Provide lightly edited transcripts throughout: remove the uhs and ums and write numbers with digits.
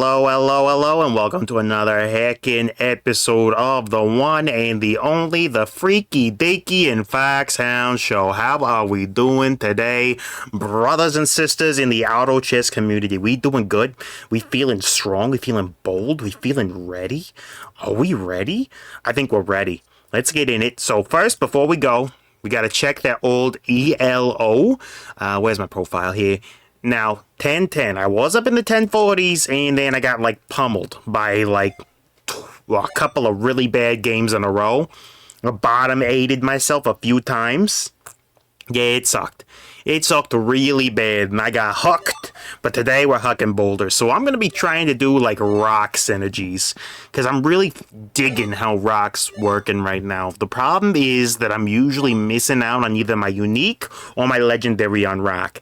Hello, and welcome to another heckin' episode of the one and the only, the Freaky Deaky and Foxhound Show. How are we doing today, brothers and sisters in the Auto Chess community? We doing good? We feeling strong? We feeling bold? We feeling ready? Are we ready? I think we're ready. Let's get in it. So first, before we go, we gotta check that old ELO. Where's my profile here? Now, 1010. I was up in the 1040s, and then I got, pummeled by, a couple of really bad games in a row. I bottom aided myself a few times. Yeah, it sucked. It sucked really bad, and I got hooked. But today we're Huck'n Boulder, so I'm going to be trying to do, rock synergies. Because I'm really digging how rock's working right now. The problem is that I'm usually missing out on either my unique or my legendary on rock.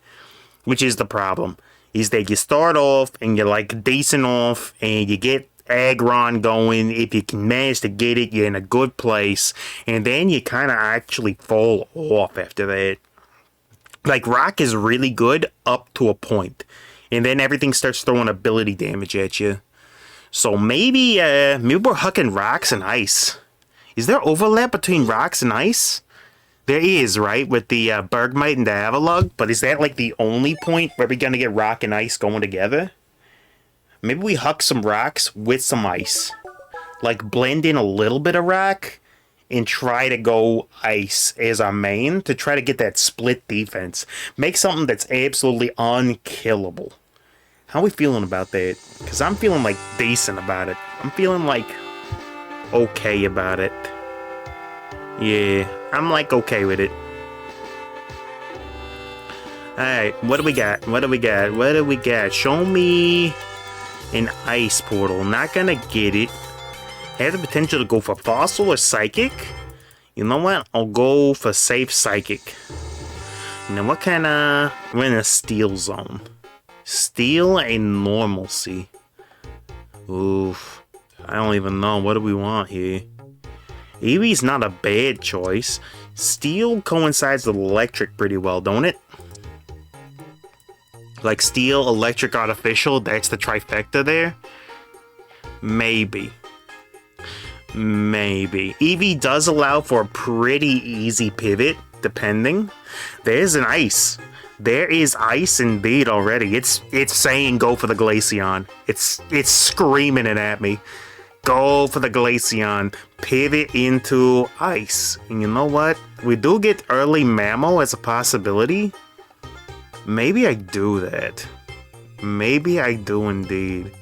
Which is the problem, is that you start off and you're decent off and you get aggron going. If you can manage to get it, you're in a good place. And then you kind of actually fall off after that. Rock is really good up to a point. And then everything starts throwing ability damage at you. So maybe we're hucking rocks and ice. Is there overlap between rocks and ice? There is, right? With the Bergmite and the Avalugg. But is that the only point where we're going to get rock and ice going together? Maybe we huck some rocks with some ice. Blend in a little bit of rock and try to go ice as our main to try to get that split defense. Make something that's absolutely unkillable. How are we feeling about that? Because I'm feeling decent about it. I'm feeling okay about it. Yeah, I'm okay with it. Alright, what do we got? Show me an ice portal. Not gonna get it. Has the potential to go for fossil or psychic. You know what? I'll go for safe psychic. And then we're in a steel zone. Steel and normalcy. Oof. I don't even know. What do we want here? Eevee's not a bad choice. Steel coincides with electric pretty well, don't it? Steel, electric, artificial, that's the trifecta there? Maybe. Eevee does allow for a pretty easy pivot, depending. There's an ice. There is ice indeed already. It's saying go for the Glaceon. It's screaming it at me. Go for the Glaceon. Pivot into ice. And you know what? We do get early Mammo as a possibility. Maybe I do that. Maybe I do indeed.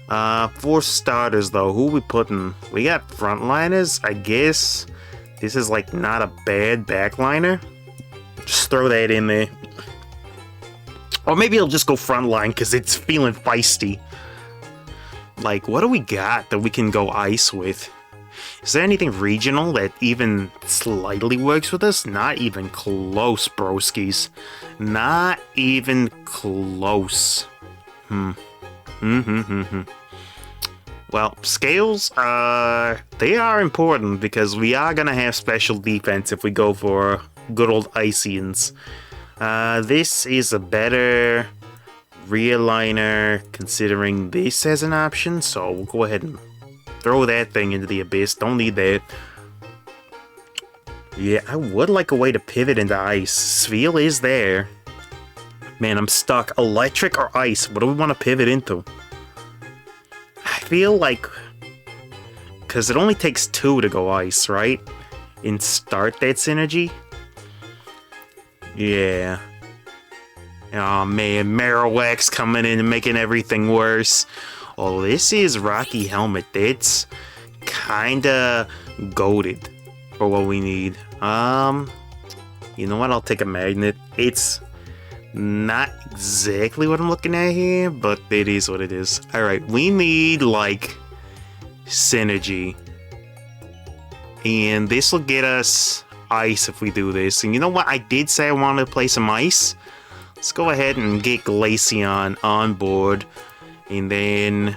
For starters though, who we putting? We got frontliners, I guess. This is not a bad backliner. Just throw that in there. Or maybe I'll just go frontline because it's feeling feisty. What do we got that we can go ice with? Is there anything regional that even slightly works with us? Not even close, broskies. Not even close. Well, scales, they are important because we are gonna have special defense if we go for good old Iceans. This is a better realigner considering this as an option, so we'll go ahead and throw that thing into the abyss. Don't need that. Yeah, I would like a way to pivot into ice. Sveal is there. Man, I'm stuck. Electric or ice? What do we want to pivot into? I feel because it only takes 2 to go ice, right? And start that synergy. Yeah. Oh man, Marowak's coming in and making everything worse. Oh, this is Rocky Helmet. That's kinda goated for what we need. You know what? I'll take a magnet. It's not exactly what I'm looking at here, but it is what it is. Alright, we need, synergy. And this will get us ice if we do this. And you know what? I did say I wanted to play some ice. Let's go ahead and get Glaceon on board. And then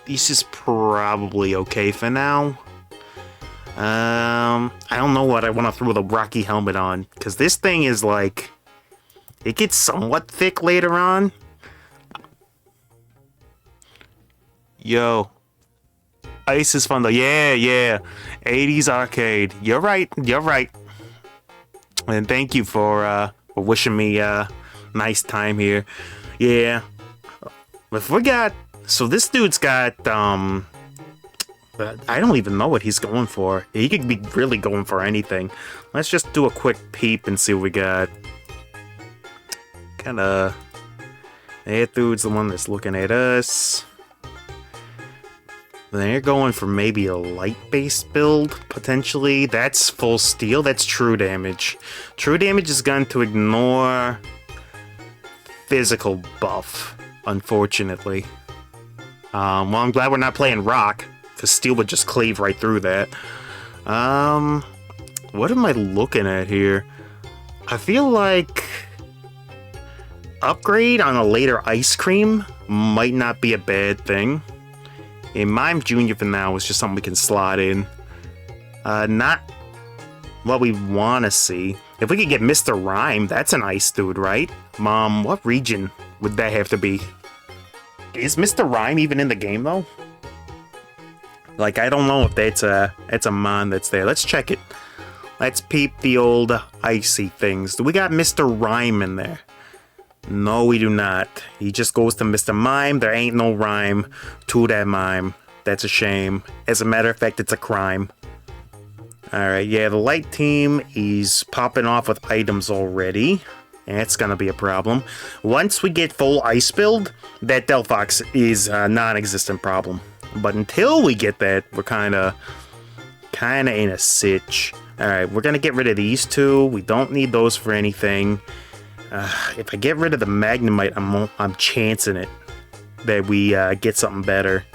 this is probably okay for now. I don't know what I want to throw the Rocky Helmet on. Because this thing is it gets somewhat thick later on. Yo. Ice is fun though. Yeah, yeah. 80s arcade. You're right. You're right. And thank you for wishing me a nice time here. Yeah. If we got... So this dude's got, I don't even know what he's going for. He could be really going for anything. Let's just do a quick peep and see what we got. Kinda... That dude's the one that's looking at us. They're going for maybe a light-based build, potentially. That's full steel. That's true damage. True damage is going to ignore physical buff, unfortunately. Well, I'm glad we're not playing rock, because steel would just cleave right through that. What am I looking at here? I feel like upgrade on a later ice cream might not be a bad thing. And Mime Jr. for now is just something we can slot in. Not what we want to see. If we could get Mr. Rhyme, that's an ice dude, right? What region would that have to be? Is Mr. Rhyme even in the game, though? Like, I don't know if that's a mon that's there. Let's check it. Let's peep the old icy things. Do we got Mr. Rhyme in there? No, we do not. He just goes to Mr. Mime. There ain't no rhyme to that mime. That's a shame. As a matter of fact, it's a crime. Alright, yeah, the light team is popping off with items already. That's gonna be a problem. Once we get full ice build, that Delphox is a non-existent problem. But until we get that, we're kinda in a sitch. Alright, we're gonna get rid of these two. We don't need those for anything. If I get rid of the Magnemite, I'm chancing it that we get something better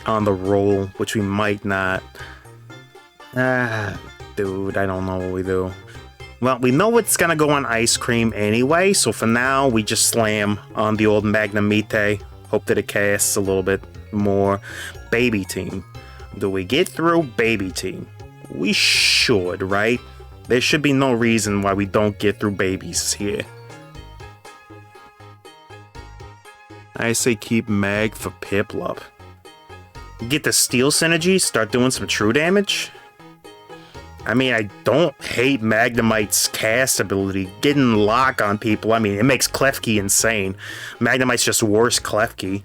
on the roll, which we might not. Dude, I don't know what we do. Well, we know it's gonna go on ice cream anyway, so for now, we just slam on the old Magnemite. Hope that it casts a little bit more. Baby team. Do we get through baby team? We should, right? There should be no reason why we don't get through babies here. I say keep Mag for Piplup. Get the steel synergy, start doing some true damage. I mean, I don't hate Magnemite's cast ability. Getting lock on people, I mean, it makes Klefki insane. Magnemite's just worse Klefki.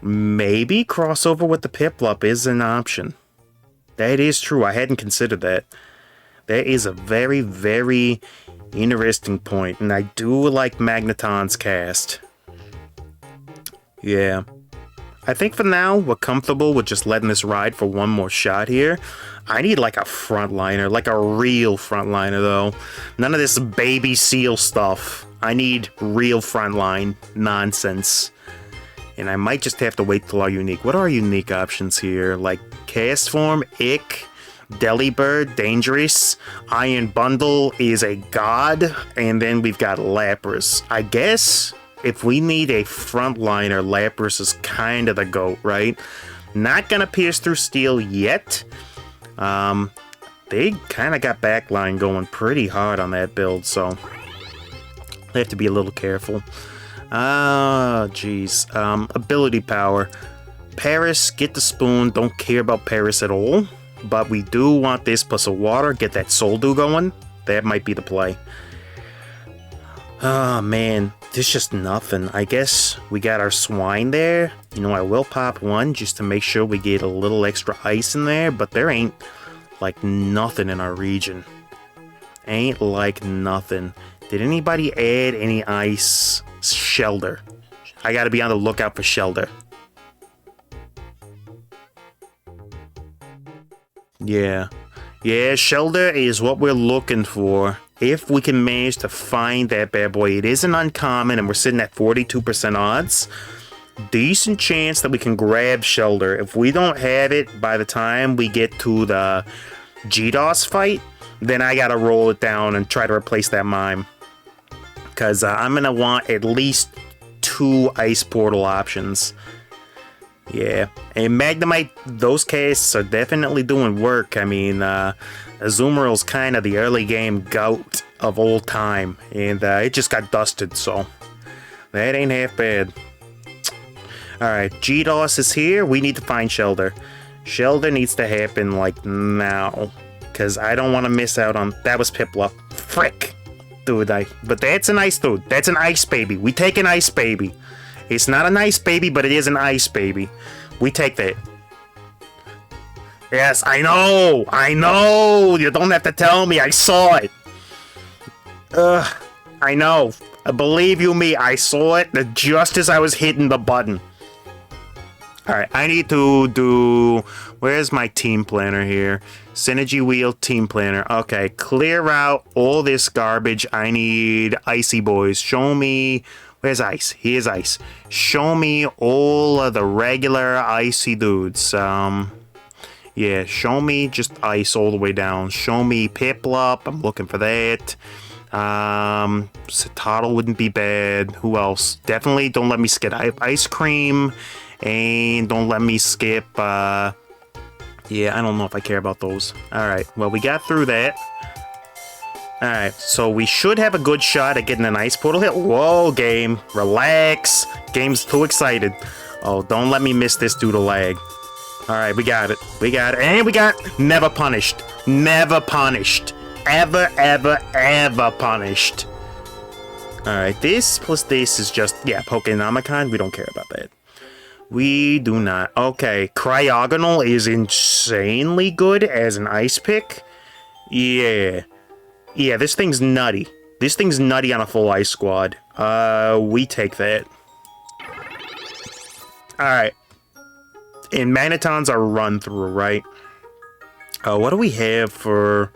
Maybe crossover with the Piplup is an option. That is true, I hadn't considered that. That is a very, very interesting point, and I do like Magneton's cast. Yeah. I think for now, we're comfortable with just letting this ride for one more shot here. I need like a frontliner, like a real frontliner though. None of this baby seal stuff. I need real frontline nonsense. And I might just have to wait till our unique. What are our unique options here? Like Cast Form, Ick, Delibird, Dangerous, Iron Bundle is a god, and then we've got Lapras. I guess if we need a frontliner, Lapras is kind of the GOAT, right? Not gonna pierce through steel yet. They kind of got backline going pretty hard on that build, so they have to be a little careful. Geez. Ability power. Paris, get the spoon. Don't care about Paris at all. But we do want this plus a water. Get that Soul Dew going. That might be the play. Oh, man. There's just nothing. I guess we got our Swine there. You know, I will pop one just to make sure we get a little extra ice in there. But there ain't, like, nothing in our region. Ain't like nothing. Did anybody add any ice? Shelter. I gotta be on the lookout for Shelter. Yeah. Yeah, Shelter is what we're looking for. If we can manage to find that bad boy. It isn't uncommon, and we're sitting at 42% odds. Decent chance that we can grab Shelter. If we don't have it by the time we get to the GDOS fight, then I gotta roll it down and try to replace that Mime. Because I'm going to want at least 2 Ice Portal options. Yeah. And Magnemite, those casts are definitely doing work. I mean, Azumarill's kind of the early game GOAT of all time. And it just got dusted, so that ain't half bad. Alright, GDOS is here. We need to find Shelter. Shelter needs to happen, like, now. Because I don't want to miss out on... That was Piplup. Frick! Dude, but that's an ice dude. That's an ice baby. We take an ice baby. It's not a nice baby, but it is an ice baby. We take that. Yes, I know! I know! You don't have to tell me. I saw it. I know. Believe you me, I saw it just as I was hitting the button. Alright, I need to do... Where's my team planner here? Synergy wheel, team planner. Okay, clear out all this garbage. I need Icy Boys. Show me... Where's Ice? Here's Ice. Show me all of the regular Icy dudes. Yeah, show me just Ice all the way down. Show me Piplup. I'm looking for that. Satotl wouldn't be bad. Who else? Definitely don't let me skip Ice Cream. And don't let me skip, yeah, I don't know if I care about those. Alright, well, we got through that. Alright, so we should have a good shot at getting an ice portal hit. Whoa, game. Relax. Game's too excited. Oh, don't let me miss this due to lag. Alright, we got it. We got it. And we got never punished. Never punished. Ever, ever, ever punished. Alright, this plus this is just, yeah, Pokémon. We don't care about that. We do not. Okay, Cryogonal is insanely good as an ice pick. Yeah. Yeah, this thing's nutty. This thing's nutty on a full ice squad. We take that. Alright. And Magnetons are run through, right? What do we have for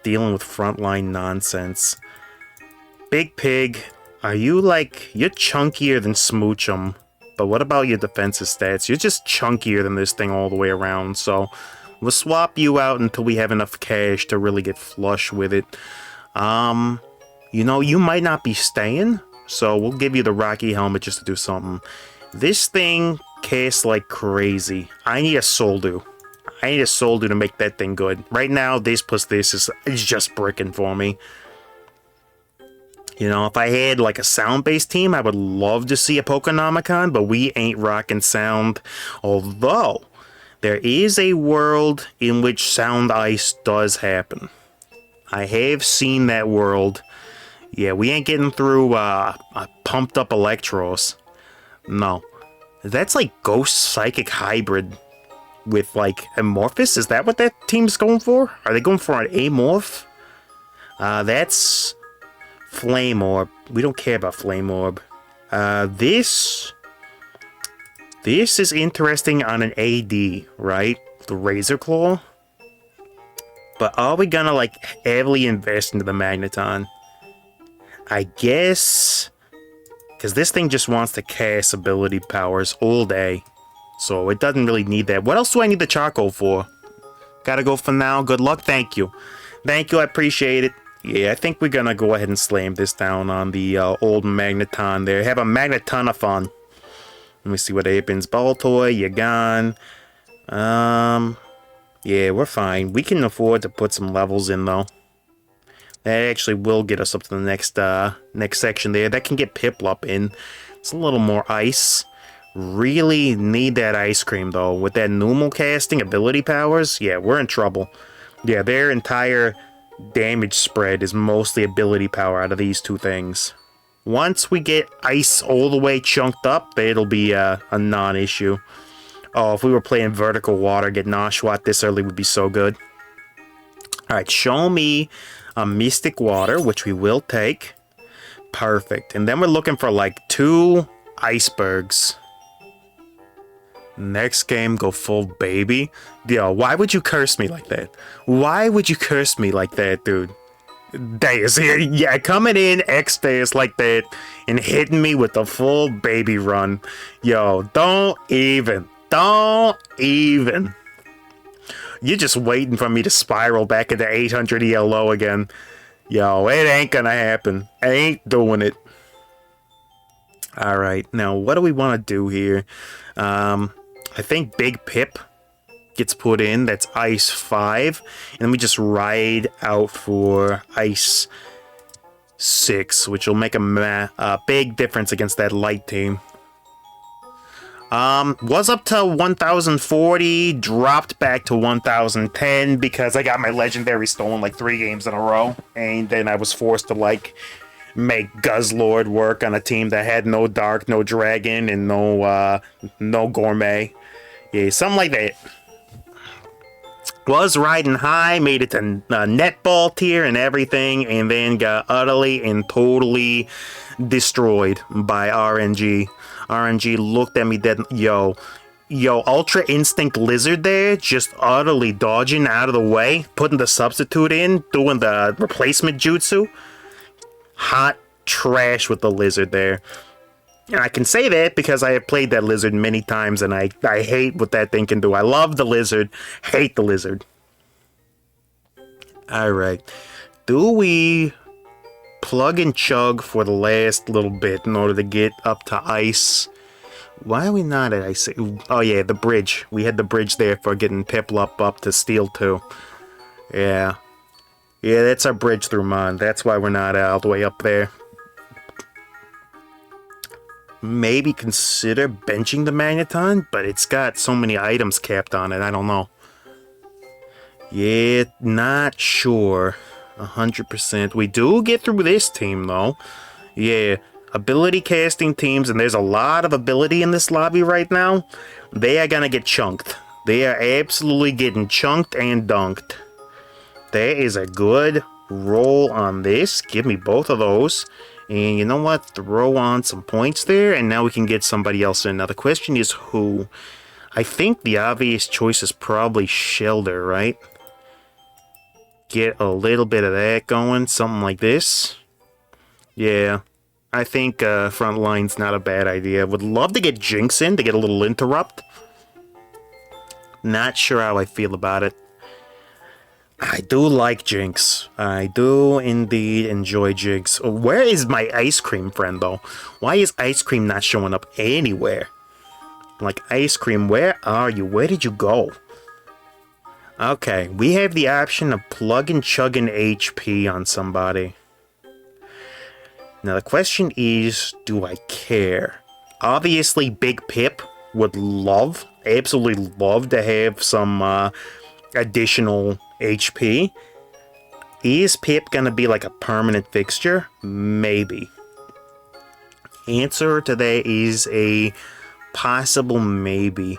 dealing with frontline nonsense? Big Pig, are you like... You're chunkier than Smoochum. But what about your defensive stats? You're just chunkier than this thing all the way around, so we'll swap you out until we have enough cash to really get flush with it. You know, you might not be staying, so we'll give you the Rocky Helmet just to do something. This thing casts like crazy. I need a Soldu. I need a Soldu to make that thing good. Right now, this plus this is just bricking for me. You know, if I had like a sound-based team, I would love to see a Pokénomicon, but we ain't rocking sound. Although, there is a world in which sound ice does happen. I have seen that world. Yeah, we ain't getting through a pumped up Electros. No. That's like Ghost Psychic Hybrid with like Amorphous? Is that what that team's going for? Are they going for an Amorph? That's... Flame Orb. We don't care about Flame Orb. This is interesting on an AD, right? The Razor Claw. But are we gonna, like, heavily invest into the Magneton? I guess... Because this thing just wants to cast ability powers all day. So it doesn't really need that. What else do I need the charcoal for? Gotta go for now. Good luck. Thank you. Thank you. I appreciate it. Yeah, I think we're gonna go ahead and slam this down on the old Magneton there. Have a Magnetonathon. Let me see what happens. Baltoy, you're gone. Yeah, we're fine. We can afford to put some levels in, though. That actually will get us up to the next section there. That can get Piplup in. It's a little more ice. Really need that ice cream, though. With that normal casting ability powers, yeah, we're in trouble. Yeah, their entire... damage spread is mostly ability power out of these two things. Once we get ice all the way chunked up, it'll be a non-issue. Oh, if we were playing vertical water, getting Oshawott this early would be so good. Alright, show me a Mystic Water, which we will take. Perfect. And then we're looking for like 2 icebergs. Next game, go full baby. Yo, why would you curse me like that? Why would you curse me like that, dude? Deus here, yeah, coming in X-Deus like that and hitting me with the full baby run. Yo, don't even. You're just waiting for me to spiral back into 800 ELO again. Yo, it ain't gonna happen. I ain't doing it. Alright, now what do we want to do here? I think Big Pip gets put in. That's Ice 5. And then we just ride out for Ice 6, which will make a big difference against that light team. Was up to 1040, dropped back to 1010 because I got my legendary stolen like 3 games in a row, and then I was forced to like make Guzzlord work on a team that had no Dark, no Dragon, and no Gourmet. Yeah, something like that. Was riding high, made it to netball tier and everything, and then got utterly and totally destroyed by RNG. RNG looked at me dead. Yo, Ultra Instinct Lizard there, just utterly dodging out of the way, putting the substitute in, doing the replacement jutsu. Hot trash with the Lizard there. And I can say that because I have played that Lizard many times, and I hate what that thing can do. I love the Lizard, hate the Lizard. Alright. Do we plug and chug for the last little bit in order to get up to ice? Why are we not at ice? Oh yeah, the bridge. We had the bridge there for getting Piplup up to Steel 2. Yeah. Yeah, that's our bridge through Mon. That's why we're not all the way up there. Maybe consider benching the Magneton, but it's got so many items capped on it, I don't know. Yeah, not sure. 100%. We do get through this team, though. Yeah, ability casting teams, and there's a lot of ability in this lobby right now. They are gonna get chunked. They are absolutely getting chunked and dunked. There is a good roll on this. Give me both of those. And you know what? Throw on some points there, and now we can get somebody else in. Now the question is who? I think the obvious choice is probably Shelder, right? Get a little bit of that going, something like this. Yeah, I think front line's not a bad idea. Would love to get Jinx in to get a little interrupt. Not sure how I feel about it. I do like Jinx. I do indeed enjoy Jinx. Where is my ice cream friend, though? Why is ice cream not showing up anywhere? Like, ice cream, where are you? Where did you go? Okay, we have the option of plug and chugging HP on somebody. Now, the question is, do I care? Obviously, Big Pip would absolutely love to have some additional HP. Is Pip gonna be like a permanent fixture? Maybe. Answer to that is a possible maybe.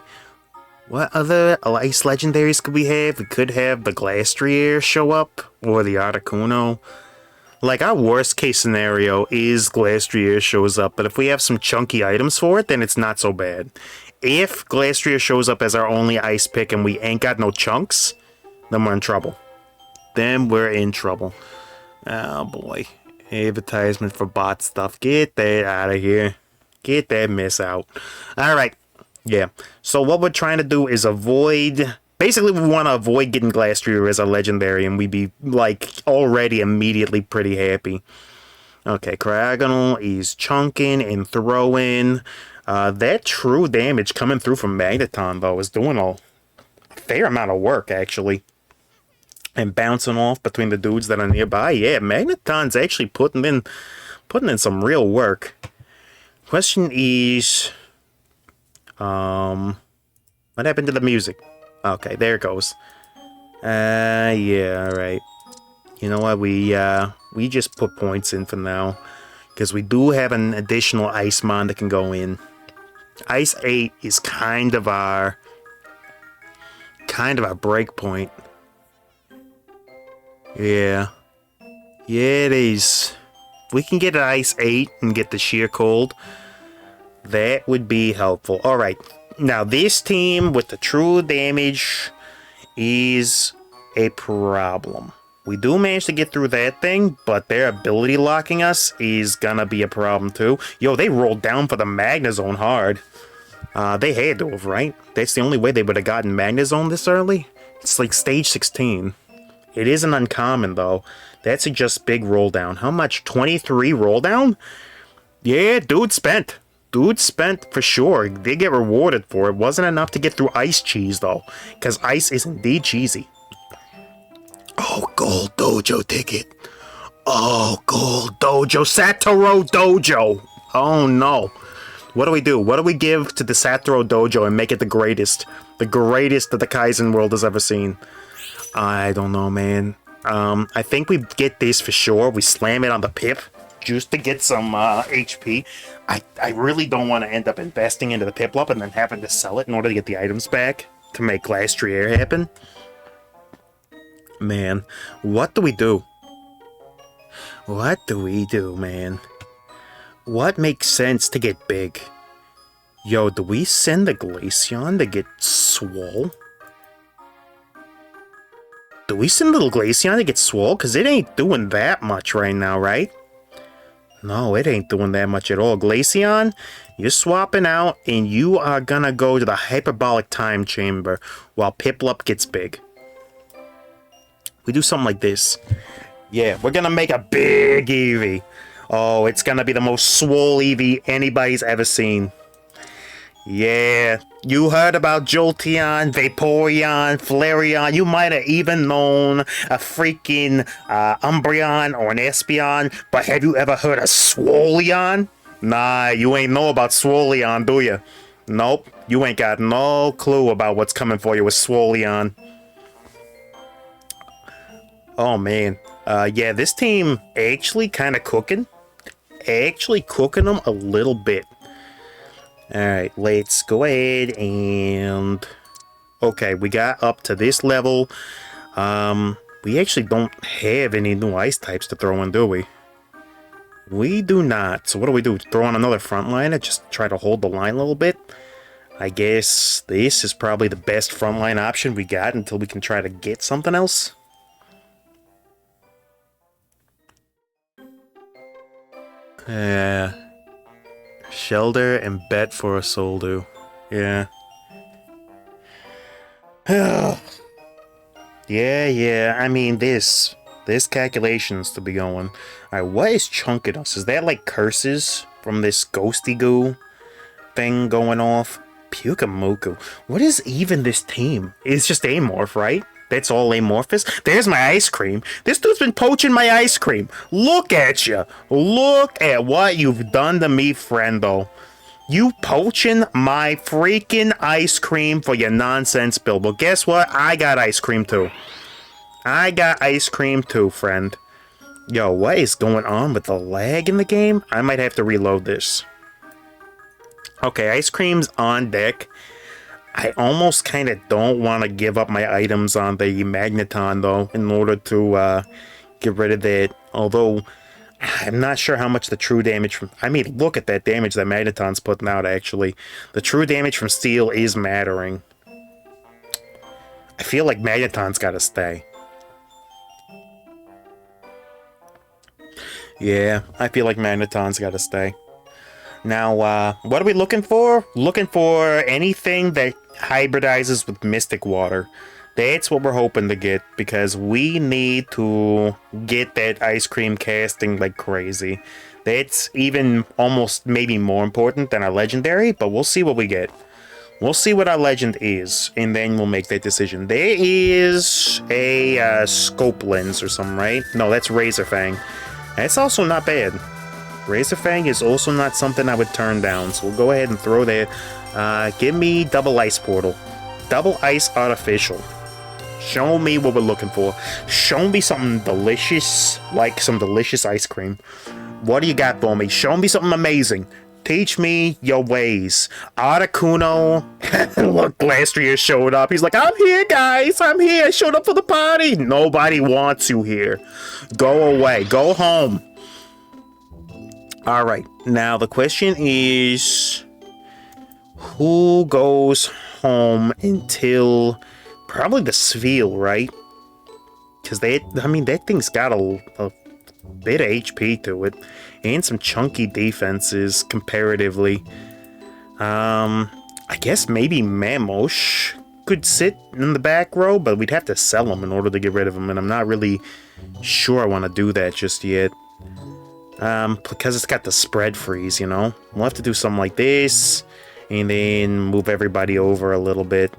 What other ice legendaries could we have? We could have the Glastrier show up, or the Articuno. Like, our worst case scenario is Glastrier shows up, but if we have some chunky items for it, then it's not so bad. If Glastrier shows up as our only ice pick and we ain't got no chunks, then we're in trouble. Oh boy. Advertisement for bot stuff. Get that out of here. Get that mess out. Alright. Yeah. So what we're trying to do is avoid... Basically, we want to avoid getting Glastrier as a legendary, and we'd be, like, already immediately pretty happy. Okay, Cryogonal is chunking and throwing. That true damage coming through from Magneton, though, is doing a fair amount of work, actually. And bouncing off between the dudes that are nearby. Yeah, Magneton's actually putting in some real work. Question is... what happened to the music? Okay, there it goes. Yeah, alright. You know what, we just put points in for now. Because we do have an additional Icemon that can go in. Ice 8 is kind of our break point. Yeah. Yeah, it is. If we can get an Ice 8 and get the Sheer Cold, that would be helpful. Alright. Now, this team with the true damage is a problem. We do manage to get through that thing, but their ability locking us is gonna be a problem too. Yo, they rolled down for the Magnezone hard. They had to have, right? That's the only way they would have gotten Magnezone this early. It's like stage 16. It isn't uncommon, though. That's a just big roll down. How much? 23 roll down? Yeah, dude spent. Dude spent for sure. They get rewarded for it. Wasn't enough to get through Ice Cheese, though. Because Ice is indeed cheesy. Oh, Gold Dojo ticket. Oh, Gold Dojo. Satoru Dojo. Oh, no. What do we do? What do we give to the Satro Dojo and make it the greatest? The greatest that the Kaizen world has ever seen. I don't know, man. I think we get this for sure. We slam it on the pip just to get some HP. I really don't want to end up investing into the Piplup and then having to sell it in order to get the items back to make Glastrier happen. Man, what do we do? What do we do, man? What makes sense to get big? Yo, do we send the Glaceon to get swole? Do we send little Glaceon to get swole? Because it ain't doing that much right now, right? No, it ain't doing that much at all. Glaceon, you're swapping out, and you are gonna go to the Hyperbolic Time Chamber while Piplup gets big. We do something like this. Yeah, we're gonna make a big Eevee. Oh, it's gonna be the most swole Eevee anybody's ever seen. Yeah, you heard about Jolteon, Vaporeon, Flareon. You might have even known a freaking Umbreon or an Espeon, but have you ever heard of Swoleon? Nah, you ain't know about Swoleon, do you? Nope, you ain't got no clue about what's coming for you with Swoleon. Oh man, yeah, this team actually kind of cooking. Actually cooking them a little bit. Alright, let's go ahead and... Okay, we got up to this level. We actually don't have any new ice types to throw in, do we? We do not. So what do? Throw on another frontliner? Just try to hold the line a little bit? I guess this is probably the best frontline option we got until we can try to get something else. Yeah. Shelter and bet for a Soldu. Yeah. yeah, I mean, there's calculations to be going. Alright, what is chunking us? Is that like curses from this ghosty goo thing going off? Pukamuku. What is even this team? It's just Amorph, right? That's all amorphous. There's my ice cream. This dude's been poaching my ice cream. Look at you. Look at what you've done to me, friendo. You poaching my freaking ice cream for your nonsense build. Well, guess what? I got ice cream too. I got ice cream too, friend. Yo, what is going on with the lag in the game? I might have to reload this. Okay, ice cream's on deck. I almost kind of don't want to give up my items on the Magneton, though, in order to get rid of that. Although, I'm not sure how much the true damage from... I mean, look at that damage that Magneton's putting out, actually. The true damage from Steel is mattering. I feel like Magneton's got to stay. Yeah, I feel like Magneton's got to stay. Now, what are we looking for? Looking for anything that hybridizes with Mystic Water. That's what we're hoping to get, because we need to get that ice cream casting like crazy. That's even almost maybe more important than our legendary, but we'll see what we get. We'll see what our legend is, and then we'll make that decision. There is a scope lens or something, right? No, that's Razor Fang. That's also not bad. Razor Fang is also not something I would turn down, so we'll go ahead and throw that. Give me Double Ice Portal. Double Ice Artificial. Show me what we're looking for. Show me something delicious, like some delicious ice cream. What do you got for me? Show me something amazing. Teach me your ways. Articuno. Look, Glastrier showed up. He's like, I'm here, guys. I'm here. I showed up for the party. Nobody wants you here. Go away. Go home. Alright, now the question is, who goes home until probably the Sveal, right? Because that thing's got a bit of HP to it, and some chunky defenses comparatively. I guess maybe Mamosh could sit in the back row, but we'd have to sell him in order to get rid of him, and I'm not really sure I want to do that just yet. Because it's got the spread freeze, you know? We'll have to do something like this, and then move everybody over a little bit.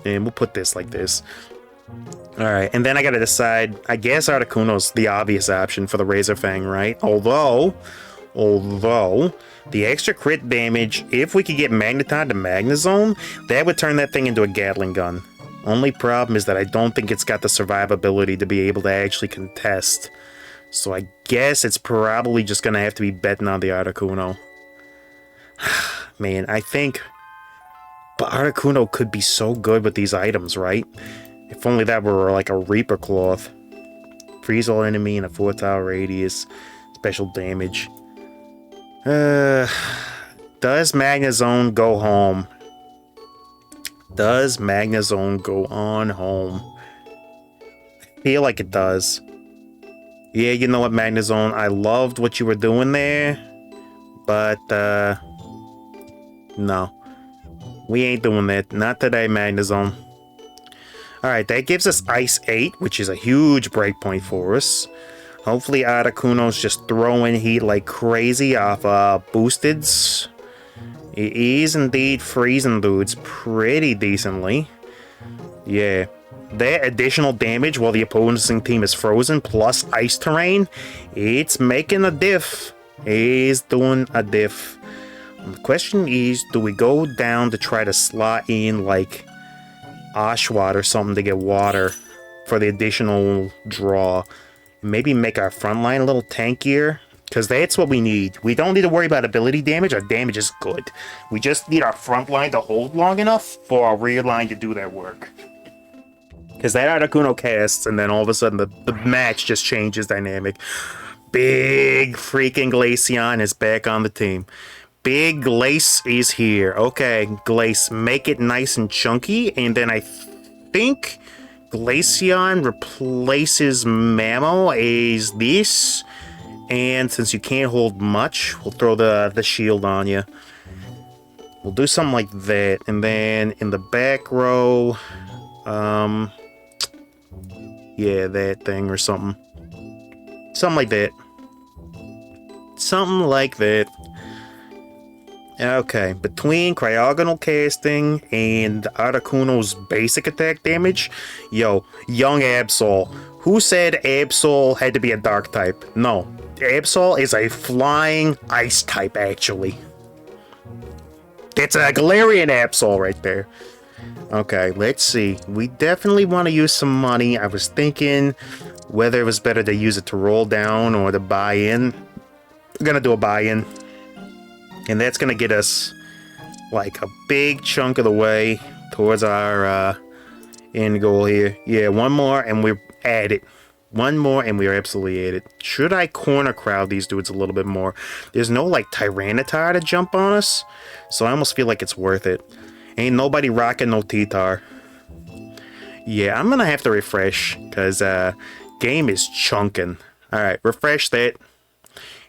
And we'll put this like this. Alright, and then I gotta decide, I guess Articuno's the obvious option for the Razor Fang, right? Although, Although, the extra crit damage, if we could get Magneton to Magnezone, that would turn that thing into a Gatling gun. Only problem is that I don't think it's got the survivability to be able to actually contest. So I guess it's probably just gonna have to be betting on the Articuno. Man, I think... But Articuno could be so good with these items, right? If only that were like a Reaper Cloth. Freeze all enemy in a 4-tile radius. Special damage. Does Magnezone go home? Does Magnezone go on home? I feel like it does. Yeah, you know what, Magnezone? I loved what you were doing there. But, no. We ain't doing that. Not today, Magnezone. Alright, that gives us Ice 8, which is a huge breakpoint for us. Hopefully Articuno's just throwing heat like crazy off boosteds. He is indeed freezing dudes pretty decently. Yeah. That additional damage while the opposing team is frozen plus ice terrain, it's making a diff. He's doing a diff. The question is, do we go down to try to slot in like Oshawott or something to get water for the additional draw? Maybe make our front line a little tankier, because that's what we need. We don't need to worry about ability damage. Our damage is good. We just need our front line to hold long enough for our rear line to do that work. Because that Articuno casts, and then all of a sudden the match just changes dynamic. Big freaking Glaceon is back on the team. Big Glace is here. Okay, Glace, make it nice and chunky, and then I think Glaceon replaces Mammo as this, and since you can't hold much, we'll throw the shield on you. We'll do something like that, and then in the back row, yeah, that thing or something. Something like that. Something like that. Okay, between Cryogonal casting and Articuno's basic attack damage, yo, young Absol. Who said Absol had to be a dark type? No, Absol is a flying ice type, actually. It's a Galarian Absol right there. Okay, let's see. We definitely want to use some money. I was thinking whether it was better to use it to roll down or to buy in. We're gonna do a buy-in. And that's gonna get us like a big chunk of the way towards our end goal here. Yeah, one more and we're at it. One more and we're absolutely at it. Should I corner crowd these dudes a little bit more? There's no like Tyranitar to jump on us, so I almost feel like it's worth it. Ain't nobody rocking no T-Tar. Yeah, I'm gonna have to refresh because game is chunking. Alright, refresh that.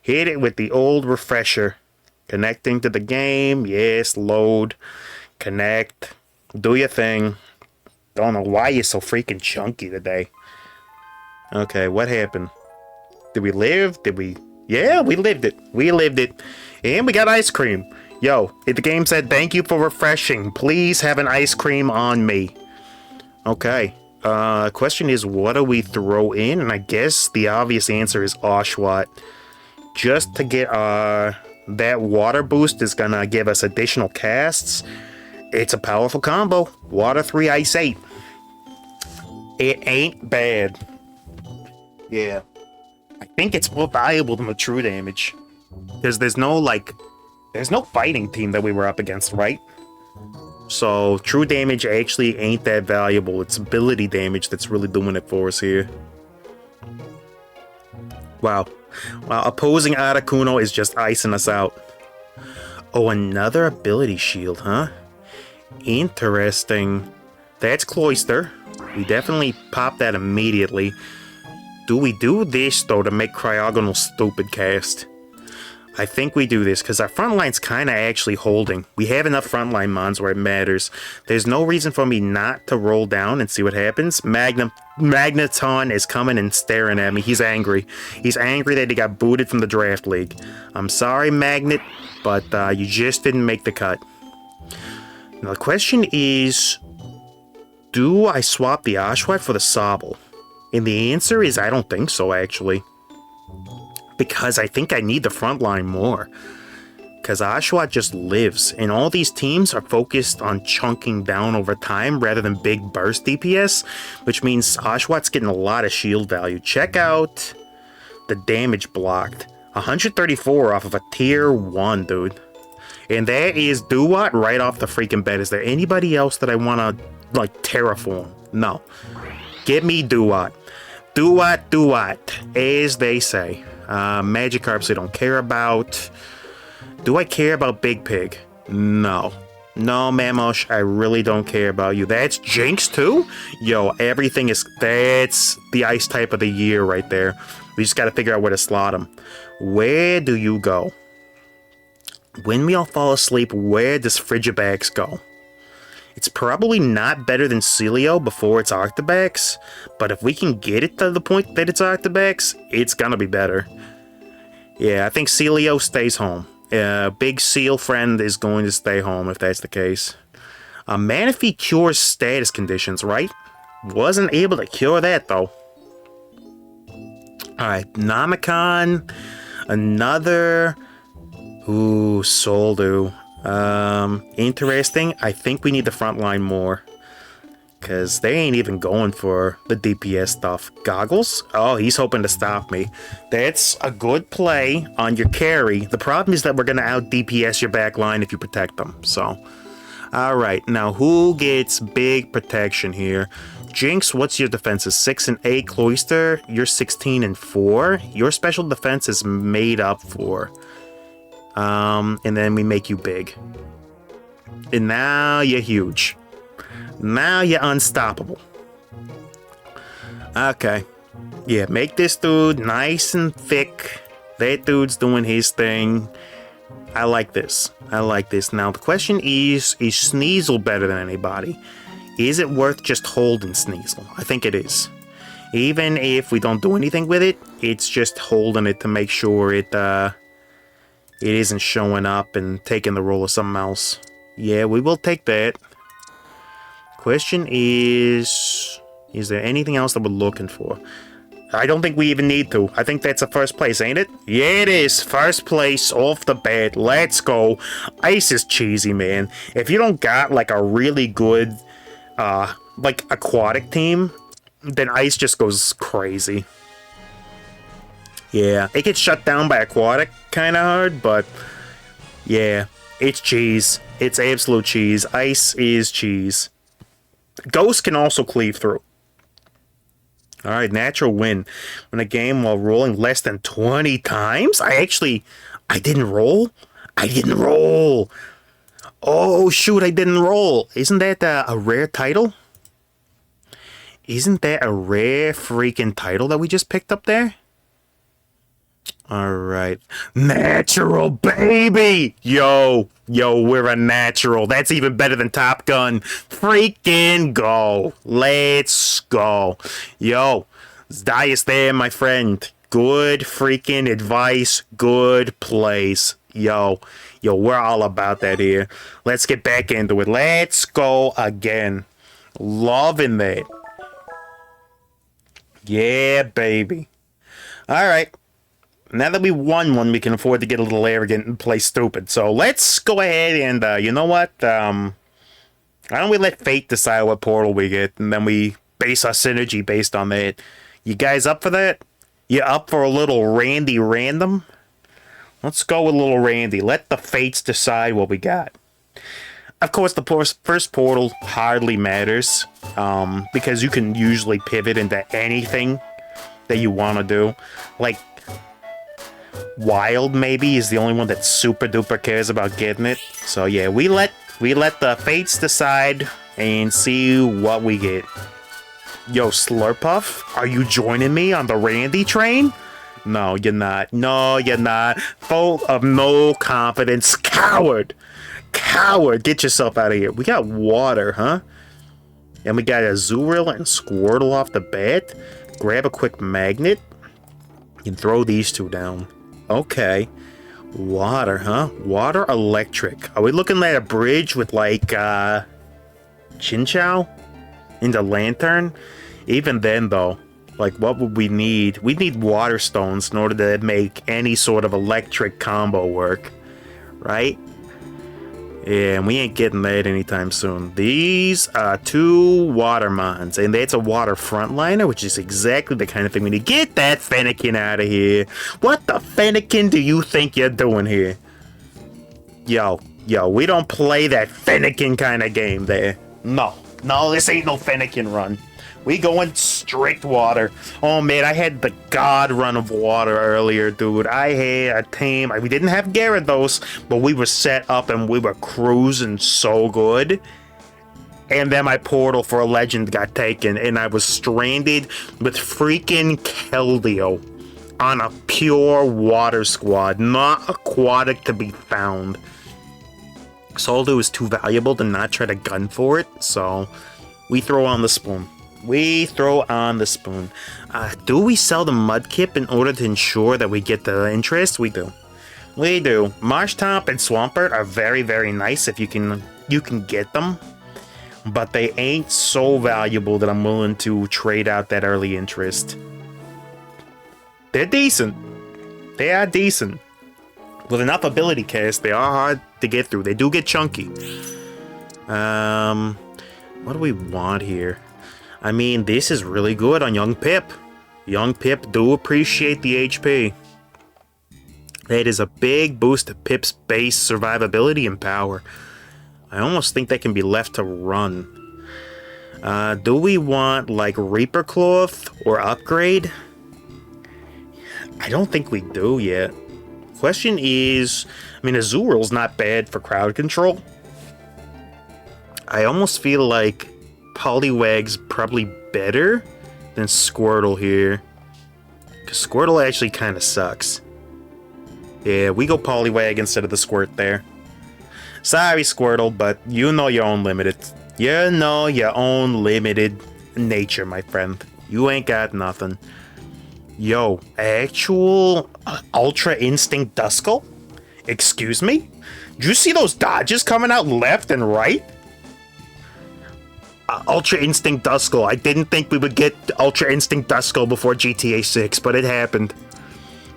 Hit it with the old refresher. Connecting to the game. Yes, load. Connect. Do your thing. Don't know why you're so freaking chunky today. Okay, what happened? Did we live? Did we... Yeah, we lived it. We lived it. And we got ice cream. Yo, the game said, thank you for refreshing. Please have an ice cream on me. Okay. Question is, what do we throw in? And I guess the obvious answer is Oshawott. Just to get that water boost is gonna give us additional casts. It's a powerful combo. Water 3, Ice 8. It ain't bad. Yeah. I think it's more valuable than the true damage. Because there's no, like... There's no fighting team that we were up against, right? So, true damage actually ain't that valuable. It's ability damage that's really doing it for us here. Wow. Wow, opposing Articuno is just icing us out. Oh, another ability shield, huh? Interesting. That's Cloyster. We definitely pop that immediately. Do we do this, though, to make Cryogonal stupid cast? I think we do this, because our front line's kind of actually holding. We have enough frontline mons where it matters. There's no reason for me not to roll down and see what happens. Magneton is coming and staring at me. He's angry. He's angry that he got booted from the draft league. I'm sorry, Magnet, but you just didn't make the cut. Now, the question is, do I swap the Oshawott for the Sobble? And the answer is I don't think so, actually. because I think I need the front line more. Because Oshawott just lives, and all these teams are focused on chunking down over time rather than big burst DPS, which means Oshawott's getting a lot of shield value. Check out the damage blocked. 134 off of a tier 1, dude. And that is Duat right off the freaking bed. Is there anybody else that I want to, like, terraform? No. Give me Duat. Duat, as they say. Magikarps I don't care about. Do I care about Big Pig? No. No, Mamosh, I really don't care about you. That's Jinx too? Yo, everything is... That's the ice type of the year right there. We just gotta figure out where to slot him. Where do you go? When we all fall asleep, where does Frigibax go? It's probably not better than Celio before it's Octobax, but if we can get it to the point that it's Octobax, it's gonna be better. Yeah, I think Celio stays home. Big Seal friend is going to stay home if that's the case. Manaphy cures status conditions, right? Wasn't able to cure that though. Alright, Namicon. Another... Ooh, Soldu. Interesting. I think we need the front line more. Because they ain't even going for the DPS stuff. Goggles? Oh, he's hoping to stop me. That's a good play on your carry. The problem is that we're going to out DPS your back line if you protect them. So, alright. Now, who gets big protection here? Jinx, what's your defenses? 6 and 8. Cloyster, you're 16 and 4. Your special defense is made up for. And then we make you big. And now you're huge. Now you're unstoppable. Okay. Yeah, make this dude nice and thick. That dude's doing his thing. I like this. I like this. Now, the question is Sneasel better than anybody? Is it worth just holding Sneasel? I think it is. Even if we don't do anything with it, it's just holding it to make sure it isn't showing up and taking the role of something else. Yeah, we will take that. Question is there anything else that we're looking for? I don't think we even need to. I think that's a first place, ain't it? Yeah, it is. First place off the bat. Let's go. Ice is cheesy, man. If you don't got, like, a really good, like, aquatic team, then Ice just goes crazy. Yeah, it gets shut down by aquatic kind of hard, but yeah, it's cheese. It's absolute cheese. Ice is cheese. Ghost can also cleave through. Alright, natural win. Win a game while rolling less than 20 times? I didn't roll? I didn't roll! Oh, shoot, I didn't roll. Isn't that a rare title? Isn't that a rare freaking title that we just picked up there? Alright. Natural, baby! Yo, we're a natural. That's even better than Top Gun. Freaking go. Let's go. Yo, Dias there, my friend. Good freaking advice. Good plays. Yo, we're all about that here. Let's get back into it. Let's go again. Loving that. Yeah, baby. Alright. Now that we won one, we can afford to get a little arrogant and play stupid. So let's go ahead and, you know what? Why don't we let fate decide what portal we get, and then we base our synergy based on that. You guys up for that? You up for a little Randy random? Let's go with little Randy. Let the fates decide what we got. Of course, the first portal hardly matters, because you can usually pivot into anything that you want to do. Like, Wild maybe is the only one that super duper cares about getting it. So yeah, we let the fates decide and see what we get. Yo, Slurpuff, are you joining me on the Randy train? No, you're not. No, you're not. Full of no confidence. Coward! Coward! Get yourself out of here. We got water, huh? And we got Azurill and Squirtle off the bat. Grab a quick magnet. And throw these two down. Okay. Water, huh? Water, electric. Are we looking at a bridge with, like, Chinchou? Into Lantern? Even then, though. Like, what would we need? We'd need water stones in order to make any sort of electric combo work, right? Yeah, and we ain't getting that anytime soon. These are 2 water mons, and that's a water frontliner, which is exactly the kind of thing we need. Get that Fennekin out of here. What the Fennekin do you think you're doing here? Yo, we don't play that Fennekin kind of game there. No, this ain't no Fennekin run. We going strict water. Oh man, I had the god run of water earlier, dude. I had a team. We didn't have Gyarados, but we were set up and we were cruising so good. And then my portal for a legend got taken, and I was stranded with freaking Keldeo on a pure water squad, not aquatic to be found. Soldo is too valuable to not try to gun for it, so we throw on the spoon. Do we sell the Mudkip in order to ensure that we get the interest? We do. Marshtomp and Swampert are very, very nice if you can get them. But they ain't so valuable that I'm willing to trade out that early interest. They're decent. They are decent. With enough ability cast, they are hard to get through. They do get chunky. What do we want here? I mean, this is really good on Young Pip. Young Pip do appreciate the HP. That is a big boost to Pip's base survivability and power. I almost think that can be left to run. Do we want, like, Reaper Cloth or Upgrade? I don't think we do yet. Question is, I mean, Azural's not bad for crowd control. I almost feel like Poliwag's probably better than Squirtle here. Because Squirtle actually kind of sucks. Yeah, we go Poliwag instead of the Squirt there. Sorry, Squirtle, but you know your own limited. You know your own limited nature, my friend. You ain't got nothing. Yo, actual Ultra Instinct Duskull? Excuse me? Did you see those dodges coming out left and right? Ultra Instinct Duskull. I didn't think we would get Ultra Instinct Duskull before GTA 6, but it happened.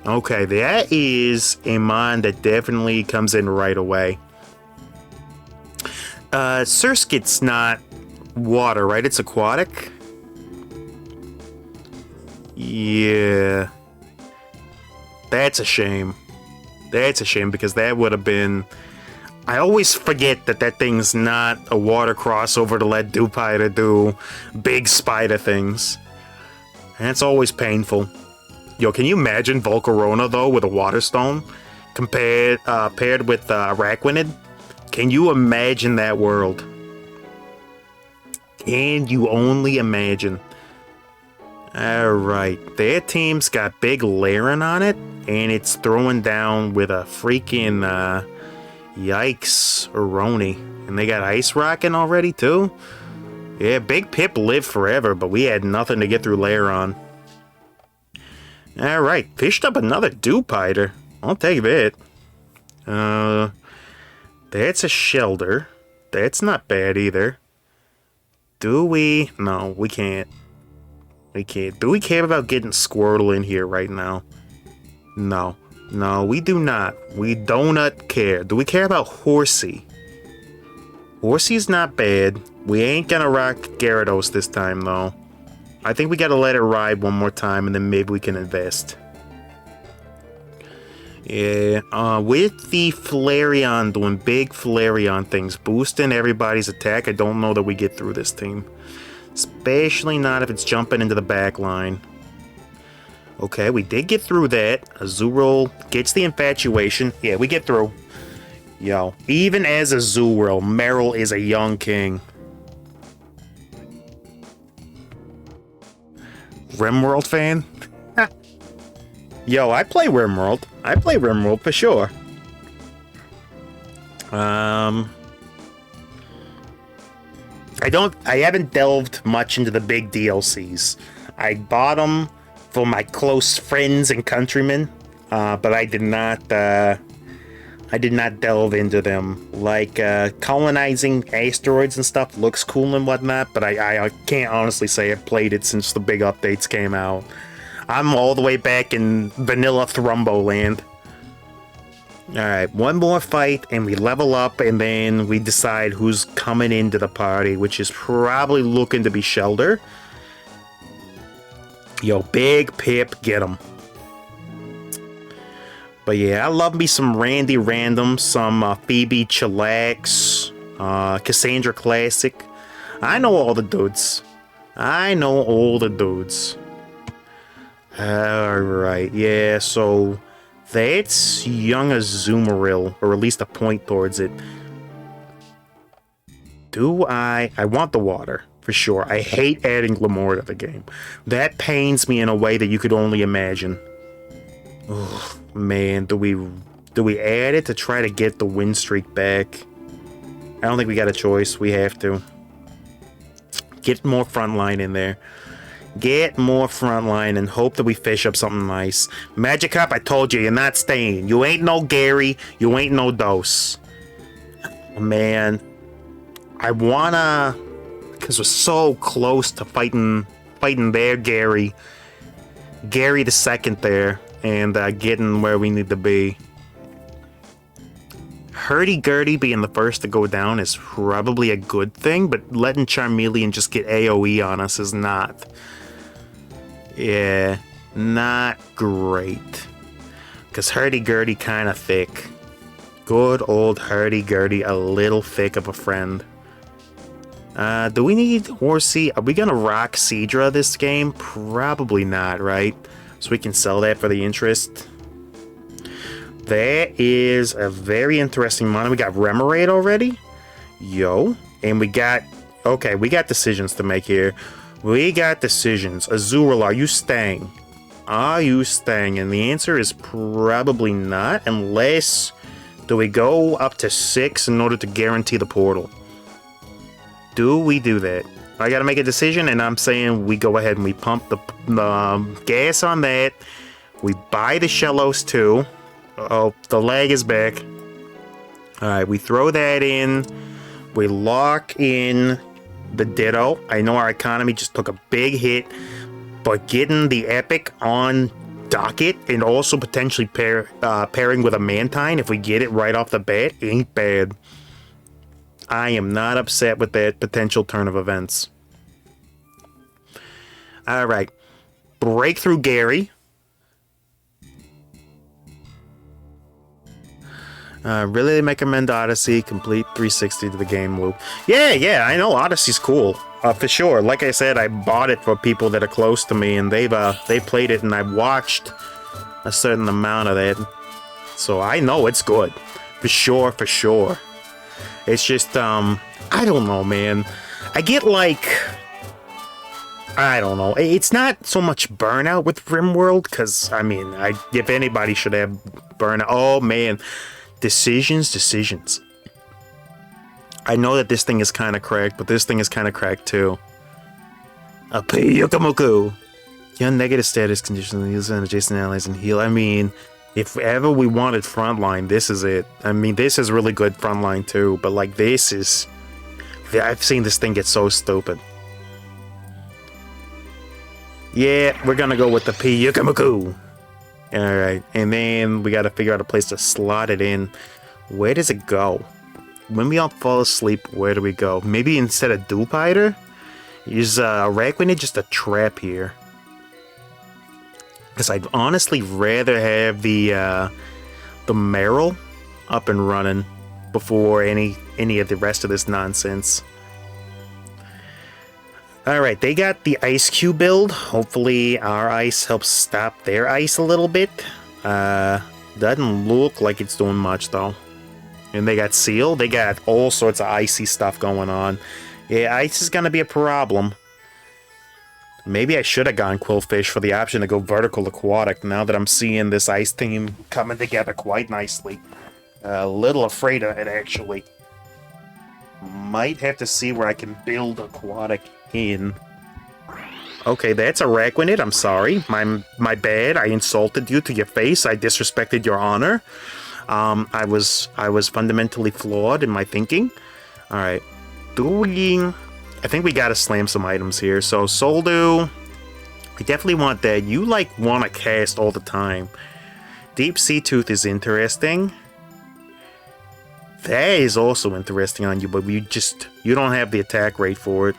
Okay, that is a mon that definitely comes in right away. Surskit's not water, right? It's aquatic? Yeah. That's a shame. That's a shame, because that would have been... I always forget that that thing's not a water crossover to let Dewpider do big spider things. And it's always painful. Yo, can you imagine Volcarona, though, with a Water Stone? Paired with Araquanid? Can you imagine that world? Can you only imagine? Alright, their team's got big Laren on it, and it's throwing down with a freaking, yikes, Aroni. And they got Ice Rockin' already, too? Yeah, Big Pip lived forever, but we had nothing to get through Laren. Alright, fished up another Dewpider. I'll take that. That's a Shelter. That's not bad either. Do we? No, we can't. We can't. Do we care about getting Squirtle in here right now? No. No, we do not. We do not care. Do we care about Horsey? Horsey's not bad. We ain't gonna rock Gyarados this time, though. I think we gotta let it ride one more time, and then maybe we can invest. Yeah, with the Flareon doing big Flareon things, boosting everybody's attack, I don't know that we get through this team. Especially not if it's jumping into the back line. Okay, we did get through that. Azurill gets the infatuation. Yeah, we get through. Yo, even as Azurill, Meryl is a young king. RimWorld fan? Yo, I play RimWorld. I play RimWorld for sure. I haven't delved much into the big DLCs. I bought them for my close friends and countrymen, but I did not I did not delve into them. Like, colonizing asteroids and stuff looks cool and whatnot, but I can't honestly say I've played it since the big updates came out. I'm all the way back in vanilla Thrumbo land. Alright, one more fight and we level up, and then we decide who's coming into the party, which is probably looking to be Shelder. Yo, Big Pip, get him. But yeah, I love me some Randy Random, some Phoebe Chillax, Cassandra Classic. I know all the dudes. I know all the dudes. Alright, yeah, so that's young Azumarill, or at least a point towards it. I want the water, for sure. I hate adding Glamour to the game. That pains me in a way that you could only imagine. Oh, man, do we add it to try to get the win streak back? I don't think we got a choice. We have to. Get more frontline in there. Get more frontline and hope that we fish up something nice. Magikarp, I told you, you're not staying. You ain't no Gary. You ain't no Dose. Oh, man. I wanna... Because we're so close to fighting their Gary. Gary the second there. And getting where we need to be. Hurdy-gurdy being the first to go down is probably a good thing, but letting Charmeleon just get AoE on us is not. Yeah, not great. Because hurdy-gurdy kind of thick. Good old hurdy-gurdy, a little thick of a friend. Do we need Horsey? Are we going to rock Seadra this game? Probably not, right? So we can sell that for the interest. That is a very interesting mono. We got Remoraid already? Yo. And we got... Okay, we got decisions to make here. We got decisions. Azurill, are you staying? Are you staying? And the answer is probably not, unless... Do we go up to 6 in order to guarantee the portal? Do we do that? I gotta make a decision, and I'm saying we go ahead and we pump the gas on that. We buy the Shellos too. Oh, the lag is back. Alright, we throw that in. We lock in the Ditto. I know our economy just took a big hit, but getting the Epic on docket and also potentially pairing with a Mantine, if we get it right off the bat, ain't bad. I am not upset with that potential turn of events. Alright. Breakthrough Gary. Really recommend Odyssey. Complete 360 to the game loop. Yeah, I know Odyssey's cool. For sure. Like I said, I bought it for people that are close to me, and they played it, and I watched a certain amount of that. So I know it's good. For sure. It's just, I don't know, man. I get like... I don't know. It's not so much Burnout with RimWorld, because, I mean, if anybody should have Burnout... Oh, man. Decisions. I know that this thing is kind of cracked, but this thing is kind of cracked too. A Pyukamoku. Your negative status conditions use and adjacent allies and heal. I mean, if ever we wanted frontline, this is it. I mean, this is really good frontline too, but like this is... I've seen this thing get so stupid. Yeah, we're gonna go with the Pyukamoku. Alright, and then we gotta figure out a place to slot it in. Where does it go? When we all fall asleep, where do we go? Maybe instead of Dewpider? Is Araquanid just a trap here? Because I'd honestly rather have the Meryl up and running before any of the rest of this nonsense. Alright, they got the Ice Cube build. Hopefully our ice helps stop their ice a little bit. Doesn't look like it's doing much though. And they got Seal. They got all sorts of icy stuff going on. Yeah, ice is gonna be a problem. Maybe I should have gone Quillfish for the option to go vertical aquatic now that I'm seeing this ice team coming together quite nicely. A little afraid of it actually. Might have to see where I can build aquatic in. Okay, that's Araquanid. I'm sorry. My bad. I insulted you to your face. I disrespected your honor. I was fundamentally flawed in my thinking. All right, I think we gotta slam some items here. So Soldo, I definitely want that. You like want to cast all the time. Deep Sea Tooth is interesting. That is also interesting on you, but you don't have the attack rate for it.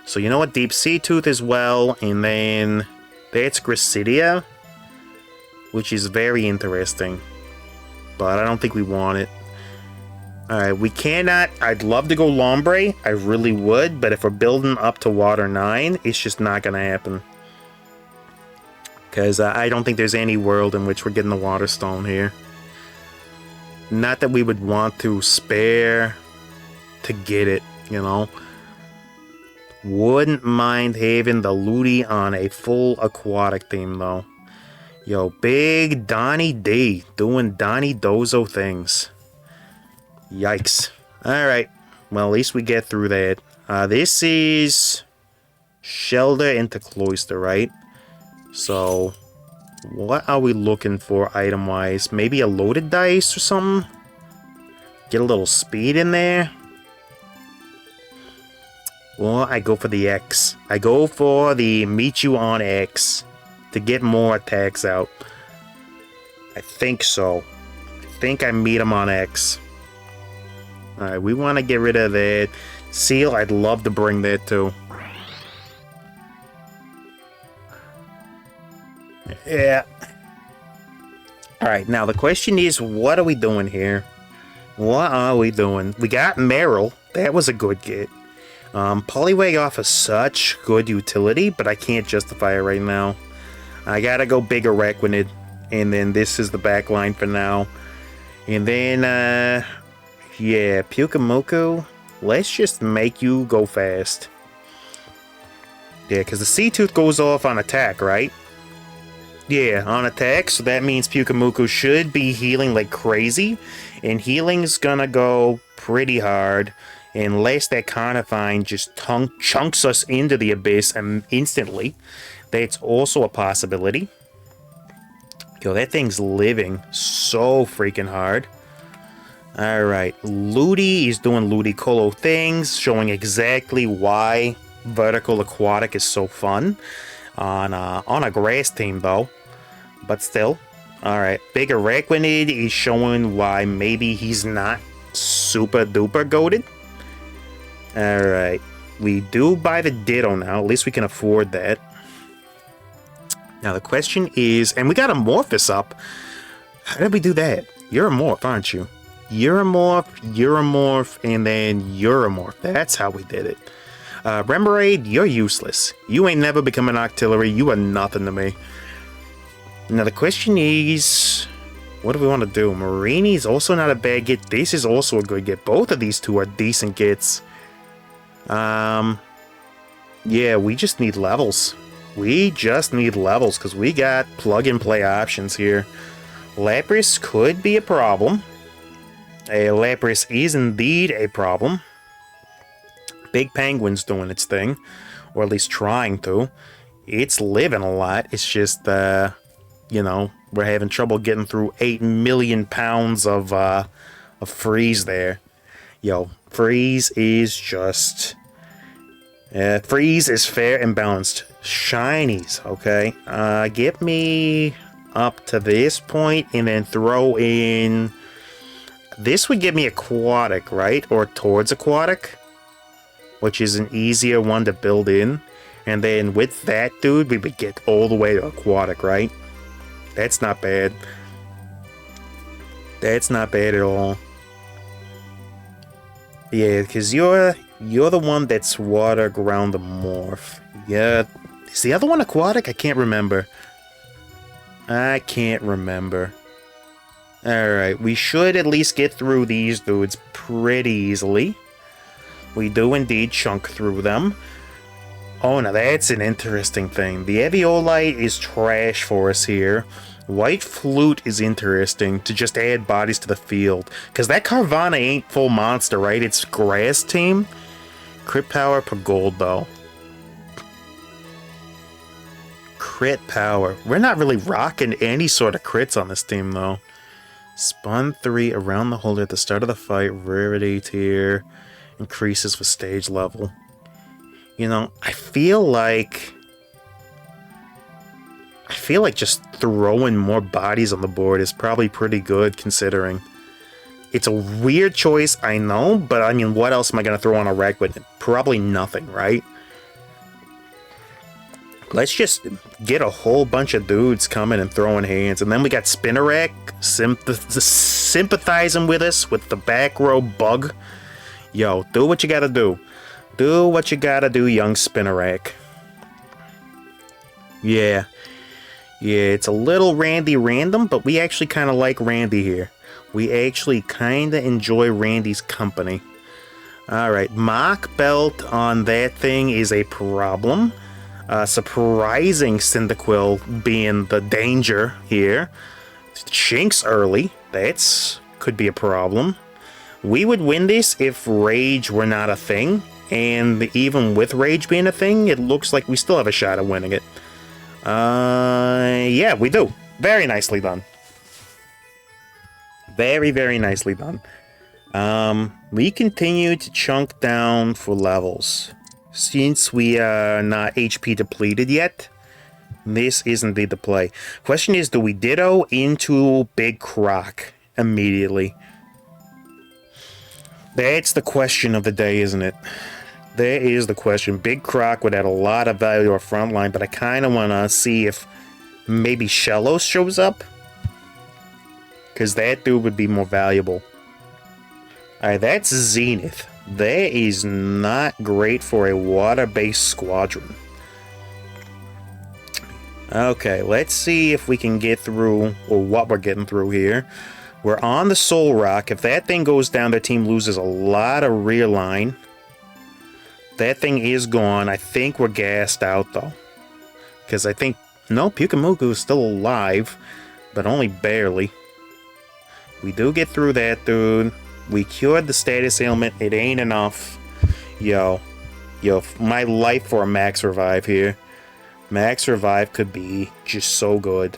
So you know what? Deep Sea Tooth as well, and then that's Gracidia, which is very interesting. But I don't think we want it. Alright, we cannot... I'd love to go Lombre, I really would, but if we're building up to Water 9, it's just not going to happen. Because I don't think there's any world in which we're getting the Water Stone here. Not that we would want to spare to get it, you know. Wouldn't mind having the Ludi on a full aquatic team, though. Yo, big Donnie D doing Donnie Dozo things. Yikes. Alright. Well, at least we get through that. This is Shelter into Cloister, right? So, what are we looking for item-wise? Maybe a loaded dice or something? Get a little speed in there? Or I go for the X. I go for the meet you on X to get more attacks out. I think so. I think I meet him on X. Alright, we want to get rid of that. Seal, I'd love to bring that too. Yeah. Alright, now the question is, what are we doing here? What are we doing? We got Meryl. That was a good get. Poliwag offers such good utility, but I can't justify it right now. I gotta go big Araquanid, and then this is the back line for now. And then, yeah, Pyukumuku, let's just make you go fast. Yeah, because the Sea Tooth goes off on attack, right? Yeah, on attack, so that means Pyukumuku should be healing like crazy, and healing's gonna go pretty hard. Unless that Carnifine just chunks us into the abyss instantly. That's also a possibility. Yo, that thing's living so freaking hard. Alright, Ludi is doing Ludicolo things, showing exactly why Vertical Aquatic is so fun. On a grass team, though. But still. Alright, Big Araquanid is showing why maybe he's not super duper goated. Alright, we do buy the Ditto now, at least we can afford that. Now the question is, and we got a Morphus up. How did we do that? You're a Morph, aren't you? Euromorph, and then Euromorph. That's how we did it. Remoraid, you're useless. You ain't never become an Octillery, you are nothing to me. Now the question is, what do we want to do? Marini's also not a bad get. This is also a good get. Both of these two are decent gets. Yeah, we just need levels. We just need levels, because we got plug-and-play options here. Lapras could be a problem. Lapras is indeed a problem. Big Penguin's doing its thing, or at least trying to. It's living a lot. It's just, you know, we're having trouble getting through 8 million pounds of freeze there. Yo, freeze is just... freeze is fair and balanced. Shinies, okay? Get me up to this point and then throw in... This would give me Aquatic, right? Or towards Aquatic, which is an easier one to build in. And then with that, dude, we would get all the way to Aquatic, right? That's not bad. That's not bad at all. Yeah, because you're the one that's water, ground, the morph. Yeah. Is the other one aquatic? I can't remember. I can't remember. Alright, we should at least get through these dudes pretty easily. We do indeed chunk through them. Oh, now that's an interesting thing. The Eviolite is trash for us here. White Flute is interesting to just add bodies to the field. Because that Carvana ain't full monster, right? It's grass team. Crit power per gold, though. Crit power. We're not really rocking any sort of crits on this team, though. Spawn 3 around the holder at the start of the fight. Rarity tier increases with stage level. You know, I feel like just throwing more bodies on the board is probably pretty good, considering. It's a weird choice, I know, but I mean, what else am I going to throw on a wreck with? Probably nothing, right? Let's just get a whole bunch of dudes coming and throwing hands. And then we got Spinnerack sympathizing with us with the back row bug. Yo, do what you gotta do. Do what you gotta do, young Spinnerack. Yeah. Yeah, it's a little Randy random, but we actually kind of like Randy here. We actually kind of enjoy Randy's company. Alright, Mach Belt on that thing is a problem. Surprising Cyndaquil being the danger here. Shinx early. That's could be a problem. We would win this if Rage were not a thing. And even with Rage being a thing, it looks like we still have a shot at winning it. Yeah, we do. Very nicely done. Very, very nicely done. We continue to chunk down for levels. Since we are not HP depleted yet, this is indeed the play. Question is, do we ditto into Big Croc immediately? That's the question of the day, isn't it? That is the question. Big Croc would add a lot of value to our front line, but I kind of want to see if maybe Shellos shows up. Because that dude would be more valuable. Alright, that's Zenith. That is not great for a water-based squadron. Okay, let's see if we can get through, or what we're getting through here. We're on the Soul Rock. If that thing goes down, their team loses a lot of rear line. That thing is gone. I think we're gassed out, though. Because I think... No, Pyukumuku is still alive, but only barely. We do get through that, dude. We cured the status ailment. It ain't enough. Yo, my life for a max revive here. Max revive could be just so good.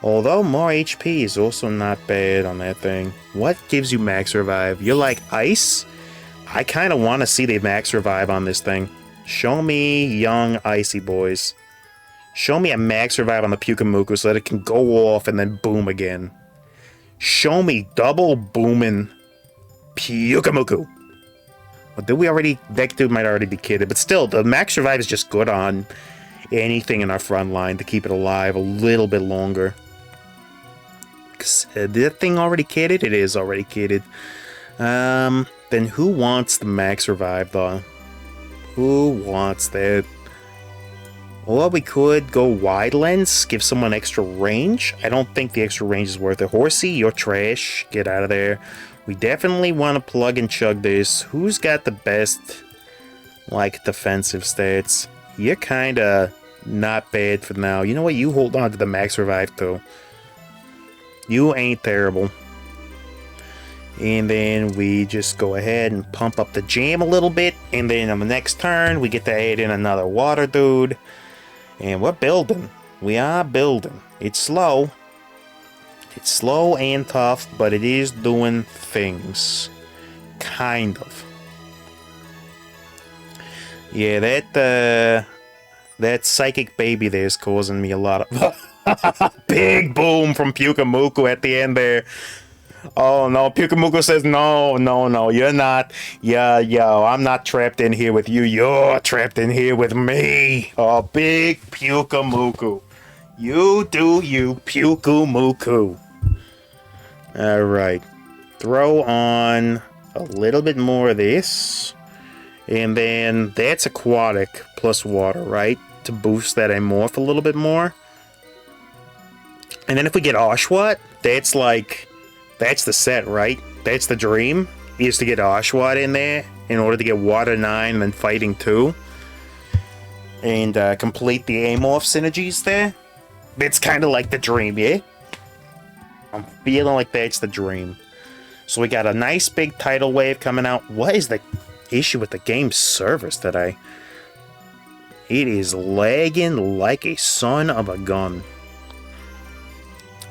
Although more HP is also not bad on that thing. What gives you max revive? You're like ice? I kind of want to see the max revive on this thing. Show me young icy boys. Show me a max revive on the Pyukumuku so that it can go off and then boom again. Show me double booming Pyukumuku. Well, did we already... That dude might already be kidded, but still, the max revive is just good on anything in our front line to keep it alive a little bit longer. Did that thing already kidded? It is already kidded. Then who wants the max revive, though? Who wants that? Or we could go wide lens, give someone extra range. I don't think the extra range is worth it. Horsey, you're trash. Get out of there. We definitely want to plug and chug this. Who's got the best, like, defensive stats? You're kind of not bad for now. You know what? You hold on to the max revive, too. You ain't terrible. And then we just go ahead and pump up the jam a little bit. And then on the next turn, we get to add in another water dude. And we're building. We are building. It's slow. It's slow and tough, but it is doing things. Kind of. Yeah, that psychic baby there is causing me a lot of... Big boom from Pyukumuku at the end there. Oh no, Pyukumuku says no, you're not. Yeah, yo, I'm not trapped in here with you. You're trapped in here with me. Oh, big Pyukumuku. You do you, Pyukumuku. Alright. Throw on a little bit more of this. And then that's aquatic plus water, right? To boost that Amorph a little bit more. And then if we get Oshawott, that's like... That's the set, right? That's the dream, is to get Oshawott in there in order to get Water 9 and then Fighting 2. And complete the Amorph synergies there. It's kind of like the dream, yeah? I'm feeling like that's the dream. So we got a nice big tidal wave coming out. What is the issue with the game servers today? It is lagging like a son of a gun.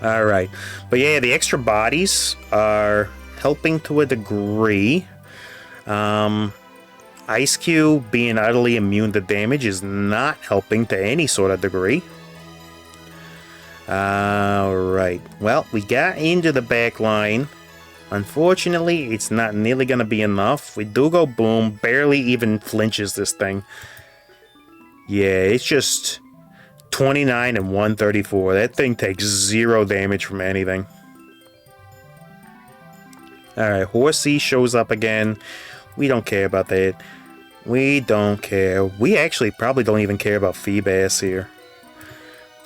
Alright. But yeah, the extra bodies are helping to a degree. Ice Cube being utterly immune to damage is not helping to any sort of degree. Alright. Well, we got into the back line. Unfortunately, it's not nearly going to be enough. We do go boom. Barely even flinches this thing. Yeah, it's just 29 and 134. That thing takes 0 damage from anything. Alright, Horsey shows up again. We don't care about that. We don't care. We actually probably don't even care about Feebass here.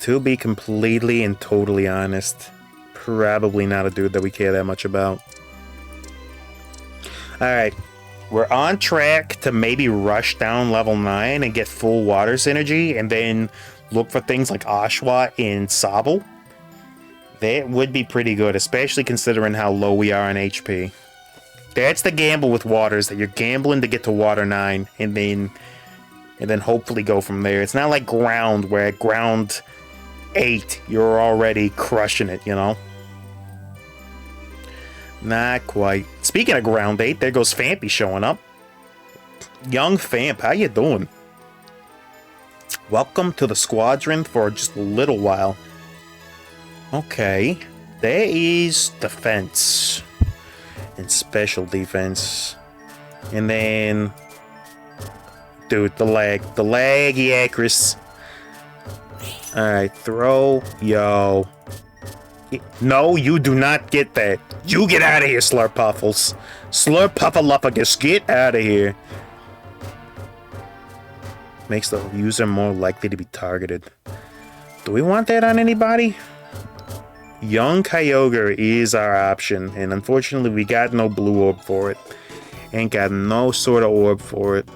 To be completely and totally honest, probably not a dude that we care that much about. Alright, we're on track to maybe rush down level 9 and get full water synergy, and then look for things like Oshawott and Sobble. That would be pretty good, especially considering how low we are in HP. That's the gamble with waters, that you're gambling to get to water 9, and then hopefully go from there. It's not like ground, where at ground 8, you're already crushing it, you know? Not quite. Speaking of ground 8, there goes Fampy showing up. Young Famp, how you doing? Welcome to the squadron for just a little while. Okay. There is defense. And special defense. And then... Dude, the lag. The laggy accuracy. Alright, throw. Yo. No, you do not get that. You get out of here, Slurpuffles. Slurpuffaluppagus, get out of here. Makes the user more likely to be targeted. Do we want that on anybody? Young Kyogre is our option, and unfortunately we got no blue orb for it. Ain't got no sort of orb for it.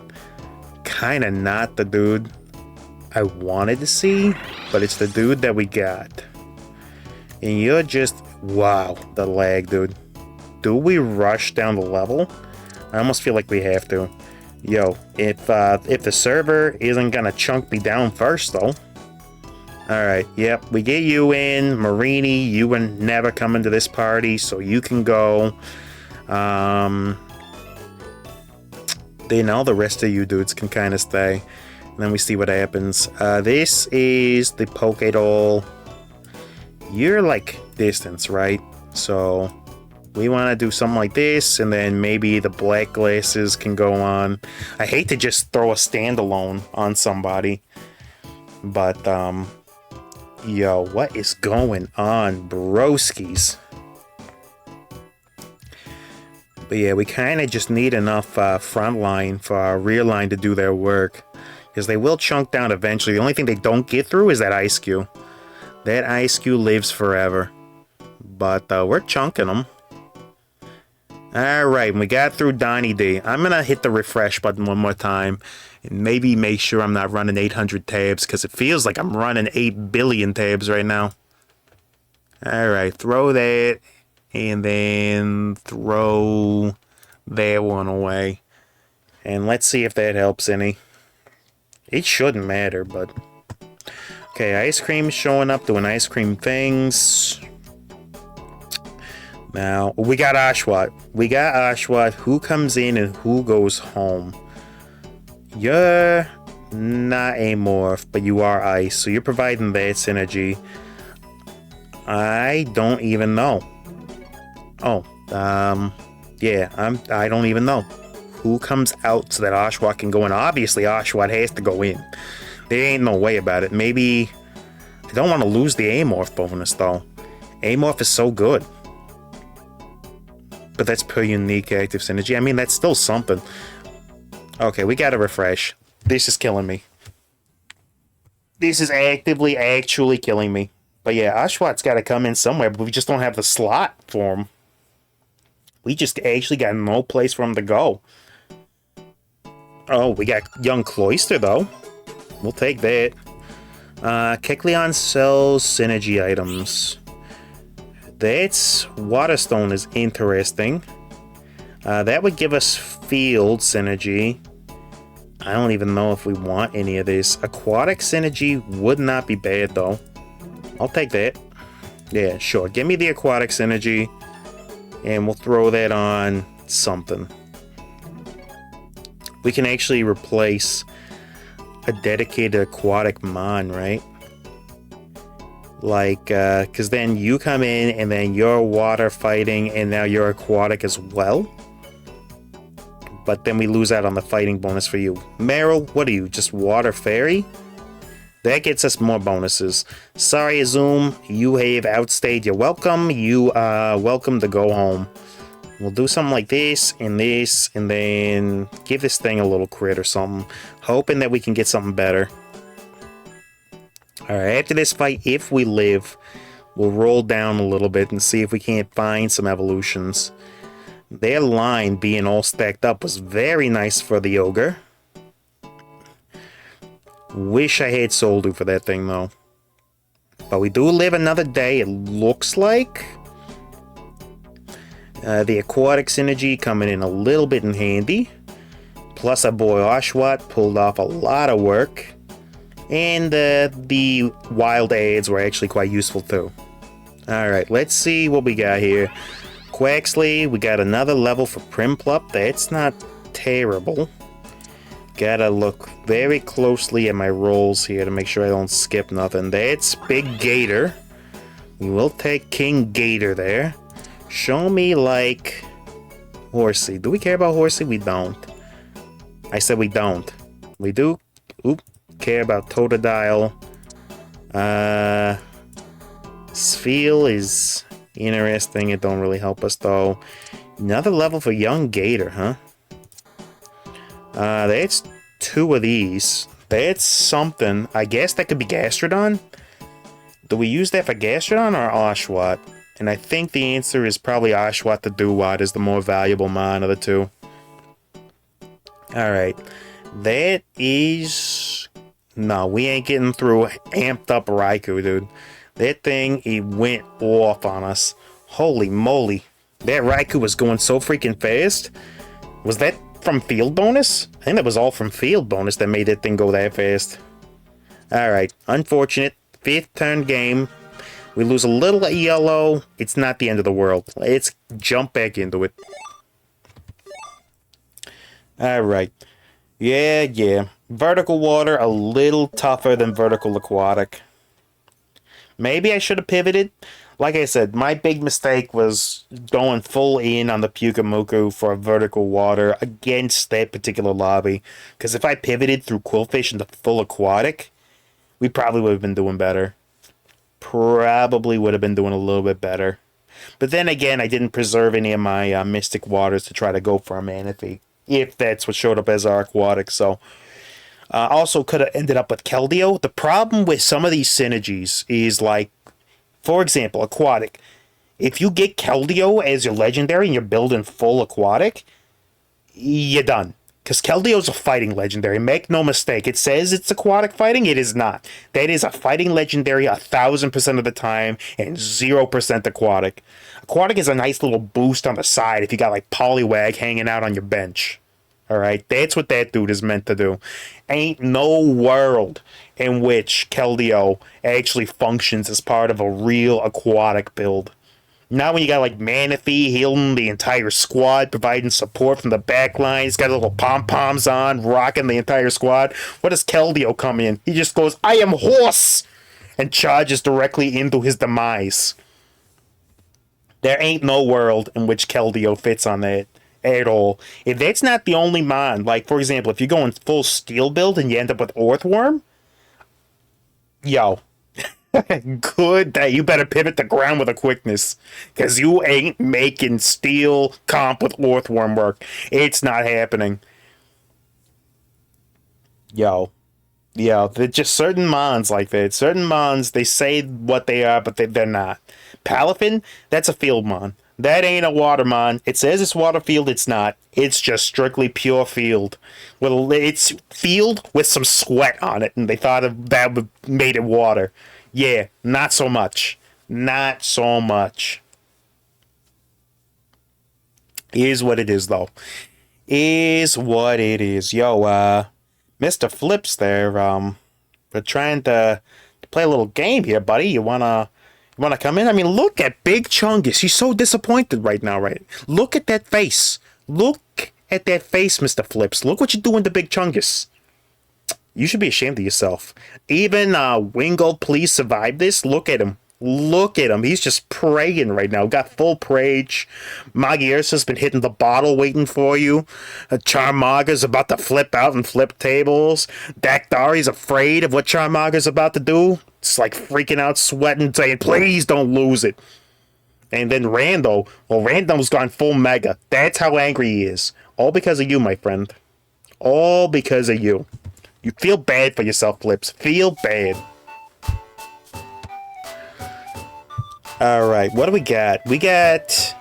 Kinda not the dude I wanted to see, but it's the dude that we got. And you're just... Wow, the lag, dude. Do we rush down the level? I almost feel like we have to. Yo, if the server isn't gonna chunk me down first, though. Alright, yep, we get you in. Marini, you were never coming to this party, so you can go. Then all the rest of you dudes can kind of stay. And then we see what happens. This is the Pokédoll. You're like distance, right? So we want to do something like this, and then maybe the black glasses can go on. I hate to just throw a standalone on somebody, but yo, what is going on, broskies? But yeah, we kind of just need enough front line for our rear line to do their work, because they will chunk down eventually. The only thing they don't get through is that Ice Cube. That Ice Cube lives forever. But we're chunking them. Alright, we got through Donnie D. I'm going to hit the refresh button one more time. And maybe make sure I'm not running 800 tabs, because it feels like I'm running 8 billion tabs right now. Alright, throw that. And then throw that one away. And let's see if that helps any. It shouldn't matter, but... Okay, Ice Cream showing up, doing ice cream things. Now, we got Oshawott. We got Oshawott. Who comes in and who goes home? You're not Amorph, but you are Ice, so you're providing that synergy. I don't even know. Oh, yeah, I don't even know. Who comes out so that Oshawott can go in? Obviously, Oshawott has to go in. There ain't no way about it. Maybe... I don't want to lose the Amorph bonus, though. Amorph is so good. But that's per unique active synergy. I mean, that's still something. Okay, we gotta refresh. This is killing me. This is actually killing me. But yeah, Oshawott's gotta come in somewhere, but we just don't have the slot for him. We just actually got no place for him to go. Oh, we got Young Cloyster, though. We'll take that. Kecleon sells synergy items. That's... Waterstone is interesting. That would give us field synergy. I don't even know if we want any of this. Aquatic synergy would not be bad, though. I'll take that. Yeah, sure. Give me the aquatics energy, and we'll throw that on something. We can actually replace a dedicated aquatic mon, right? Like, because then you come in, and then you're water fighting, and now you're aquatic as well. But then we lose out on the fighting bonus for you. Meryl, what are you, just water fairy? That gets us more bonuses. Sorry, Zoom, you have outstayed your welcome. You are welcome to go home. We'll do something like this, and then give this thing a little crit or something. Hoping that we can get something better. Alright, after this fight, if we live, we'll roll down a little bit and see if we can't find some evolutions. Their line being all stacked up was very nice for the ogre. Wish I had Soldu for that thing, though. But we do live another day, it looks like. The aquatic synergy coming in a little bit in handy. Plus our boy Oshawott pulled off a lot of work. And the wild ads were actually quite useful, too. Alright, let's see what we got here. Quaxley, we got another level for Primplup. That's not terrible. Gotta look very closely at my rolls here to make sure I don't skip nothing. That's Big Gator. We will take King Gator there. Show me, like, Horsey. Do we care about Horsey? We don't. I said we don't. We do care about Totodile. Spheal is interesting. It don't really help us, though. Another level for Young Gator, huh? That's 2 of these. That's something. I guess that could be Gastrodon? Do we use that for Gastrodon or Oshawott? And I think the answer is probably Oshawott the Dewott is the more valuable mon of the two. Alright. That is... No, we ain't getting through amped up Raikou, dude. That thing, it went off on us. Holy moly. That Raikou was going so freaking fast. Was that from field bonus? I think that was all from field bonus that made that thing go that fast. Alright, unfortunate. 5th turn game. We lose a little yellow. It's not the end of the world. Let's jump back into it. Alright. Yeah. Vertical water, a little tougher than vertical aquatic. Maybe I should have pivoted. Like I said, my big mistake was going full in on the Pyukumuku for vertical water against that particular lobby. Because if I pivoted through Quillfish into full aquatic, we probably would have been doing better. Probably would have been doing a little bit better. But then again, I didn't preserve any of my Mystic Waters to try to go for a Manaphy, if that's what showed up as our aquatic. So, also could have ended up with Keldeo. The problem with some of these synergies is, like, for example, aquatic. If you get Keldeo as your legendary and you're building full aquatic, you're done. Because Keldeo's a fighting legendary. Make no mistake. It says it's aquatic fighting. It is not. That is a fighting legendary 1000% of the time and 0% aquatic. Aquatic is a nice little boost on the side if you got like Poliwag hanging out on your bench. Alright? That's what that dude is meant to do. Ain't no world in which Keldeo actually functions as part of a real aquatic build. Now when you got like Manaphy healing the entire squad, providing support from the back line, he's got little pom-poms on, rocking the entire squad. What does Keldeo come in? He just goes, I am horse! And charges directly into his demise. There ain't no world in which Keldeo fits on that at all. If that's not the only mon, like for example, if you're going full steel build and you end up with Earthworm, yo. Good day. You better pivot the ground with a quickness. Because you ain't making steel comp with Earthworm work. It's not happening. Yo. They're just certain mons like that. Certain mons, they say what they are, but they're not. Palafin, that's a field mon. That ain't a water mon. It says it's water field, it's not. It's just strictly pure field. Well, it's field with some sweat on it, and they thought that made it water. Yeah, not so much. Not so much. Is what it is, though. Is what it is. Yo, Mr. Flips there, we're trying to play a little game here, buddy. You wanna Want to come in? I mean, look at Big Chungus. He's so disappointed right now, right? Look at that face. Look at that face, Mr. Flips. Look what you're doing to Big Chungus. You should be ashamed of yourself. Even Wingo, please survive this. Look at him. Look at him. He's just praying right now. Got full rage. Magiersa's been hitting the bottle waiting for you. Charmaga's about to flip out and flip tables. Dactari's afraid of what Charmaga's about to do. It's like freaking out, sweating, saying, please don't lose it. And then Randall. Well, Randall's gone full mega. That's how angry he is. All because of you, my friend. All because of you. You feel bad for yourself, Flips. Feel bad. Alright, what do we got? We got...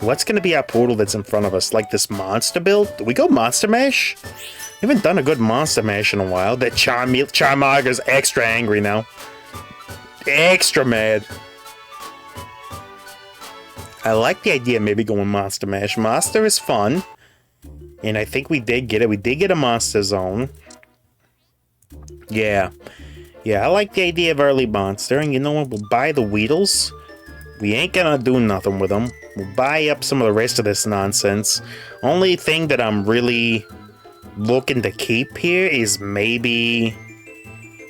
What's going to be our portal that's in front of us? Like this monster build? Do we go Monster Mash? We haven't done a good Monster Mash in a while. That Charmaga's extra angry now. Extra mad. I like the idea of maybe going Monster Mash. Monster is fun. And I think we did get it. We did get a Monster Zone. Yeah. Yeah, I like the idea of early Monster. And you know what? We'll buy the Weedles. We ain't gonna do nothing with them. We'll buy up some of the rest of this nonsense. Only thing that I'm really looking to keep here is maybe...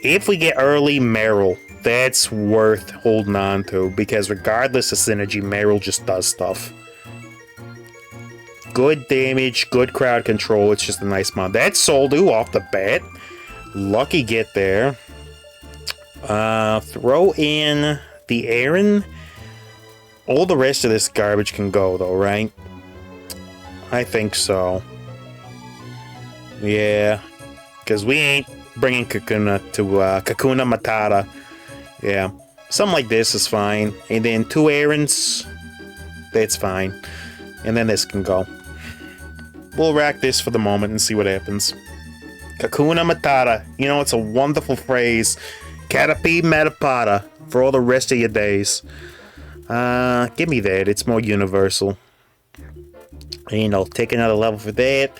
If we get early Meryl, that's worth holding on to. Because regardless of synergy, Meryl just does stuff. Good damage, good crowd control. It's just a nice mod. That's Soldu off the bat. Lucky get there. Throw in the Aaron. All the rest of this garbage can go, though, right? I think so. Yeah. Because we ain't bringing Kakuna to Kakuna Matata. Yeah. Something like this is fine. And then 2 Aarons. That's fine. And then this can go. We'll rack this for the moment and see what happens. Kakuna Matata. You know, it's a wonderful phrase. Caterpie Matapata for all the rest of your days. Give me that. It's more universal. And I'll take another level for that.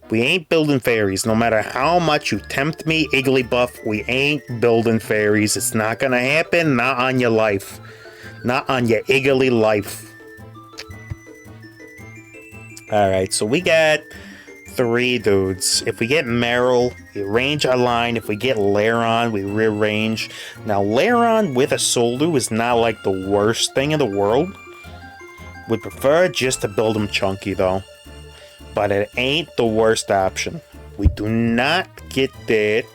We ain't building fairies. No matter how much you tempt me, Igglybuff, we ain't building fairies. It's not gonna happen. Not on your life. Not on your Iggly life. Alright, so we got 3 dudes. If we get Meryl, we range our line. If we get Lairon, we rearrange. Now, Lairon with a Soldu is not like the worst thing in the world. Would prefer just to build him chunky, though. But it ain't the worst option. We do not get that.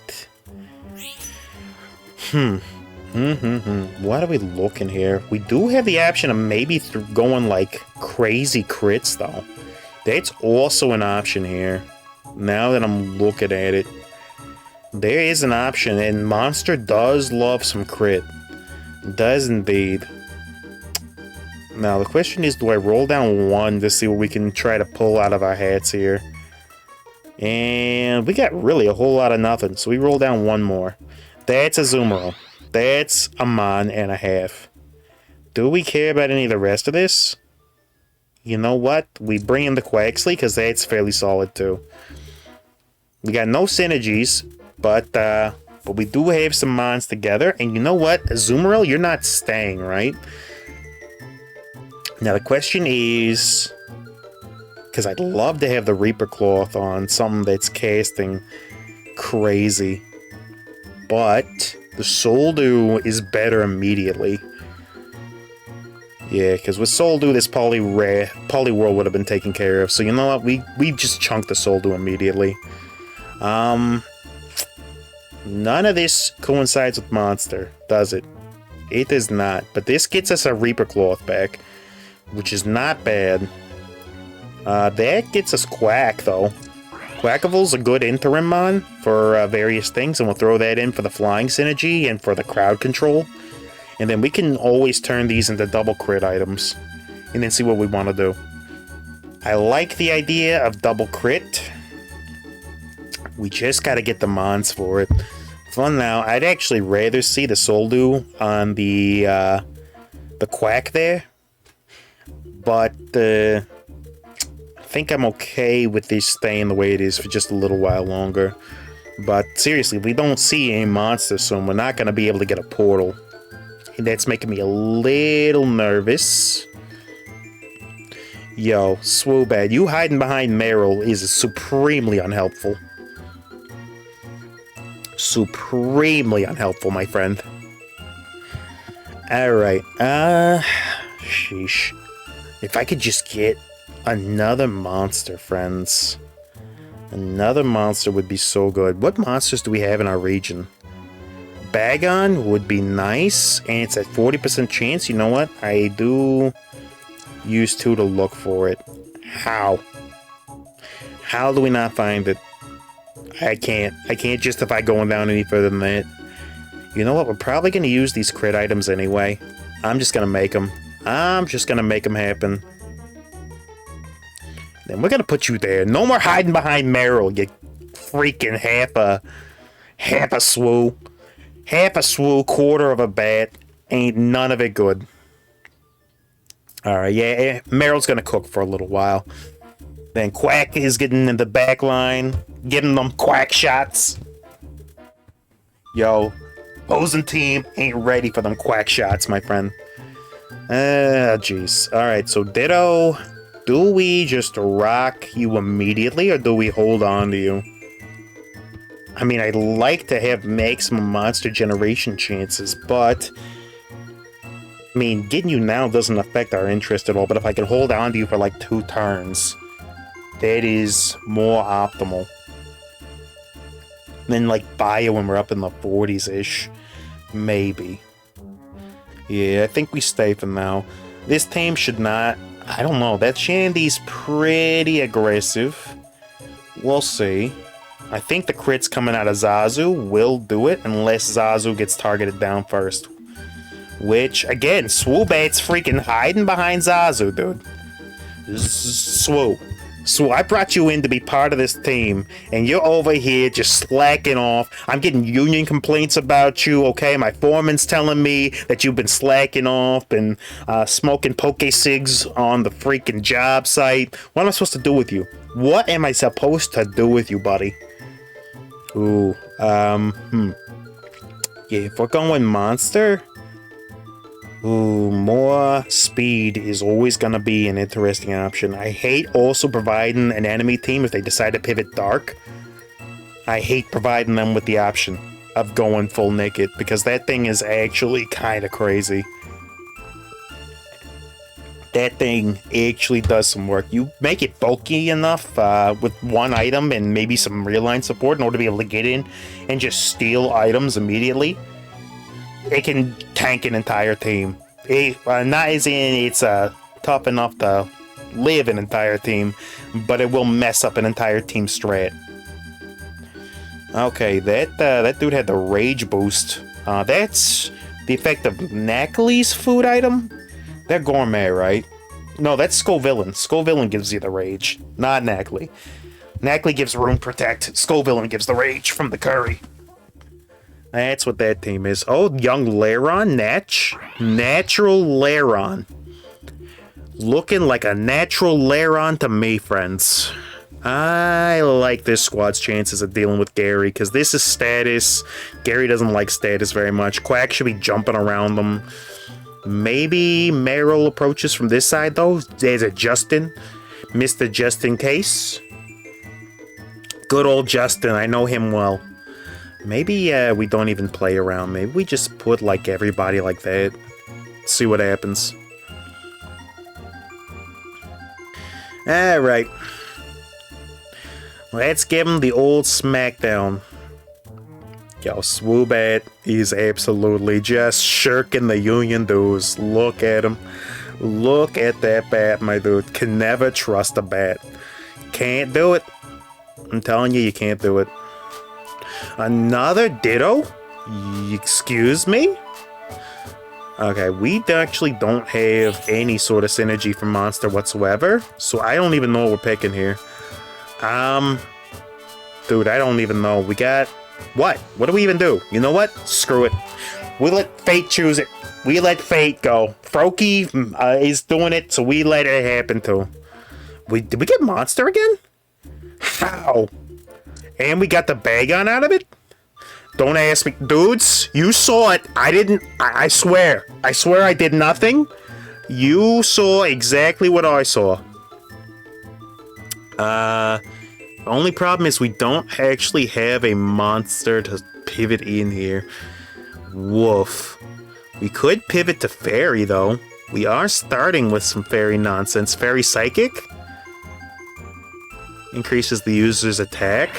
What are we looking here? We do have the option of maybe going like crazy crits, though. That's also an option here. Now that I'm looking at it. There is an option, and Monster does love some crit. Does indeed. Now, the question is, do I roll down 1 to see what we can try to pull out of our hats here? And we got really a whole lot of nothing, so we roll down 1 more. That's a Azumarill. That's a Mon and a half. Do we care about any of the rest of this? You know what? We bring in the Quaxley, because that's fairly solid, too. We got no synergies, but we do have some Mons together. And you know what? Azumarill, you're not staying, right? Now, the question is... Because I'd love to have the Reaper Cloth on something that's casting crazy. But the Soldu is better immediately. Yeah, because with Soldu, this Poliwhirl would have been taken care of. So you know what? We just chunked the Soldu immediately. None of this coincides with Monster, does it? It does not. But this gets us a Reaper Cloth back, which is not bad. That gets us Quack, though. Quackaville's a good interim mon for various things, and we'll throw that in for the flying synergy and for the crowd control. And then we can always turn these into double crit items. And then see what we want to do. I like the idea of double crit. We just got to get the mons for it. Fun now. I'd actually rather see the Soldu on the Quack there. But I think I'm okay with this staying the way it is for just a little while longer. But seriously, if we don't see any monsters soon, we're not going to be able to get a portal. That's making me a little nervous. Yo, Swoobad, you hiding behind Meryl is supremely unhelpful. Supremely unhelpful, my friend. Alright, sheesh. If I could just get another monster, friends. Another monster would be so good. What monsters do we have in our region? Bagon would be nice, and it's at 40% chance. You know what? I do use 2 to look for it. How? How do we not find it? I can't justify going down any further than that. You know what? We're probably going to use these crit items anyway. I'm just going to make them. I'm just going to make them happen. Then we're going to put you there. No more hiding behind Meryl, you freaking half a swoo. Half a swoo, quarter of a bat. Ain't none of it good. Alright, yeah, Meryl's going to cook for a little while. Then Quack is getting in the back line, giving them quack shots. Yo, opposing team ain't ready for them quack shots, my friend. Jeez. Alright, so Ditto, do we just rock you immediately, or do we hold on to you? I mean, I'd like to have maximum monster generation chances, but I mean, getting you now doesn't affect our interest at all, but if I can hold on to you for like 2 turns, that is more optimal. Then like buy you when we're up in the 40s-ish. Maybe. Yeah, I think we stay for now. This team should not... I don't know, that Shandy's pretty aggressive. We'll see. I think the crits coming out of Zazu will do it, unless Zazu gets targeted down first. Which, again, Swoobat's freaking hiding behind Zazu, dude. Swoo. So I brought you in to be part of this team, and you're over here just slacking off. I'm getting union complaints about you, okay? My foreman's telling me that you've been slacking off and smoking poke cigs on the freaking job site. What am I supposed to do with you? What am I supposed to do with you, buddy? Ooh, yeah, if we're going monster... Ooh, more speed is always going to be an interesting option. I hate also providing an enemy team if they decide to pivot dark. I hate providing them with the option of going full naked, because that thing is actually kind of crazy. That thing actually does some work. You make it bulky enough with 1 item and maybe some real line support in order to be able to get in and just steal items immediately. It can tank an entire team. Not as in it's tough enough to live an entire team, but it will mess up an entire team strat. Okay, that dude had the rage boost. That's the effect of Knackley's food item? They're gourmet, right? No, that's Scovillain. Scovillain gives you the rage, not Knackley. Knackley gives room protect. Scovillain gives the rage from the curry. That's what that team is. Oh, young Laron, natural Laron. Looking like a natural Laron to me, friends. I like this squad's chances of dealing with Gary, because this is status. Gary doesn't like status very much. Quack should be jumping around them. Maybe Meryl approaches from this side, though. There's a Justin. Mr. Just in Case. Good old Justin, I know him well. Maybe we don't even play around. Maybe we just put like everybody like that. See what happens. Alright. Let's give him the old smackdown. Yo, Swoobat is absolutely just shirking the union dues. Look at him. Look at that bat, my dude. Can never trust a bat. Can't do it. I'm telling you, you can't do it. Another Ditto? Excuse me? Okay, we actually don't have any sort of synergy from Monster whatsoever, so I don't even know what we're picking here. Dude, I don't even know. We got... What? What do we even do? You know what? Screw it. We let fate choose it. We let fate go. Froakie is doing it, so we let it happen too. Did we get Monster again? How? And we got the Bagon out of it? Don't ask me. Dudes, you saw it. I didn't. I swear. I swear I did nothing. You saw exactly what I saw. The only problem is we don't actually have a monster to pivot in here. Woof. We could pivot to fairy, though. We are starting with some fairy nonsense. Fairy psychic increases the user's attack.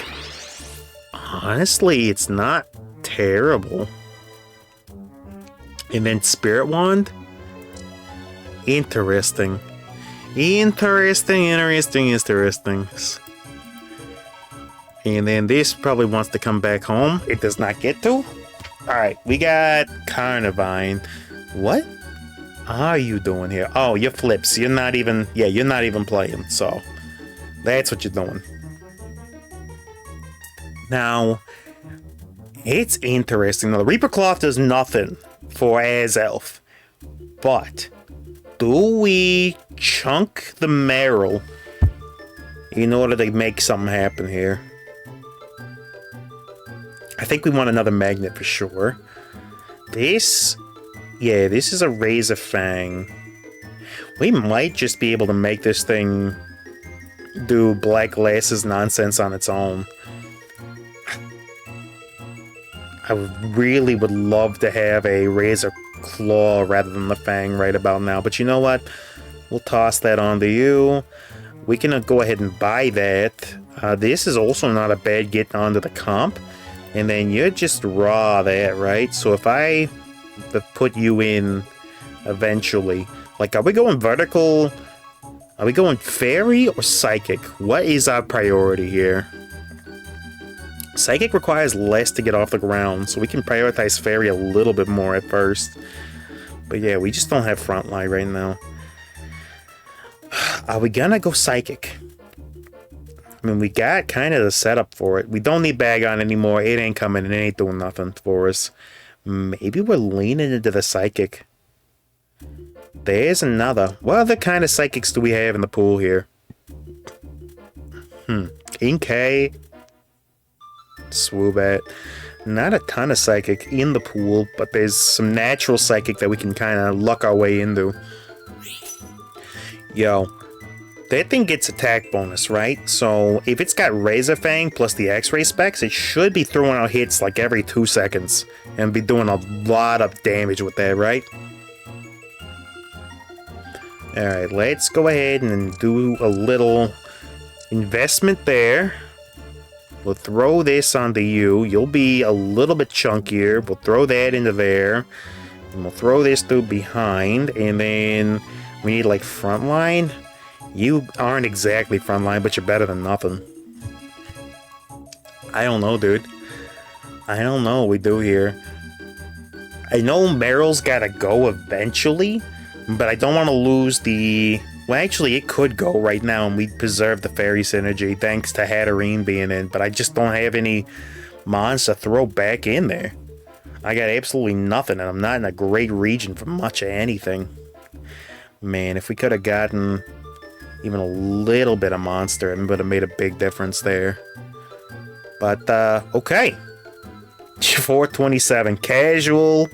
Honestly, it's not terrible. And then Spirit Wand? Interesting. Interesting. And then this probably wants to come back home. It does not get to. Alright, we got Carnivine. What are you doing here? Oh, you're flips. You're not even... Yeah, you're not even playing, so... That's what you're doing. Now, it's interesting. Now, the Reaper Cloth does nothing for Azelf. But, do we chunk the Meryl in order to make something happen here? I think we want another magnet for sure. This... Yeah, this is a Razor Fang. We might just be able to make this thing do Black Glasses nonsense on its own. I really would love to have a Razor Claw rather than the Fang right about now. But you know what? We'll toss that on to you. We can go ahead and buy that. This is also not a bad get onto the comp. And then you're just raw that, right? So if I put you in eventually... Like, are we going vertical? Are we going fairy or psychic? What is our priority here? Psychic requires less to get off the ground, so we can prioritize fairy a little bit more at first. But yeah, we just don't have frontline right now. Are we gonna go psychic? I mean, we got kind of the setup for it. We don't need Bagon anymore. It ain't coming and it ain't doing nothing for us. Maybe we're leaning into the psychic. There's another. What other kind of psychics do we have in the pool here? Inkay. Swoobat. Not a ton of psychic in the pool, but there's some natural psychic that we can kind of luck our way into. Yo, that thing gets attack bonus, right? So if it's got Razor Fang plus the X-ray specs, it should be throwing out hits like every 2 seconds and be doing a lot of damage with that, right? Alright, let's go ahead and do a little investment there. We'll throw this onto you. You'll be a little bit chunkier. We'll throw that into there. And we'll throw this through behind. And then we need like frontline. You aren't exactly frontline, but you're better than nothing. I don't know, dude. I don't know what we do here. I know Meryl's gotta go eventually, but I don't want to lose the... Well, actually, it could go right now, and we'd preserve the fairy synergy thanks to Hatterene being in, but I just don't have any mons to throw back in there. I got absolutely nothing, and I'm not in a great region for much of anything. Man, if we could have gotten even a little bit of monster, it would have made a big difference there. But, okay. 427. Casual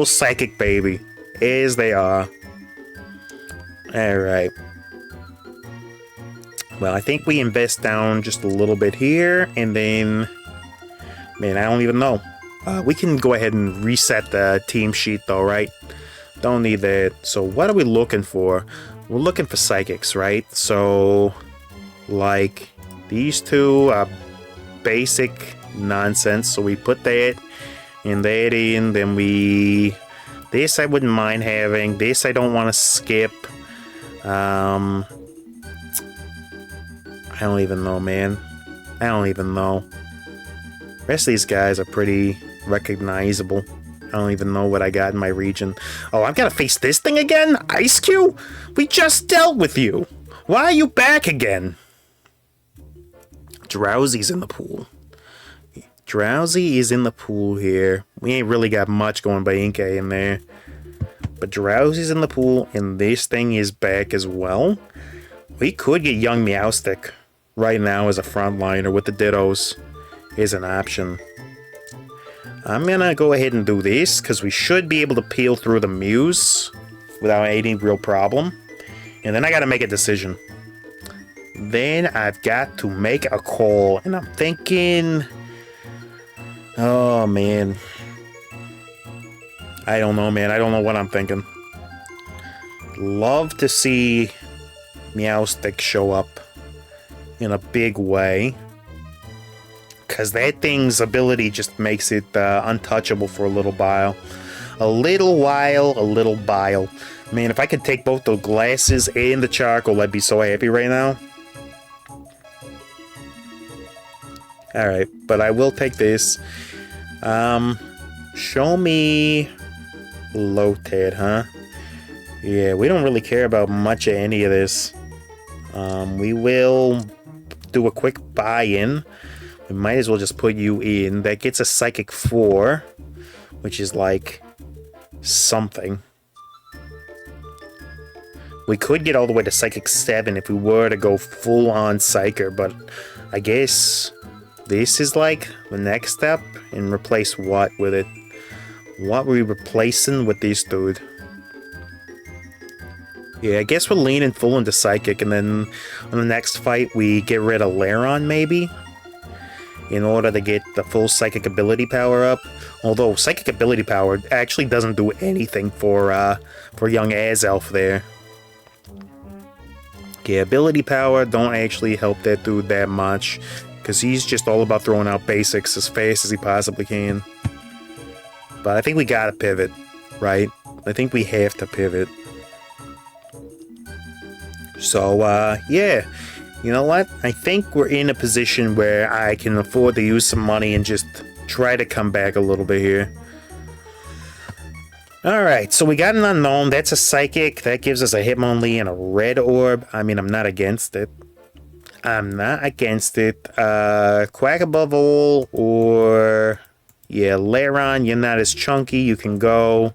psychic baby. As they are. Alright. Well, I think we invest down just a little bit here, and then... Man, I don't even know. We can go ahead and reset the team sheet, though, right? Don't need that. So, what are we looking for? We're looking for psychics, right? So, like, these two are basic nonsense. So, we put that and that in, then we... This I wouldn't mind having. This I don't want to skip. I don't even know, man. I don't even know. The rest of these guys are pretty recognizable. I don't even know what I got in my region. Oh, I've got to face this thing again? Ice Cube? We just dealt with you. Why are you back again? Drowsy's in the pool. Drowsy is in the pool here. We ain't really got much going by Inkay in there. But Drowsy's in the pool, and this thing is back as well. We could get Young Meowstic right now as a frontliner with the Dittos is an option. I'm gonna go ahead and do this, because we should be able to peel through the Muse without any real problem. And then I gotta make a decision. Then I've got to make a call, and I'm thinking... Oh, man. I don't know, man. I don't know what I'm thinking. Love to see Meowstic show up in a big way. Because that thing's ability just makes it untouchable for a little while. A little while. Man, if I could take both the glasses and the charcoal, I'd be so happy right now. Alright, but I will take this. Show me Lotad, huh? Yeah, we don't really care about much of any of this. We will do a quick buy-in. We might as well just put you in. That gets a Psychic 4, which is like something. We could get all the way to Psychic 7 if we were to go full-on Psyker, but I guess this is like the next step. And replace what with it? What were we replacing with this dude? Yeah, I guess we're leaning full into Psychic, and then on the next fight we get rid of Laron, maybe? In order to get the full Psychic ability power up. Although Psychic ability power actually doesn't do anything for young Azelf there. Yeah, ability power don't actually help that dude that much, because he's just all about throwing out basics as fast as he possibly can. But I think we gotta pivot, right? I think we have to pivot. So, yeah. You know what? I think we're in a position where I can afford to use some money and just try to come back a little bit here. Alright, so we got an unknown. That's a Psychic. That gives us a Hitmonlee and a Red Orb. I mean, I'm not against it. Quack above all, or... Yeah, Laron, you're not as chunky. You can go.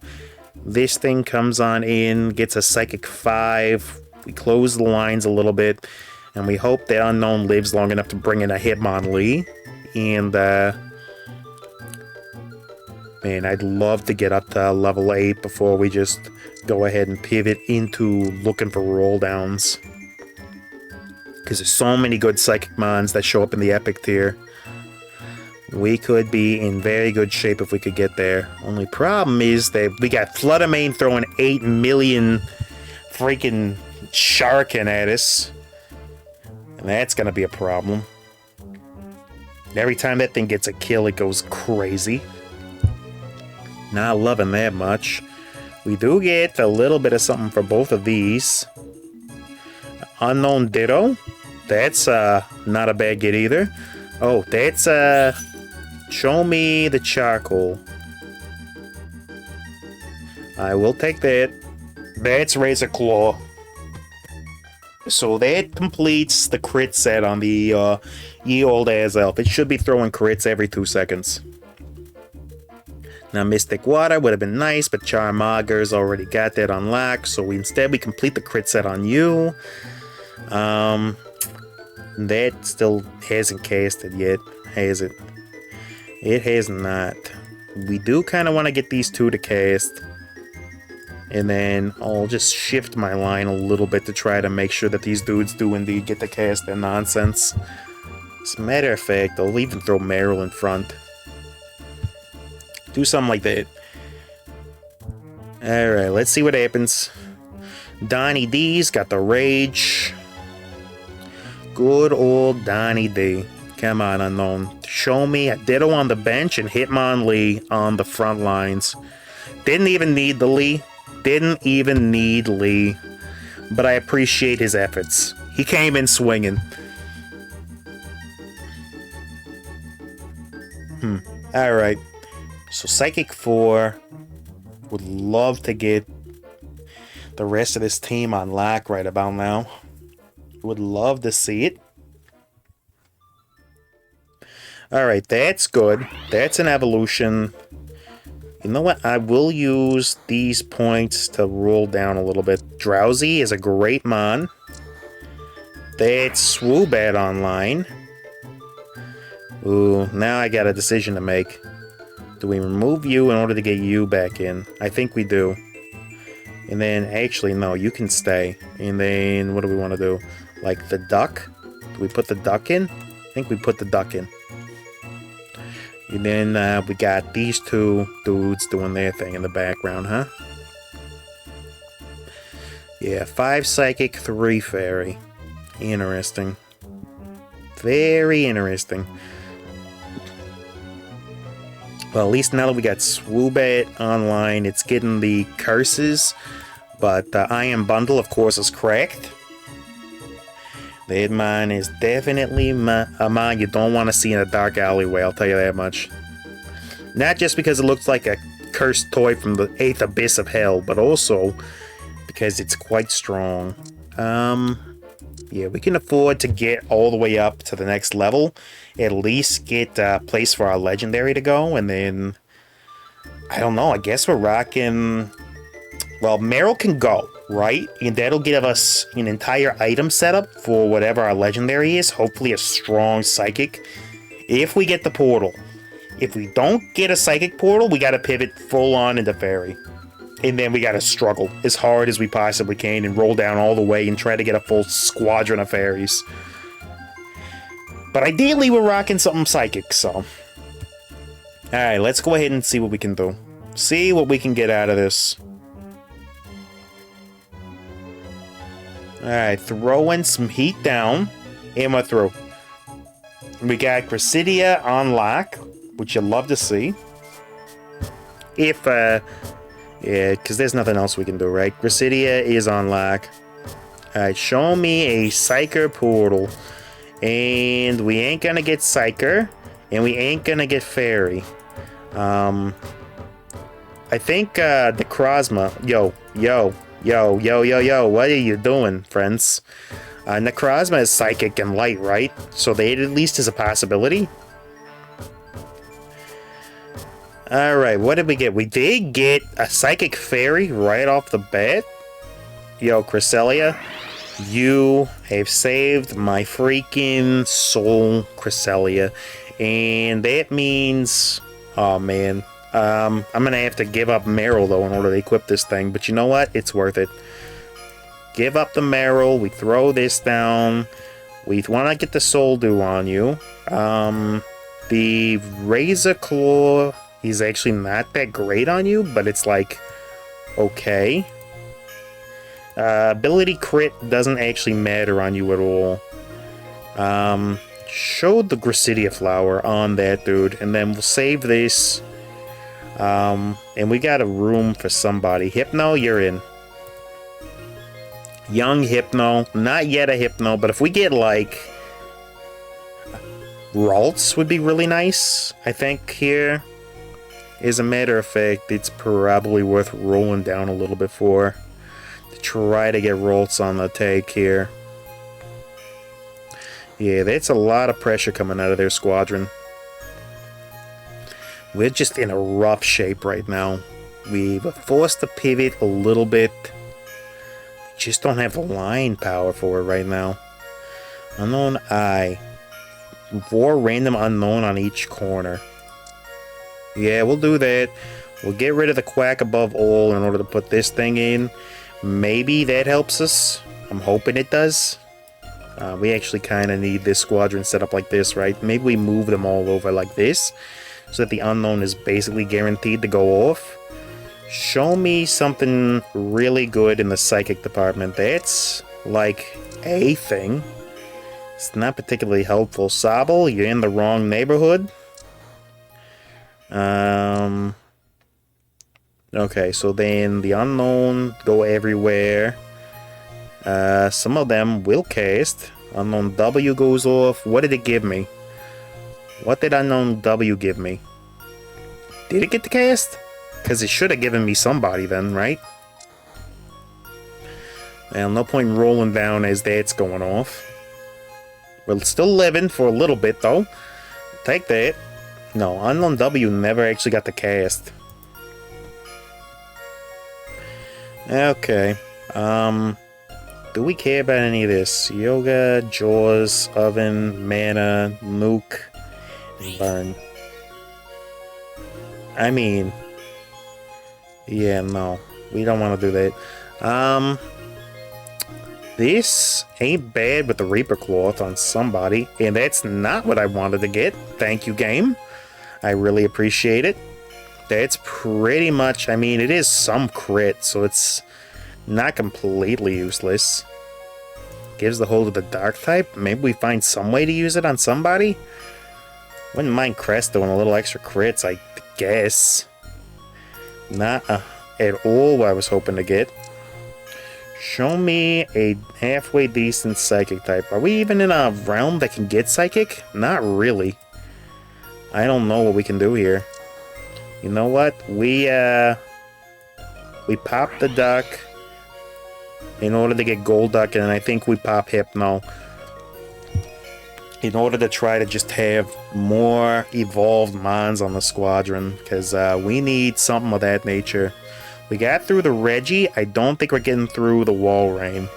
This thing comes on in, gets a Psychic 5. We close the lines a little bit. And we hope that unknown lives long enough to bring in a Hitmonlee. And, man, I'd love to get up to level 8 before we just go ahead and pivot into looking for roll downs. Because there's so many good Psychic Mons that show up in the Epic tier. We could be in very good shape if we could get there. Only problem is that we got Fluttermane throwing 8 million freaking Sharkin at us. And that's gonna be a problem. Every time that thing gets a kill, it goes crazy. Not loving that much. We do get a little bit of something for both of these. Unknown Ditto. That's not a bad get either. Oh, that's show me the charcoal. I will take that. That's Razor Claw. So that completes the crit set on the Ye Old Azelf. It should be throwing crits every 2 seconds. Now Mystic Water would have been nice, but Charmager's already got that unlocked, so instead we complete the crit set on you. That still hasn't casted yet, has it? It has not. We do kind of want to get these two to cast. And then I'll just shift my line a little bit to try to make sure that these dudes do indeed get to cast their nonsense. As a matter of fact, I'll even throw Meryl in front. Do something like that. Alright, let's see what happens. Donnie D's got the rage. Good old Donnie D. Come on, Unknown. Show me a Ditto on the bench and Hitmonlee on the front lines. Didn't even need the Lee. Didn't even need Lee. But I appreciate his efforts. He came in swinging. Alright. So Psychic 4. Would love to get the rest of this team on lock right about now. Would love to see it. Alright, that's good. That's an evolution. You know what? I will use these points to roll down a little bit. Drowsy is a great mon. That's Swoobat online. Ooh, now I got a decision to make. Do we remove you in order to get you back in? I think we do. And then, actually, no, you can stay. And then, what do we want to do? Like the duck? Do we put the duck in? I think we put the duck in. And then we got these two dudes doing their thing in the background, huh? Yeah, 5 psychic, 3 fairy. Interesting. Very interesting. Well, at least now that we got Swoobat online, it's getting the curses. But the Iron Bundle, of course, is cracked. That mine is definitely a mine you don't want to see in a dark alleyway, I'll tell you that much. Not just because it looks like a cursed toy from the 8th abyss of hell, but also because it's quite strong. Yeah, we can afford to get all the way up to the next level. At least get a place for our legendary to go, and then... I don't know, I guess we're rocking... Well, Meryl can go, right? And that'll give us an entire item setup for whatever our legendary is. Hopefully a strong psychic. If we get the portal. If we don't get a psychic portal, we gotta pivot full on into fairy. And then we gotta struggle as hard as we possibly can and roll down all the way and try to get a full squadron of fairies. But ideally, we're rocking something psychic, so... Alright, let's go ahead and see what we can do. See what we can get out of this. Alright, throwing some heat down. And we're through. We got Gracidia on lock, which you'll love to see. If, yeah, because there's nothing else we can do, right? Gracidia is on lock. Alright, show me a Psyker portal. And we ain't gonna get Psyker. And we ain't gonna get Fairy. I think, Necrozma... Yo, what are you doing, friends? Necrozma is Psychic and Light, right? So that at least is a possibility. Alright, what did we get? We did get a Psychic Fairy right off the bat. Yo, Cresselia, you have saved my freaking soul, Cresselia. And that means... Oh, man. I'm gonna have to give up Meryl, though, in order to equip this thing. But you know what? It's worth it. Give up the Meryl. We throw this down. We want to get the Soul Dew on you. The Razor Claw is actually not that great on you, but it's like, okay. Ability Crit doesn't actually matter on you at all. Show the Gracidia Flower on that dude, and then we'll save this. And we got a room for somebody. Hypno, you're in. Young Hypno. Not yet a Hypno, but if we get, like... Ralts would be really nice, I think, here. As a matter of fact, it's probably worth rolling down a little bit for. To try to get Ralts on the take here. Yeah, that's a lot of pressure coming out of their squadron. We're just in a rough shape right now. We were forced to pivot a little bit. We just don't have the line power for it right now. Unknown Eye. 4 random unknown on each corner. Yeah, we'll do that. We'll get rid of the Quack above all in order to put this thing in. Maybe that helps us. I'm hoping it does. We actually kind of need this squadron set up like this, right? Maybe we move them all over like this. So that the unknown is basically guaranteed to go off. Show me something really good in the psychic department. That's like a thing. It's not particularly helpful. Sable, you're in the wrong neighborhood. Okay, so then the unknown go everywhere. Some of them will cast. Unknown W goes off. What did it give me? What did unknown W give me? Did it get the cast? Because it should have given me somebody then, right? Well, no point in rolling down as that's going off. We're still living for a little bit, though. Take that. No, unknown W never actually got the cast. Okay. Do we care about any of this? Yoga, Jaws, Oven, Mana, Nuke, and Burn. I mean... Yeah, no. We don't want to do that. This ain't bad with the Reaper Cloth on somebody, and that's not what I wanted to get. Thank you, game. I really appreciate it. That's pretty much, I mean, it is some crit, so it's not completely useless. Gives the hold of the dark type. Maybe we find some way to use it on somebody? Wouldn't mind Crest doing a little extra crits, I guess. Not at all what I was hoping to get. Show me a halfway decent psychic type. Are we even in a realm that can get psychic? Not really. I don't know what we can do here. You know what? We pop the duck in order to get gold duck, and I think we pop hypno in order to try to just have more evolved mons on the squadron, because we need something of that nature. We got through the Reggie. I don't think we're getting through the Walrein.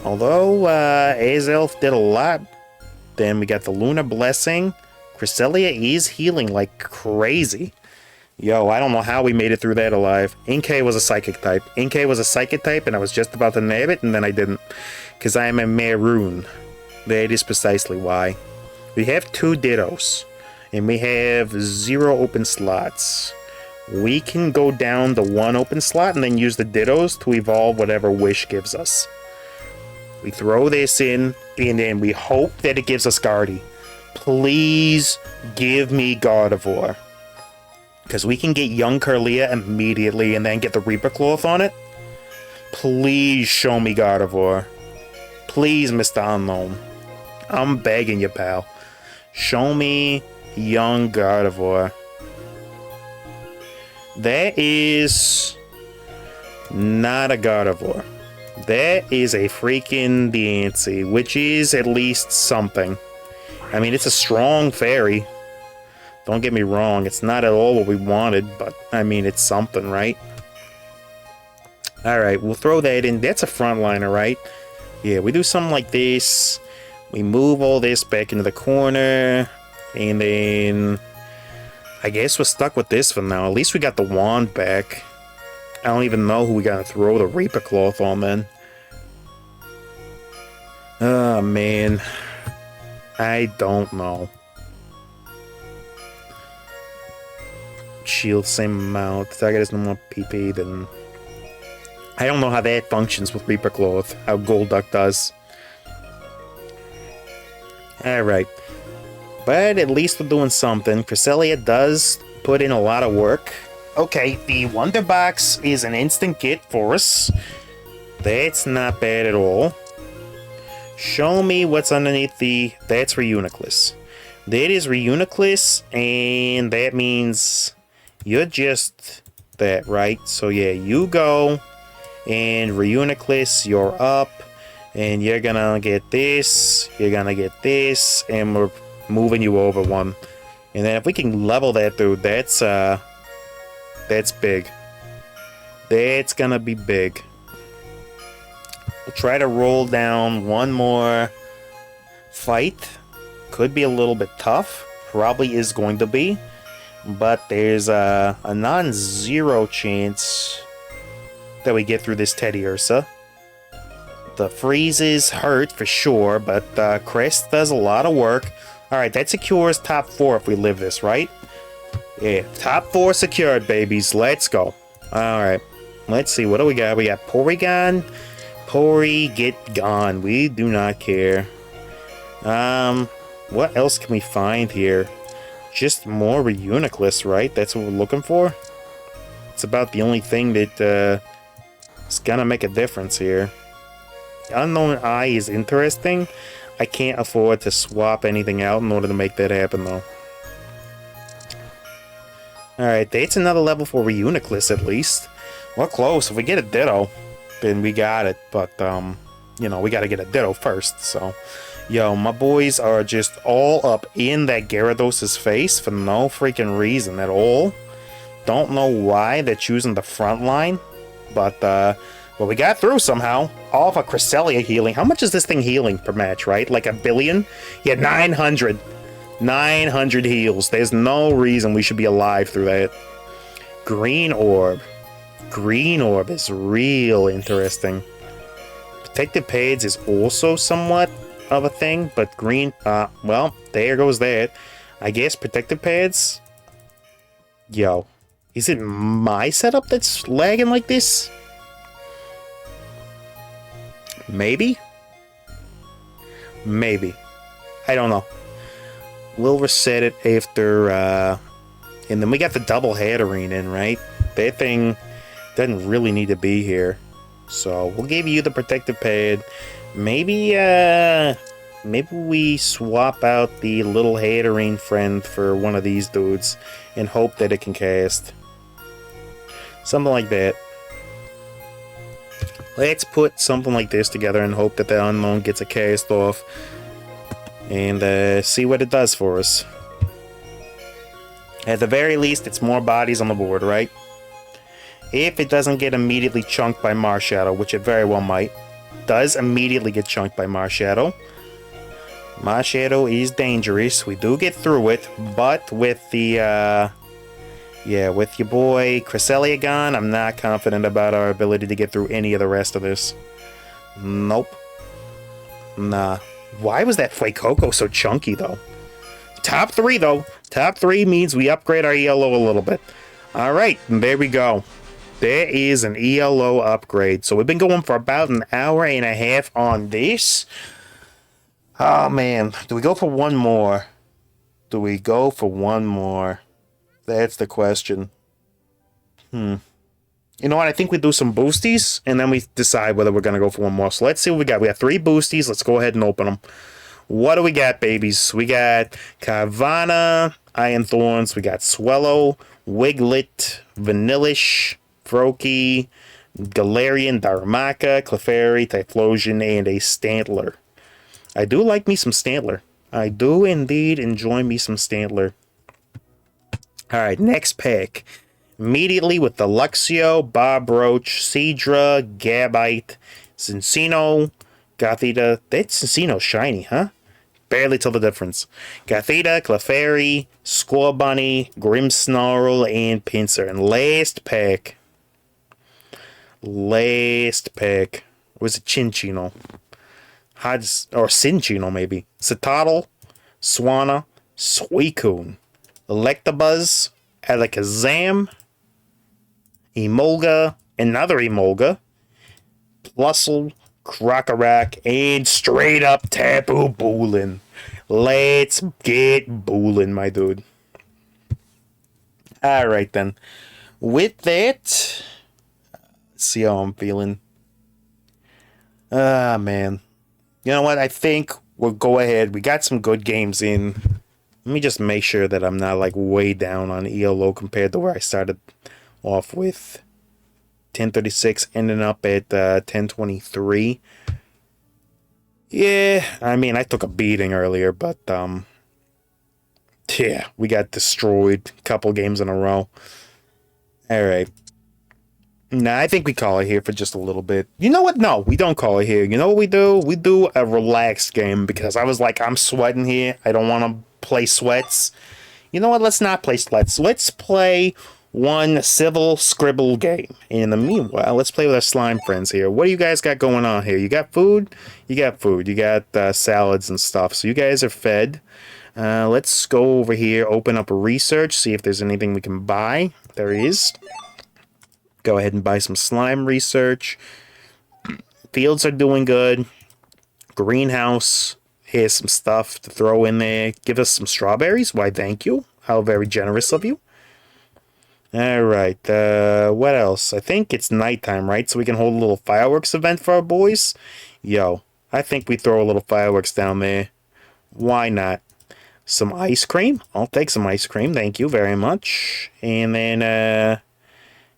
Although Azelf did a lot. Then we got the Lunar Blessing. Cresselia is healing like crazy. Yo, I don't know how we made it through that alive. Inkay was a psychic type. Inkay was a psychic type, and I was just about to nab it, and then I didn't. Because I am a Maroon. That is precisely why. We have 2 Dittos. And we have 0 open slots. We can go down to 1 open slot and then use the Dittos to evolve whatever Wish gives us. We throw this in, and then we hope that it gives us Guardy. Please give me Gardevoir. Because we can get young Kirlia immediately and then get the Reaper Cloth on it. Please show me Gardevoir. Please, Mr. Unknown. I'm begging you, pal. Show me young Gardevoir. That is not a Gardevoir. That is a freaking Diancie, which is at least something. I mean, it's a strong fairy. Don't get me wrong, it's not at all what we wanted, but, I mean, it's something, right? Alright, we'll throw that in. That's a frontliner, right? Yeah, we do something like this. We move all this back into the corner. And then... I guess we're stuck with this for now. At least we got the wand back. I don't even know who we gotta throw the Reaper Cloth on, then. Oh, man. I don't know. Shield same amount. Target has no more PP, then... I don't know how that functions with Reaper Cloth. How Golduck does. Alright. But at least we're doing something. Cresselia does put in a lot of work. Okay, the Wonder Box is an instant get for us. That's not bad at all. Show me what's underneath the... That's Reuniclus. That is Reuniclus, and that means... You're just that, right? So yeah, you go, and Reuniclus, you're up, and you're gonna get this, you're gonna get this, and we're moving you over 1. And then if we can level that dude, that's big. That's gonna be big. We'll try to roll down 1 more fight. Could be a little bit tough. Probably is going to be. But there's a non-zero chance that we get through this Teddy Ursa. The freezes hurt for sure, but Crest does a lot of work. Alright, that secures top 4 if we live this, right? Yeah, top 4 secured, babies. Let's go. Alright, let's see. What do we got? We got Porygon. Pory, get gone. We do not care. What else can we find here? Just more Reuniclus, right? That's what we're looking for? It's about the only thing that is gonna make a difference here. Unknown Eye is interesting. I can't afford to swap anything out in order to make that happen, though. Alright, that's another level for Reuniclus, at least. We're close. If we get a Ditto, then we got it. But, you know, we gotta get a Ditto first, so... Yo, my boys are just all up in that Gyarados' face for no freaking reason at all. Don't know why they're choosing the front line, but well, we got through somehow. All of a Cresselia healing. How much is this thing healing per match, right? Like 1 billion? Yeah, 900. 900 heals. There's no reason we should be alive through that. Green orb. Green orb is real interesting. Protective pads is also somewhat of a thing, but green, well, there goes that. I guess protective pads. Yo, is it my setup that's lagging like this? Maybe? Maybe. I don't know. We'll reset it after, and then we got the double head arena in, right? That thing doesn't really need to be here. So, we'll give you the protective pad. Maybe, maybe we swap out the little Haterene friend for one of these dudes and hope that it can cast. Something like that. Let's put something like this together and hope that the unknown gets a cast off. And see what it does for us. At the very least, it's more bodies on the board, right? If it doesn't get immediately chunked by Marshadow, which it very well might. Does immediately get chunked by Marshadow. Marshadow is dangerous. We do get through it, but with the, yeah, with your boy Cresselia gone, I'm not confident about our ability to get through any of the rest of this. Nope. Nah. Why was that Fuecoco so chunky, though? Top 3, though. Top 3 means we upgrade our ELO a little bit. Alright, there we go. There is an ELO upgrade. So we've been going for about an hour and a half on this. Oh, man. Do we go for one more? Do we go for one more? That's the question. You know what? I think we do some boosties, and then we decide whether we're going to go for one more. So let's see what we got. We got 3 boosties. Let's go ahead and open them. What do we got, babies? We got Carvanha, Iron Thorns. We got Swellow, Wiglet, Vanillish, Froakie, Galarian, Darumaka, Clefairy, Typhlosion, and a Stantler. I do like me some Stantler. I do indeed enjoy me some Stantler. Alright, next pack. Immediately with the Luxio, Bobroach, Seadra, Gabite, Cincino, Gothita. That Cincino's shiny, huh? Barely tell the difference. Gothita, Clefairy, Scorbunny, Grimmsnarl, and Pinsir. And last pack. Last pack. Was it Chinchino? Or Cinchino, maybe. Citadel, Swanna, Suicune, Electabuzz, Alakazam, Emolga, another Emolga, Plusle, Krokorok, and straight up Tapu Booling. Let's get Booling, my dude. Alright then. With that, let's see how I'm feeling. Ah, man. You know what? I think we'll go ahead. We got some good games in. Let me just make sure that I'm not like way down on ELO compared to where I started off with. 1036 ending up at 1023. Yeah, I mean, I took a beating earlier, but yeah, we got destroyed a couple games in a row. Alright. Nah, I think we call it here for just a little bit. You know what? No, we don't call it here. You know what we do? We do a relaxed game because I was like, I'm sweating here. I don't want to play sweats. You know what? Let's not play sweats. Let's play one civil scribble game. In the meanwhile, let's play with our slime friends here. What do you guys got going on here? You got food? You got food. You got salads and stuff. So you guys are fed. Let's go over here, open up a research, see if there's anything we can buy. There is. Go ahead and buy some slime research. Fields are doing good. Greenhouse. Here's some stuff to throw in there. Give us some strawberries. Why, thank you. How very generous of you. Alright, what else? I think it's nighttime, right? So we can hold a little fireworks event for our boys? Yo, I think we throw a little fireworks down there. Why not? Some ice cream? I'll take some ice cream. Thank you very much. And then,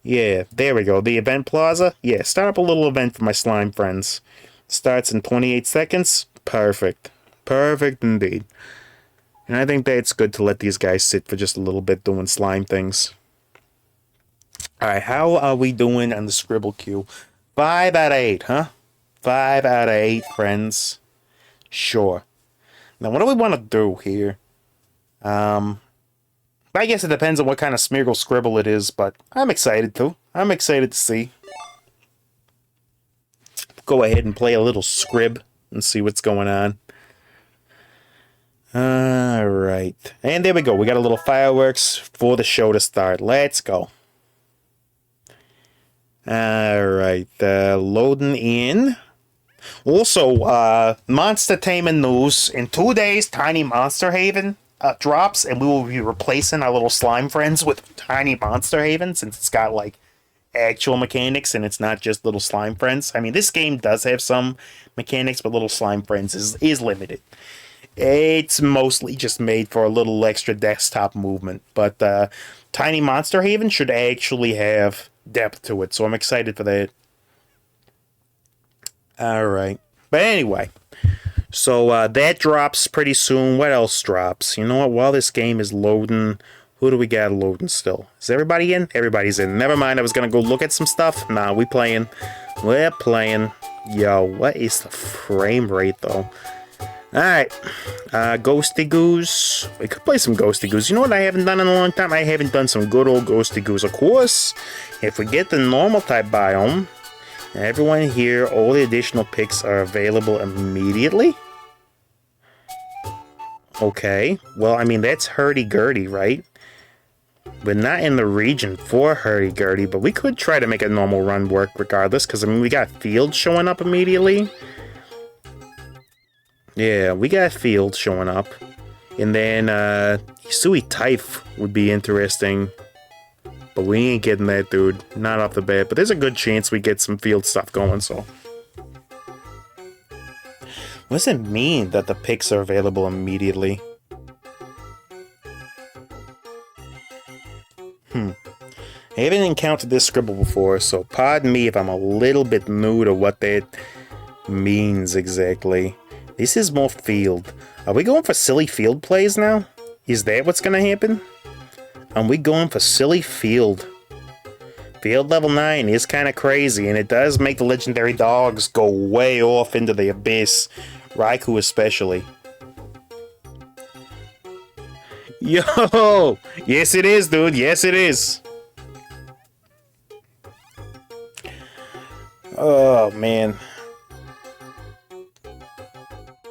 yeah, there we go. The event plaza. Yeah, start up a little event for my slime friends. Starts in 28 seconds. Perfect. Perfect indeed. And I think that it's good to let these guys sit for just a little bit doing slime things. Alright, how are we doing on the scribble queue? 5 out of 8, huh? 5 out of 8, friends. Sure. Now, what do we want to do here? I guess it depends on what kind of Smeargle Scribble it is, but I'm excited too. I'm excited to see. Go ahead and play a little Scrib and see what's going on. Alright. And there we go. We got a little fireworks for the show to start. Let's go. Alright. Loading in. Also, Monster Taming news. In 2 days, Tiny Monster Haven drops, and we will be replacing our little slime friends with Tiny Monster Haven, since it's got, like, actual mechanics and it's not just little slime friends. I mean, this game does have some mechanics, but little slime friends is limited. It's mostly just made for a little extra desktop movement, but Tiny Monster Haven should actually have depth to it, so I'm excited for that. Alright, but anyway, so that drops pretty soon. What else drops? You know what, while this game is loading, who do we got loading still? Is everybody in? Everybody's in. Never mind, I was gonna go look at some stuff. Nah, we playing. We're playing. Yo, what is the frame rate, though? Alright. Ghosty Goose. We could play some Ghosty Goose. You know what I haven't done in a long time? I haven't done some good old Ghosty Goose. Of course, if we get the normal type biome, everyone here, all the additional picks are available immediately? Okay. Well, I mean, that's hurdy-gurdy, right? We're not in the region for hurdy-gurdy, but we could try to make a normal run work regardless, because, I mean, we got field showing up immediately. Yeah, we got field showing up. And then, Hisui Typh would be interesting. But we ain't getting that, dude. Not off the bat. But there's a good chance we get some field stuff going, so. What does it mean that the picks are available immediately? I haven't encountered this scribble before, so pardon me if I'm a little bit new to what that means exactly. This is more field. Are we going for silly field plays now? Is that what's gonna happen? Are we going for silly field? Field level 9 is kind of crazy, and it does make the legendary dogs go way off into the abyss. Raikou especially. Yo! Yes it is, dude. Yes it is. Oh, man.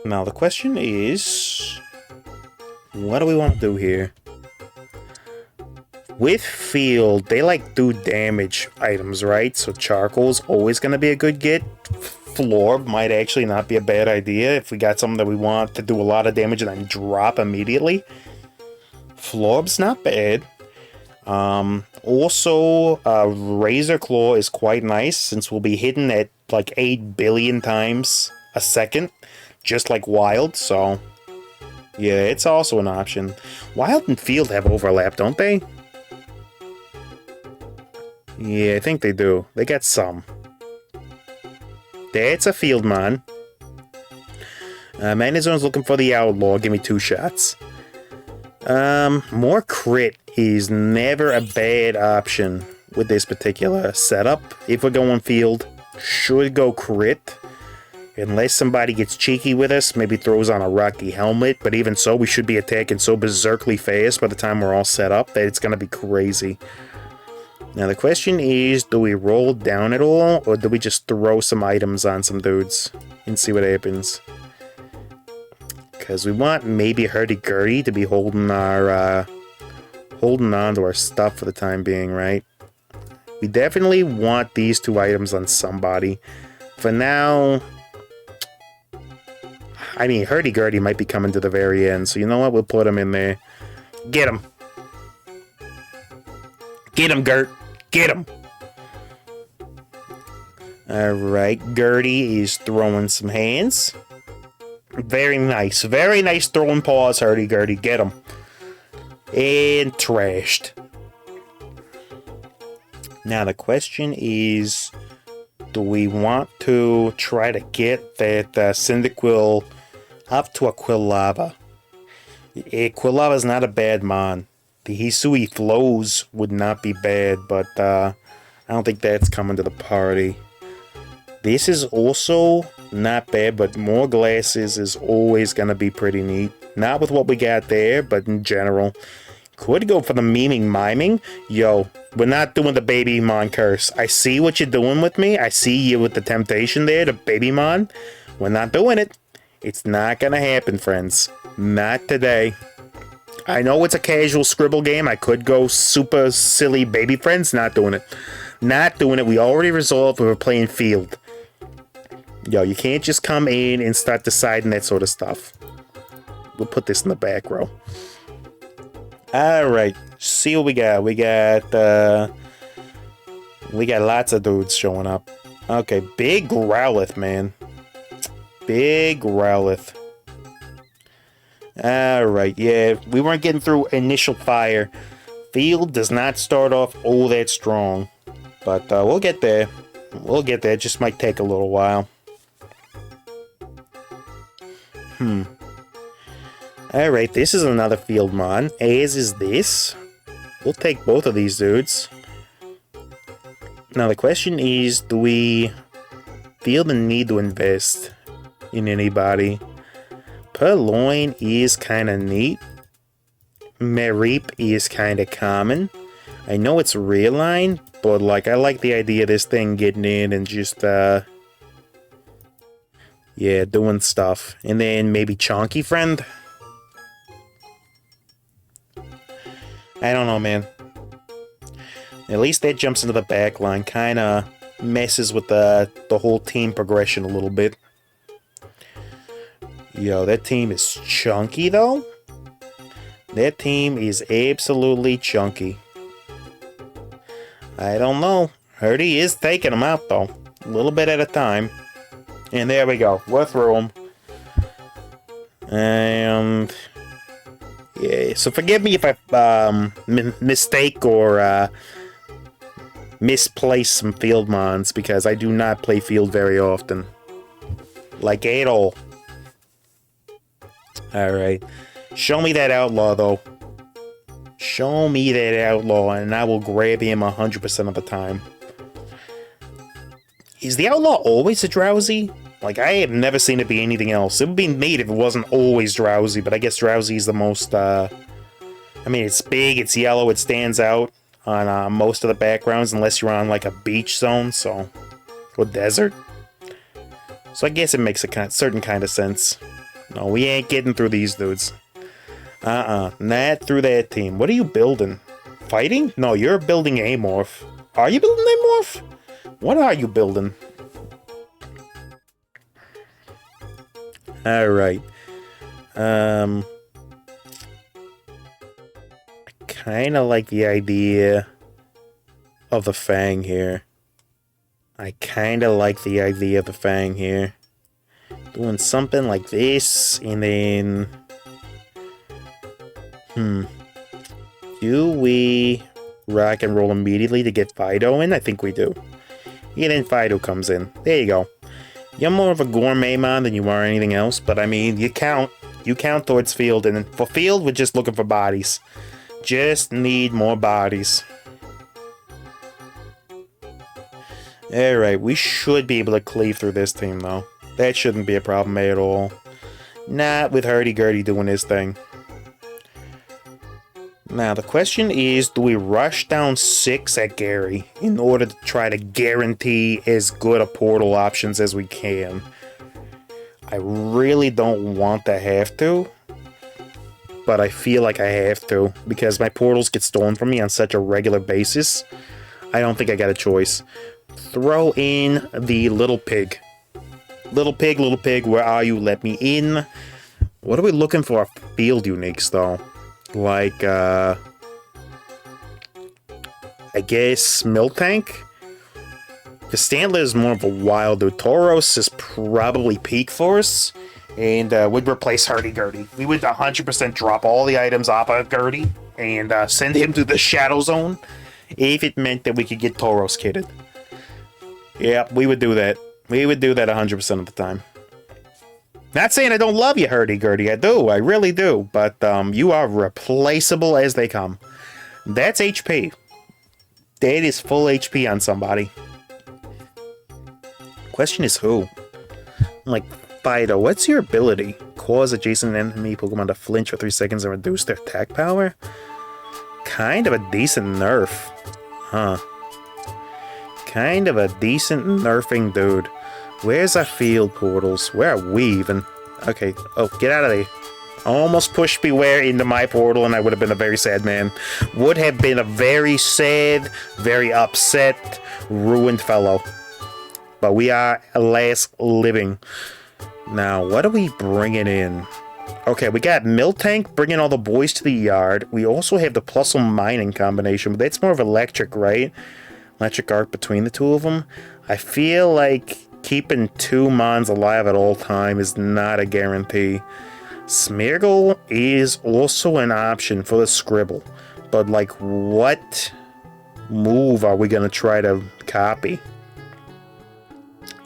Now, the question is, what do we want to do here? With field, they like do damage items, right? So charcoal's always going to be a good get. Florb might actually not be a bad idea if we got something that we want to do a lot of damage and then drop immediately. Florb's not bad. Also, Razor Claw is quite nice, since we'll be hitting at like 8 billion times a second, just like Wild, so yeah, it's also an option. Wild and Field have overlap, don't they? Yeah, I think they do. They got some. That's a Field Mon. Manizone's looking for the Outlaw. Give me 2 shots. More crit is never a bad option with this particular setup. If we're going field, should go crit. Unless somebody gets cheeky with us, maybe throws on a Rocky Helmet, but even so, we should be attacking so berserkly fast by the time we're all set up that it's going to be crazy. Now the question is, do we roll down at all, or do we just throw some items on some dudes and see what happens? Because we want maybe Hurdy-Gurdy to be holding our, holding on to our stuff for the time being, right? We definitely want these 2 items on somebody. For now, I mean, Hurdy-Gurdy might be coming to the very end, so you know what? We'll put him in there. Get him! Get him, Gert! Get him! Alright, Gertie is throwing some hands. Very nice throwing paws, Hurdy-Gurdy. Get him. And trashed. Now the question is, do we want to try to get that Cyndaquil up to a Quilava? Quilava is not a bad mon. The Hisui Flows would not be bad, but I don't think that's coming to the party. This is also not bad, but more glasses is always going to be pretty neat. Not with what we got there, but in general. Could go for the miming. Yo, we're not doing the baby mon curse. I see what you're doing with me. I see you with the temptation there, the baby mon. We're not doing it. It's not gonna happen, friends. Not today. I know it's a casual scribble game. I could go super silly baby friends. Not doing it. Not doing it. We already resolved we were playing field. Yo, you can't just come in and start deciding that sort of stuff. We'll put this in the back row. Alright, see what we got. We got lots of dudes showing up. Okay, big Growlithe, man. Big Growlithe. Alright, yeah, we weren't getting through initial fire. Field does not start off all that strong. But we'll get there. We'll get there. It just might take a little while. Alright, this is another field mon, as is this. We'll take both of these dudes. Now the question is, do we feel the need to invest in anybody? Purloin is kind of neat. Mareep is kind of common. I know it's real line, but like I like the idea of this thing getting in and just yeah, doing stuff. And then maybe Chonky Friend. I don't know, man. At least that jumps into the back line. Kind of messes with the whole team progression a little bit. Yo, that team is chunky, though. That team is absolutely chunky. I don't know. Herdy is taking them out, though. A little bit at a time. And there we go. We're through them. And yeah, so forgive me if I mistake or misplace some field mons, because I do not play field very often. Like at all. Alright. Show me that outlaw, though. Show me that outlaw, and I will grab him 100% of the time. Is the outlaw always a drowsy? Like, I have never seen it be anything else. It would be neat if it wasn't always drowsy, but I guess drowsy is the most, I mean, it's big, it's yellow, it stands out on most of the backgrounds, unless you're on, like, a beach zone, so... or desert. So I guess it makes a certain kind of sense. No, we ain't getting through these dudes. Not through that team. What are you building? Fighting? No, you're building Amorph. Are you building Amorph? What are you building? Alright. I kinda like the idea of the Fang here. Doing something like this, and then... Do we rock and roll immediately to get Fido in? I think we do. Yeah, then Fido comes in. There you go. You're more of a gourmet mon than you are anything else, but I mean, you count. You count towards field, and for field, we're just looking for bodies. Just need more bodies. Alright, we should be able to cleave through this team, though. That shouldn't be a problem at all. Not with Hurdy-Gurdy doing his thing. Now, the question is, do we rush down 6 at Gary in order to try to guarantee as good a portal options as we can? I really don't want to have to, but I feel like I have to, because my portals get stolen from me on such a regular basis. I don't think I got a choice. Throw in the little pig. Little pig, where are you? Let me in. What are we looking for? Field uniques, though. Like, I guess Miltank? The Stantler is more of a wild dude. Tauros is probably peak for us, and would replace Hurdy-Gurdy. We would 100% drop all the items off of Gurdy and send him to the Shadow Zone if it meant that we could get Tauros kitted. Yeah, we would do that. We would do that 100% of the time. Not saying I don't love you, Hurdy-Gurdy. I do. I really do. But you are replaceable as they come. That's HP. That is full HP on somebody. Question is who? Like, Fido, what's your ability? Cause adjacent enemy Pokemon to flinch for 3 seconds and reduce their attack power? Kind of a decent nerf. Huh. Kind of a decent nerfing, dude. Where's our field portals? Where are we even? Okay. Oh, get out of there. Almost pushed Beware into my portal and I would have been a very sad man. Would have been a very sad, very upset, ruined fellow. But we are last living. Now, what are we bringing in? Okay, we got Miltank bringing all the boys to the yard. We also have the Plusle Mining combination, but that's more of electric, right? Electric arc between the two of them. I feel like keeping 2 Mons alive at all time is not a guarantee. Smeargle is also an option for the Scribble. But, like, what move are we going to try to copy?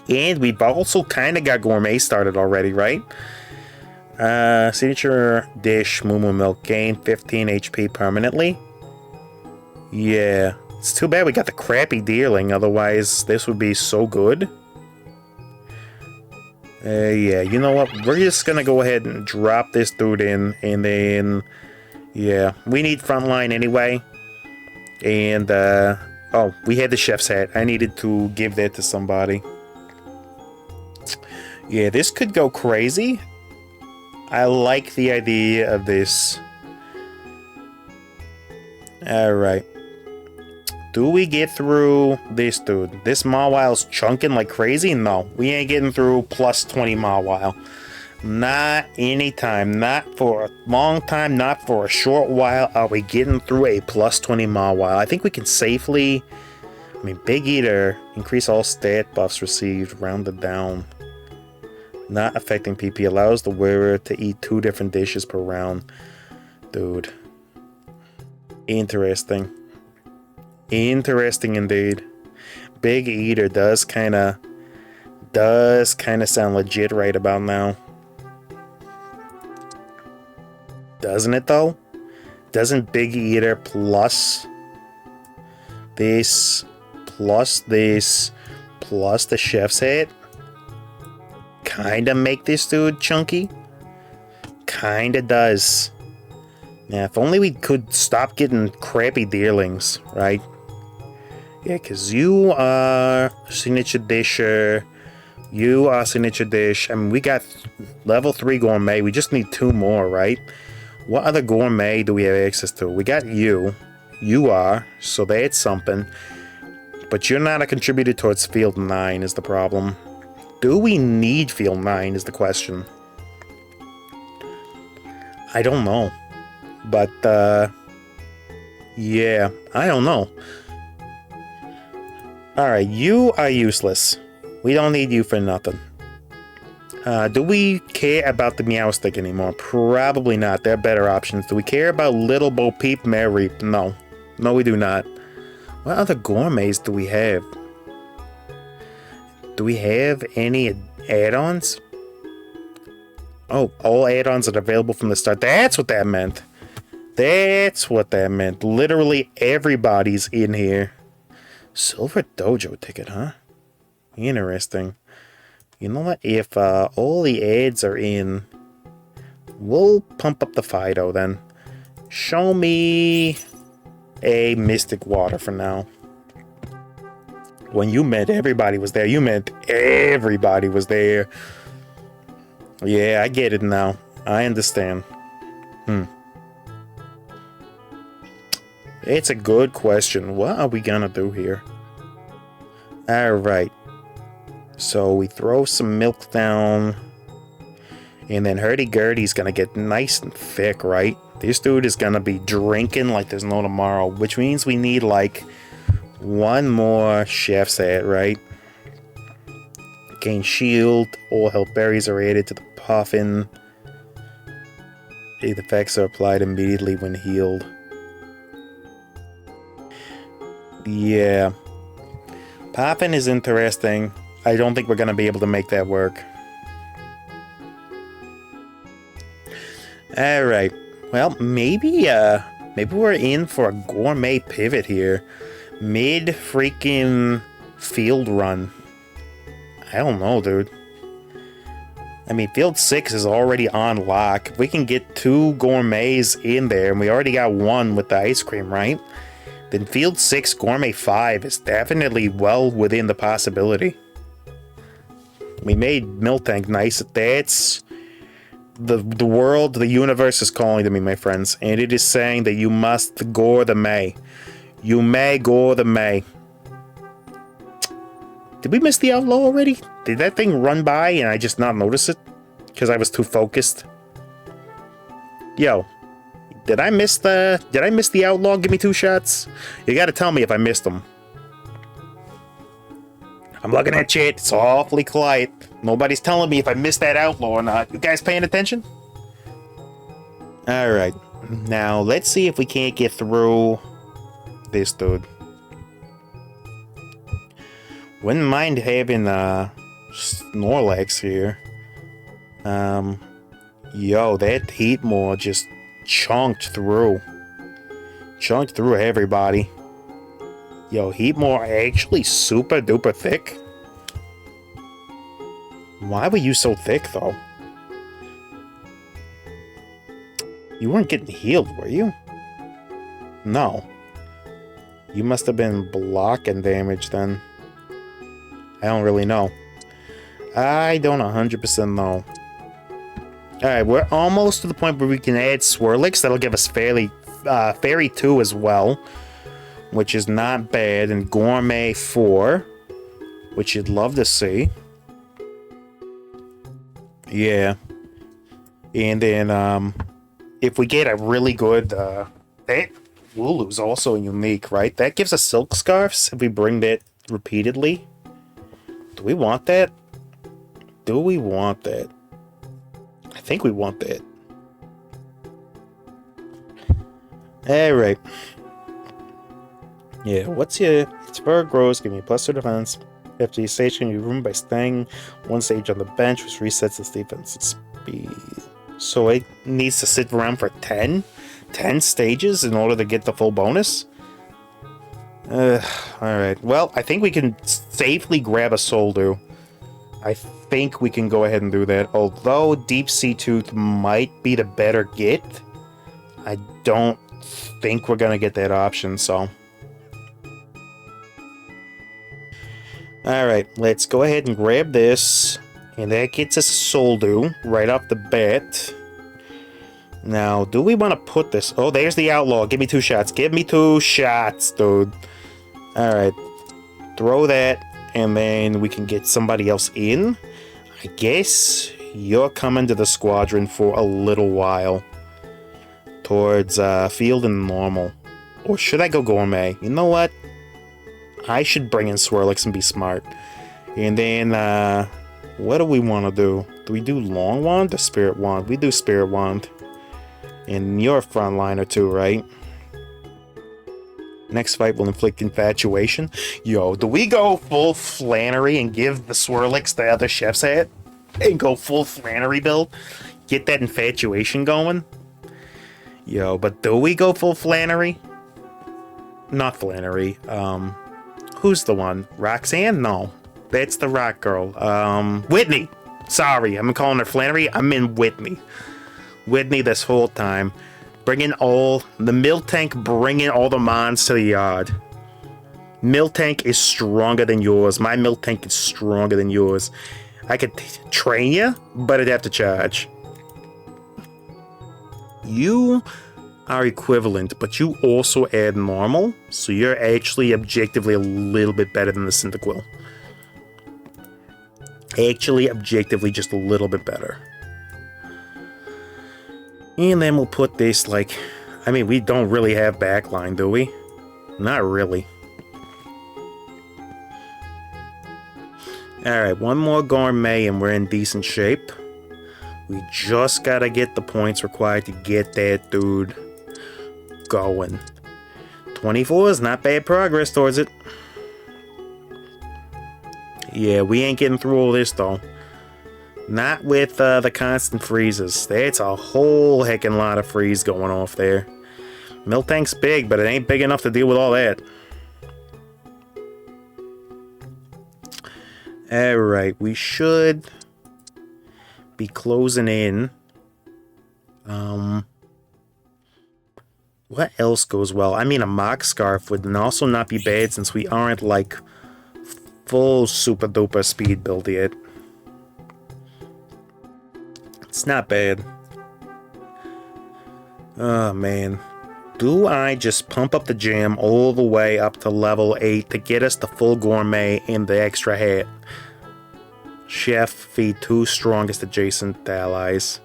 And we've also kind of got Gourmet started already, right? Signature dish, Moo Moo Milk, gain 15 HP permanently. Yeah. It's too bad we got the crappy Deerling, otherwise this would be so good. Yeah, you know what? We're just gonna go ahead and drop this dude in, and then... Yeah, we need frontline anyway. And, oh, we had the chef's hat. I needed to give that to somebody. Yeah, this could go crazy. I like the idea of this. Alright. Do we get through this dude? This Mawile's chunking like crazy? No, we ain't getting through plus 20 Mawile. Not anytime. Not for a long time. Not for a short while are we getting through a plus 20 Mawile. I think we can safely... I mean, Big Eater. Increase all stat buffs received. Rounded down. Not affecting PP. Allows the wearer to eat 2 different dishes per round. Dude. Interesting. Interesting indeed. Big Eater does kind of sound legit right about now. Doesn't it though? Doesn't Big Eater plus this plus the chef's hat kinda make this dude chunky? Kinda does. Yeah, if only we could stop getting crappy Deerlings, right? Yeah, because you are Signature Disher. You are Signature Dish. I mean, we got level 3 Gourmet. We just need 2 more, right? What other Gourmet do we have access to? We got you. You are, so that's something. But you're not a contributor towards Field 9 is the problem. Do we need Field 9 is the question. I don't know. But, yeah, I don't know. Alright, you are useless. We don't need you for nothing. Do we care about the Meowstic anymore? Probably not. There are better options. Do we care about Little Bo Peep, Mareep? No. No, we do not. What other Gourmets do we have? Do we have any add-ons? Oh, all add-ons are available from the start. That's what that meant. That's what that meant. Literally everybody's in here. Silver Dojo ticket, huh? Interesting. You know what? If all the ads are in, we'll pump up the Fido then. Show me a Mystic Water for now. When you meant everybody was there, you meant everybody was there. Yeah, I get it now. I understand. It's a good question. What are we gonna do here? Alright. So we throw some milk down. And then Hurdy-Gurdy's gonna get nice and thick, right? This dude is gonna be drinking like there's no tomorrow. Which means we need like 1 more chef's hat, right? Gain shield. All health berries are added to the puffin. The effects are applied immediately when healed. Yeah. Poppin is interesting. I don't think we're going to be able to make that work. Alright. Well, maybe we're in for a Gourmet pivot here. Mid-freaking field run. I don't know, dude. I mean, Field 6 is already on lock. If we can get 2 gourmets in there, and we already got 1 with the ice cream, right? Then Field 6, Gourmet 5 is definitely well within the possibility. We made Miltank nice. That's... The world, the universe is calling to me, my friends. And it is saying that you must gore the May. You may gore the May. Did we miss the outlaw already? Did that thing run by and I just not notice it? Because I was too focused? Yo. Did I miss the outlaw? Give me 2 shots? You gotta tell me if I missed them. I'm looking at chat. It's awfully quiet. Nobody's telling me if I missed that outlaw or not. You guys paying attention? Alright. Now, let's see if we can't get through this dude. Wouldn't mind having Snorlax here. Yo, that Heatmore just chunked through. Chunked through everybody. Yo, Heatmore actually super duper thick. Why were you so thick, though? You weren't getting healed, were you? No. You must have been blocking damage then. I don't really know. I don't 100% know. Alright, we're almost to the point where we can add Swirlix. That'll give us Fairy 2 as well, which is not bad, and Gourmet 4, which you'd love to see. Yeah. And then, if we get a really good, that Wooloo's also unique, right? That gives us Silk Scarfs if we bring that repeatedly. Do we want that? Do we want that? I think we want that. Alright. Yeah, what's your... Its fur grows, give me a +2 defense. After your stage can be ruined by staying 1 stage on the bench, which resets its defense speed. So it needs to sit around for 10 stages in order to get the full bonus? Alright. Well, I think we can safely grab a Soldew. I think we can go ahead and do that. Although Deep Sea Tooth might be the better get, I don't think we're going to get that option, so... Alright, let's go ahead and grab this. And that gets us a Soldew right off the bat. Now, do we want to put this... Oh, there's the outlaw. Give me 2 shots. Give me 2 shots, dude. Alright. Throw that, and then we can get somebody else in. I guess you're coming to the squadron for a little while. Towards field and normal. Or should I go gourmet? You know what? I should bring in Swirlix and be smart. And then, what do we want to do? Do we do Long Wand or Spirit Wand? We do Spirit Wand. And you're a frontliner too, right? Next fight will inflict infatuation. Yo, do we go full Flannery and give the Swirlix the other chef's hat? And go full Flannery build? Get that infatuation going? Yo, but do we go full Flannery? Not Flannery. Who's the one? Roxanne? No. That's the rock girl. Whitney! Sorry, I'm calling her Flannery. I'm in Whitney. Whitney this whole time. Bringing all... The Miltank bringing all the mons to the yard. Miltank is stronger than yours. My Miltank is stronger than yours. I could train you, but I'd have to charge. You are equivalent, but you also add normal, so you're actually objectively a little bit better than the Cyndaquil. Actually, objectively, just a little bit better. And then we'll put this, like... I mean, we don't really have backline, do we? Not really. Alright, one more gourmet and we're in decent shape. We just gotta get the points required to get that dude going. 24 is not bad progress towards it. Yeah, we ain't getting through all this, though. Not with the constant freezes. That's a whole heckin' lot of freeze going off there. Miltank's big, but it ain't big enough to deal with all that. Alright, we should be closing in. What else goes well? I mean, a mock scarf would also not be bad since we aren't like full super duper speed build yet. It's not bad. Oh man. Do I just pump up the gym all the way up to level 8 to get us the full gourmet and the extra hat? Chef feed 2 strongest adjacent allies.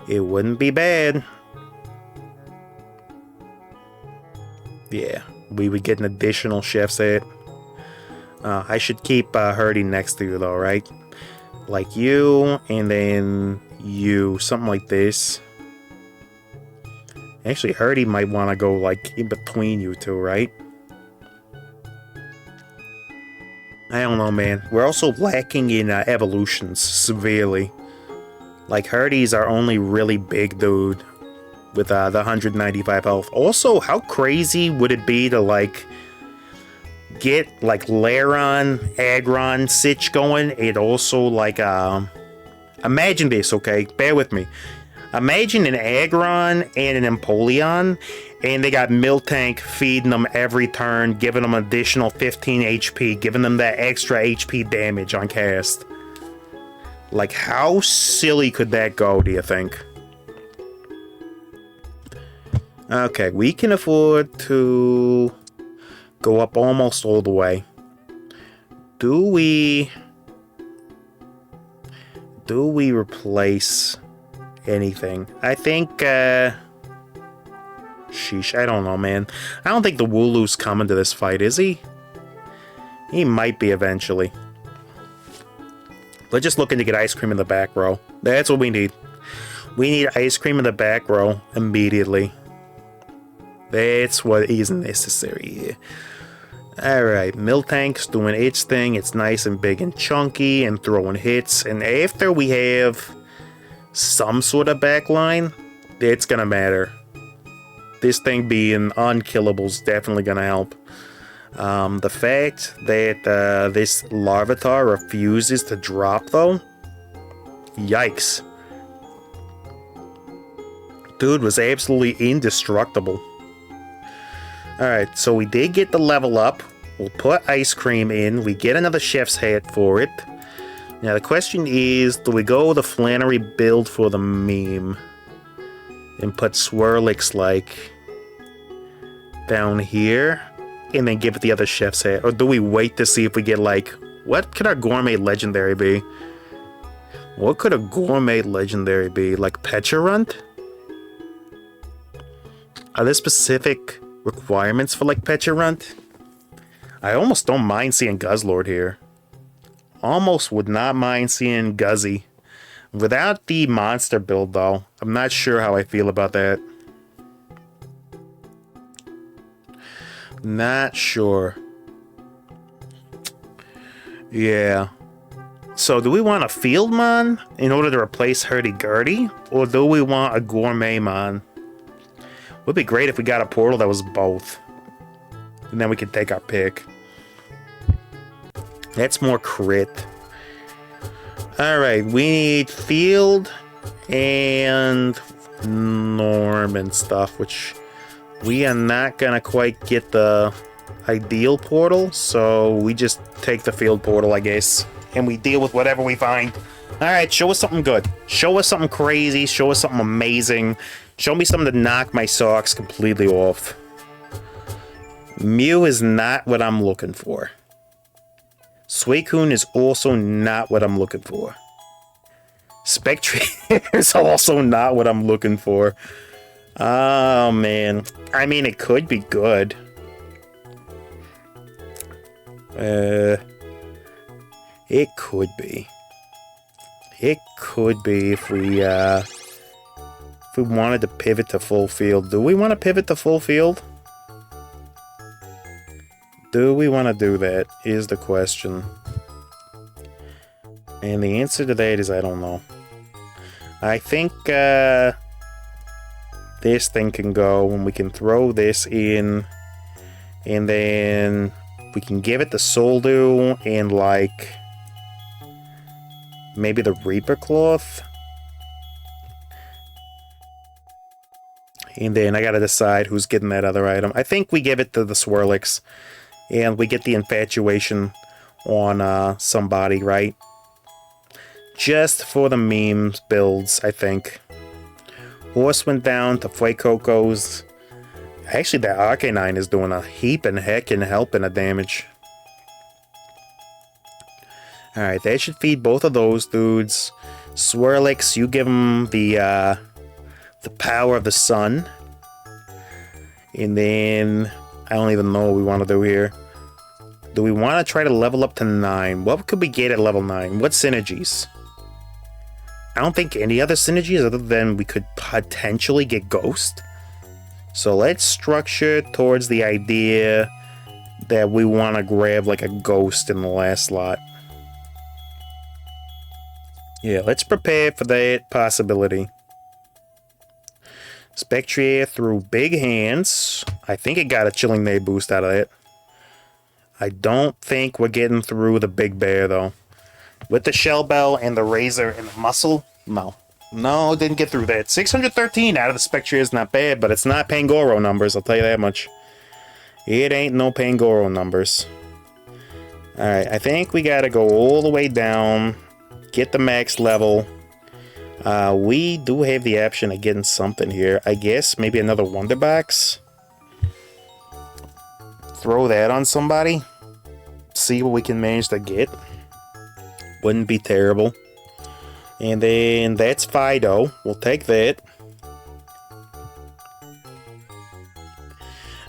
It wouldn't be bad. Yeah, we would get an additional chef's hat. I should keep Hurdy next to you though, right? Like you, and then you. Something like this. Actually, Hurdy might want to go like in between you two, right? I don't know, man. We're also lacking in evolutions severely. Like, Hurdy's our only really big dude with the 195 health. Also, how crazy would it be to, like, get, like, Laron, Agron, Sitch going? It also, like, imagine this, okay? Bear with me. Imagine an Agron and an Empoleon, and they got Miltank feeding them every turn, giving them additional 15 HP, giving them that extra HP damage on cast. Like, how silly could that go, do you think? Okay, we can afford to go up almost all the way. Do we replace anything? I think, sheesh, I don't know, man. I don't think the Wooloo's coming to this fight, is he? He might be eventually. We're just looking to get ice cream in the back row. That's what we need. We need ice cream in the back row immediately. That's what is necessary here. Alright, Miltank's doing its thing. It's nice and big and chunky and throwing hits. And after we have some sort of backline, it's gonna matter. This thing being unkillable is definitely gonna help. The fact that this Larvitar refuses to drop, though, yikes. Dude was absolutely indestructible. Alright, so we did get the level up. We'll put ice cream in. We get another chef's hat for it. Now the question is, do we go the Flannery build for the meme? And put Swirlix, like, down here? And then give it the other chef's hat? Or do we wait to see if we get, like, what could our gourmet legendary be? What could a gourmet legendary be? Like Pecharunt? Are there specific requirements for, like, Pecharunt? I almost don't mind seeing Guzzlord here. Almost would not mind seeing Guzzy. Without the monster build, though, I'm not sure how I feel about that. Not sure. Yeah. So, do we want a Fieldmon in order to replace Hurdy-Gurdy? Or do we want a Gourmetmon? Would be great if we got a portal that was both. And then we could take our pick. That's more crit. Alright, we need Field and Norm and stuff, which we are not gonna quite get the ideal portal, so we just take the Field portal, I guess, and we deal with whatever we find. Alright, show us something good. Show us something crazy. Show us something amazing. Show me something to knock my socks completely off. Mew is not what I'm looking for. Suicune is also not what I'm looking for. Spectre is also not what I'm looking for. Oh, man. I mean, it could be good. It could be. It could be if we wanted to pivot to full field. Do we want to pivot to full field? Do we want to do that, is the question. And the answer to that is I don't know. I think this thing can go, and we can throw this in, and then we can give it the Soldew, and like, Maybe the Reaper Cloth? And then I gotta decide who's getting that other item. I think we give it to the Swirlix. And we get the Infatuation on somebody, right? Just for the memes builds, I think. Horse went down to Fuecoco's. Actually, that Arcanine is doing a heap and heck and helping a damage. Alright, that should feed both of those dudes. Swirlix, you give them the power of the sun. And then I don't even know what we want to do here. Do we want to try to level up to 9? What could we get at level 9? What synergies? I don't think any other synergies other than we could potentially get Ghost. So let's structure towards the idea that we want to grab like a Ghost in the last slot. Yeah, let's prepare for that possibility. Spectrier threw big hands. I think it got a Chilling Day boost out of it. I don't think we're getting through the Big Bear, though. With the Shell Bell and the Razor and the Muscle, no. No, didn't get through that. 613 out of the Spectrier is not bad, but it's not Pangoro numbers, I'll tell you that much. It ain't no Pangoro numbers. Alright, I think we gotta go all the way down, get the max level. We do have the option of getting something here. I guess maybe another Wonder Box. Throw that on somebody. See what we can manage to get. Wouldn't be terrible. And then that's Fido. We'll take that.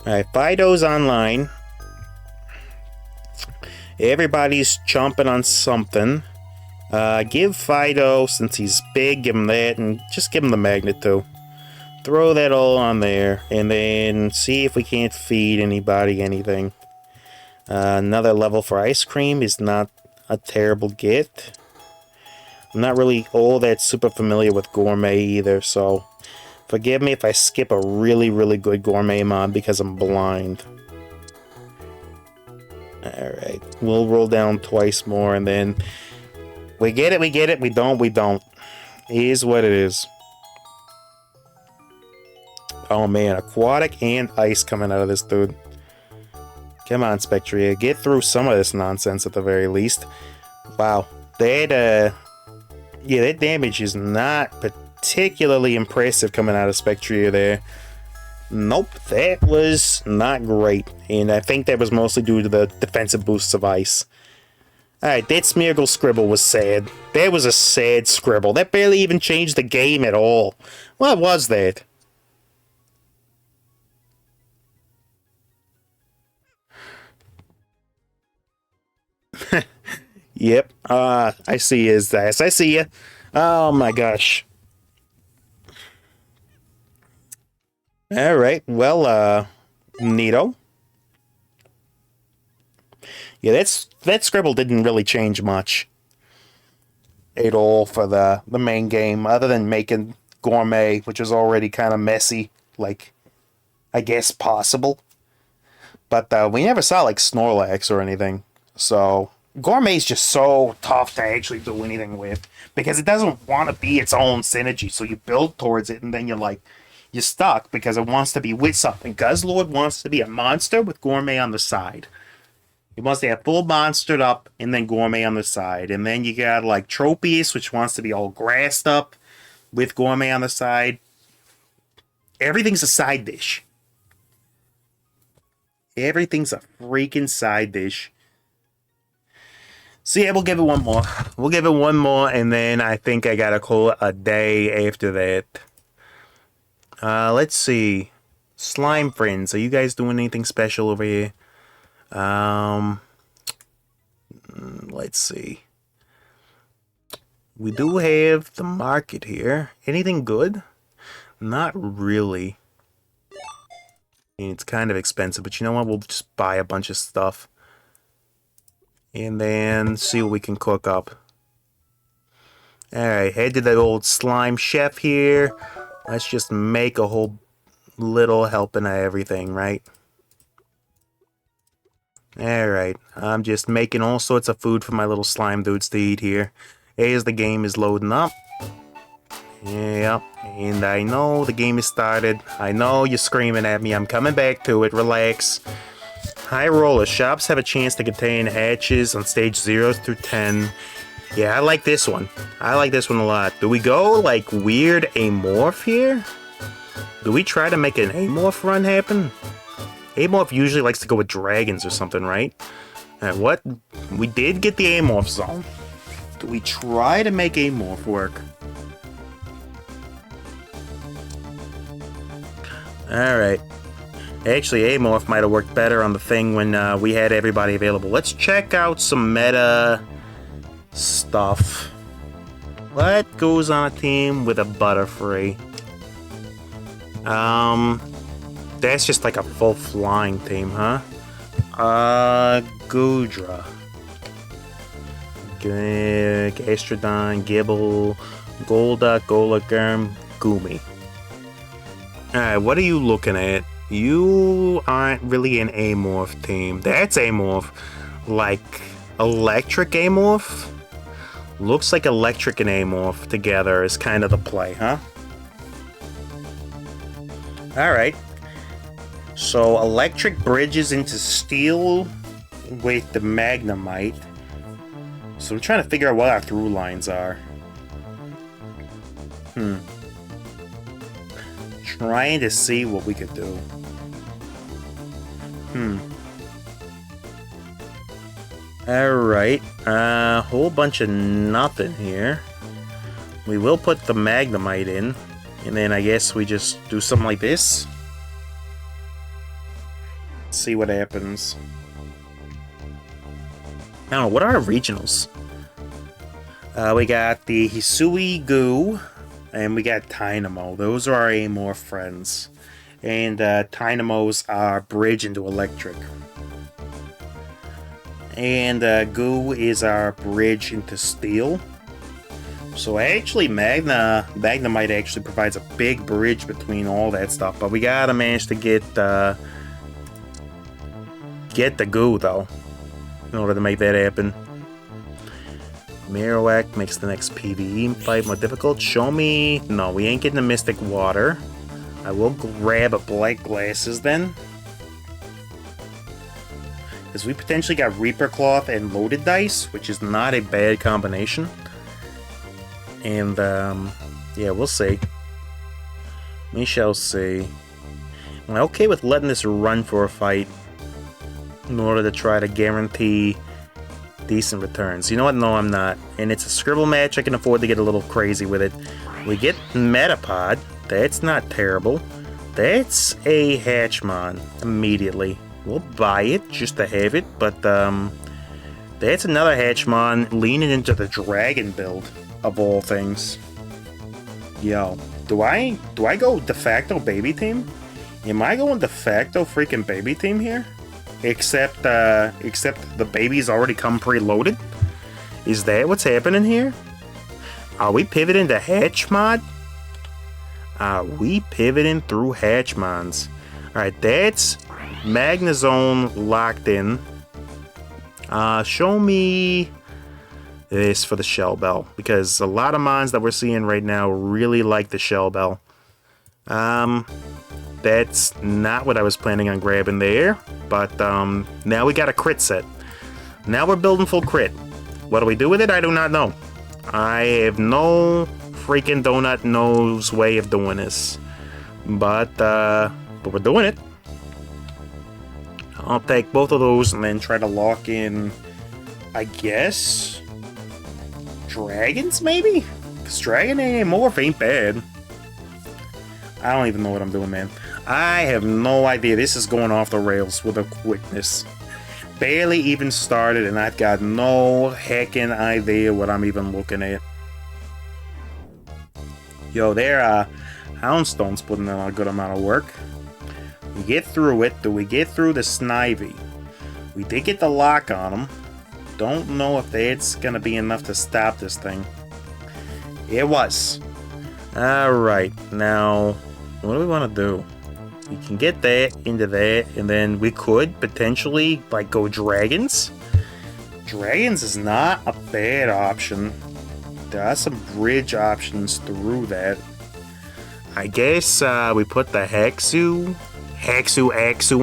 Alright, Fido's online. Everybody's chomping on something. Give Fido, since he's big, give him that, and just give him the magnet too. Throw that all on there, and then see if we can't feed anybody anything. Another level for ice cream is not a terrible get. I'm not really all that super familiar with Gourmet either, so forgive me if I skip a really, really good Gourmet mod because I'm blind. Alright, we'll roll down twice more, and then we get it, we get it, we don't, we don't. It is what it is. Oh man, aquatic and ice coming out of this dude. Come on, Spectrier, get through some of this nonsense at the very least. Wow, that, yeah, that damage is not particularly impressive coming out of Spectrier there. Nope, that was not great, and I think that was mostly due to the defensive boosts of ice. Alright, that Smeargle Scribble was sad. That was a sad scribble. That barely even changed the game at all. What was that? Yep, I see his ass. I see ya. Oh my gosh. Alright, well, neato. Yeah, that scribble didn't really change much at all for the main game, other than making Gourmet, which was already kind of messy, like, I guess possible. But we never saw, like, Snorlax or anything, so Gourmet's just so tough to actually do anything with, because it doesn't want to be its own synergy, so you build towards it, and then you're stuck, because it wants to be with something. Guzzlord wants to be a monster with Gourmet on the side. He wants to have full monstered up and then Gourmet on the side. And then you got like Tropius, which wants to be all grassed up with Gourmet on the side. Everything's a side dish. Everything's a freaking side dish. So yeah, we'll give it one more. We'll give it one more, and then I think I gotta call it a day after that. Let's see. Slime friends, are you guys doing anything special over here? Let's see. We do have the market here. Anything good? Not really. I mean, it's kind of expensive, but you know what? We'll just buy a bunch of stuff. And then see what we can cook up. Alright, head to the old slime chef here. Let's just make a whole little helping of everything, right? Alright, I'm just making all sorts of food for my little slime dudes to eat here. as the game is loading up. Yep, and I know the game is started. I know you're screaming at me. I'm coming back to it. Relax. High roller. Shops have a chance to contain hatches on stage 0 through 10. Yeah, I like this one. I like this one a lot. Do we go like weird amorph here? Do we try to make an amorph run happen? Amorph usually likes to go with dragons or something, right? And what? We did get the amorph zone. Do we try to make amorph work? Alright. Actually, amorph might have worked better on the thing when we had everybody available. Let's check out some meta stuff. What goes on a team with a Butterfree? That's just like a full flying team, huh? Goodra. Gastrodon, Gibble, Golduck, Golagurm, Goomy. Alright, what are you looking at? You aren't really an amorph team. That's amorph. Like, electric amorph? Looks like electric and amorph together is kind of the play, huh? Alright. So, electric bridges into steel with the Magnemite. So, I'm trying to figure out what our through lines are. Trying to see what we could do. Alright. Whole bunch of nothing here. We will put the Magnemite in. And then I guess we just do something like this. See what happens. I don't know, what are our regionals? We got the Hisui Goo, and we got Tynamo. Those are our amorph friends. And Tynamo's our bridge into electric. And Goo is our bridge into steel. So actually, Magnemite actually provides a big bridge between all that stuff. But we gotta manage to get the Goo, though, in order to make that happen. Marowak makes the next PvE fight more difficult. Show me... No, we ain't getting the Mystic Water. I will grab a Black Glasses, then. Because we potentially got Reaper Cloth and Loaded Dice, which is not a bad combination. And, yeah, we'll see. We shall see. I'm okay with letting this run for a fight in order to try to guarantee decent returns. You know what? No, I'm not. And it's a scribble match. I can afford to get a little crazy with it. We get Metapod. That's not terrible. That's a Hatchmon immediately. We'll buy it just to have it, but that's another Hatchmon leaning into the Dragon build of all things. Yo, do I go de facto baby team? Am I going de facto freaking baby team here? Except the babies already come preloaded? Is that what's happening here? Are we pivoting to Hatchmon? Are we pivoting through Hatchmons? Alright, that's Magnezone locked in. Show me this for the Shell Bell, because a lot of mons that we're seeing right now really like the Shell Bell. That's not what I was planning on grabbing there, but now we got a crit set. Now we're building full crit. What do we do with it? I do not know. I have no freaking donut nose way of doing this, but we're doing it. I'll take both of those and then try to lock in, I guess, dragons maybe? Because Dragon Amorph ain't bad. I don't even know what I'm doing, man. I have no idea. This is going off the rails with a quickness. Barely even started, and I've got no heckin' idea what I'm even looking at. Yo, there, Houndstone's putting in a good amount of work. We get through it. Do we get through the Snivy? We did get the lock on him. Don't know if that's gonna be enough to stop this thing. It was. Alright, now, what do we want to do? We can get that into that, and then we could potentially, like, go Dragons. Dragons is not a bad option. there are some bridge options through that. I guess we put the Axu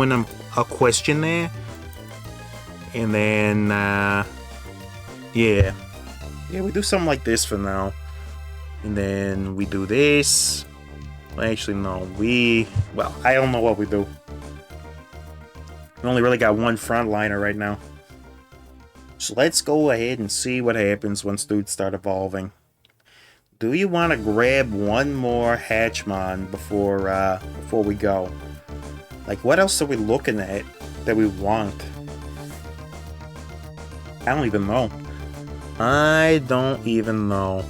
in a question there. And then, yeah, we do something like this for now. And then we do this. Well, actually, no, well, I don't know what we do. We only really got one frontliner right now. So let's go ahead and see what happens once dudes start evolving. Do you want to grab one more Hatchmon before we go? Like, what else are we looking at that we want? I don't even know. I don't even know.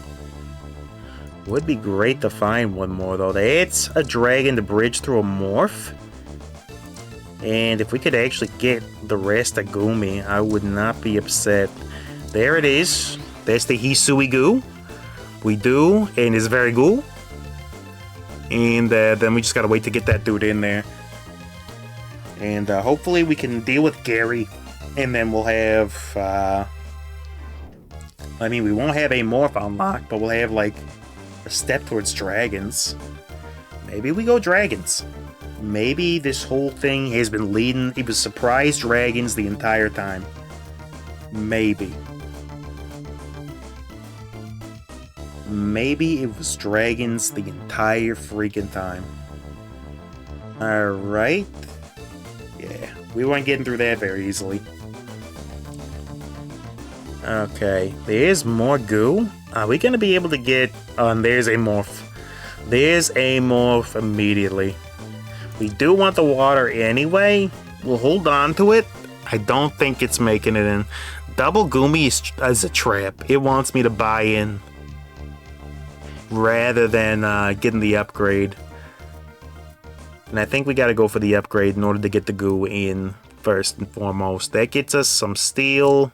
Would be great to find one more, though. It's a dragon to bridge through a morph. And if we could actually get the rest of Gumi, I would not be upset. There it is. That's the Hisui Goo. We do, and it's very good. And then we just gotta wait to get that dude in there. And hopefully we can deal with Gary. And then we'll have... I mean, we won't have a morph unlocked, but we'll have, like, a step towards dragons. Maybe we go dragons. Maybe this whole thing has been leading... It was surprise dragons the entire time. Maybe. Maybe it was dragons the entire freaking time. Alright. Yeah, we weren't getting through that very easily. Okay, there's more goo. Are we gonna be able to get... there's a morph. There's a morph immediately. We do want the water anyway. We'll hold on to it. I don't think it's making it in. Double Gumi is a trap. It wants me to buy in rather than getting the upgrade. And I think we gotta go for the upgrade in order to get the goo in first and foremost. That gets us some steel.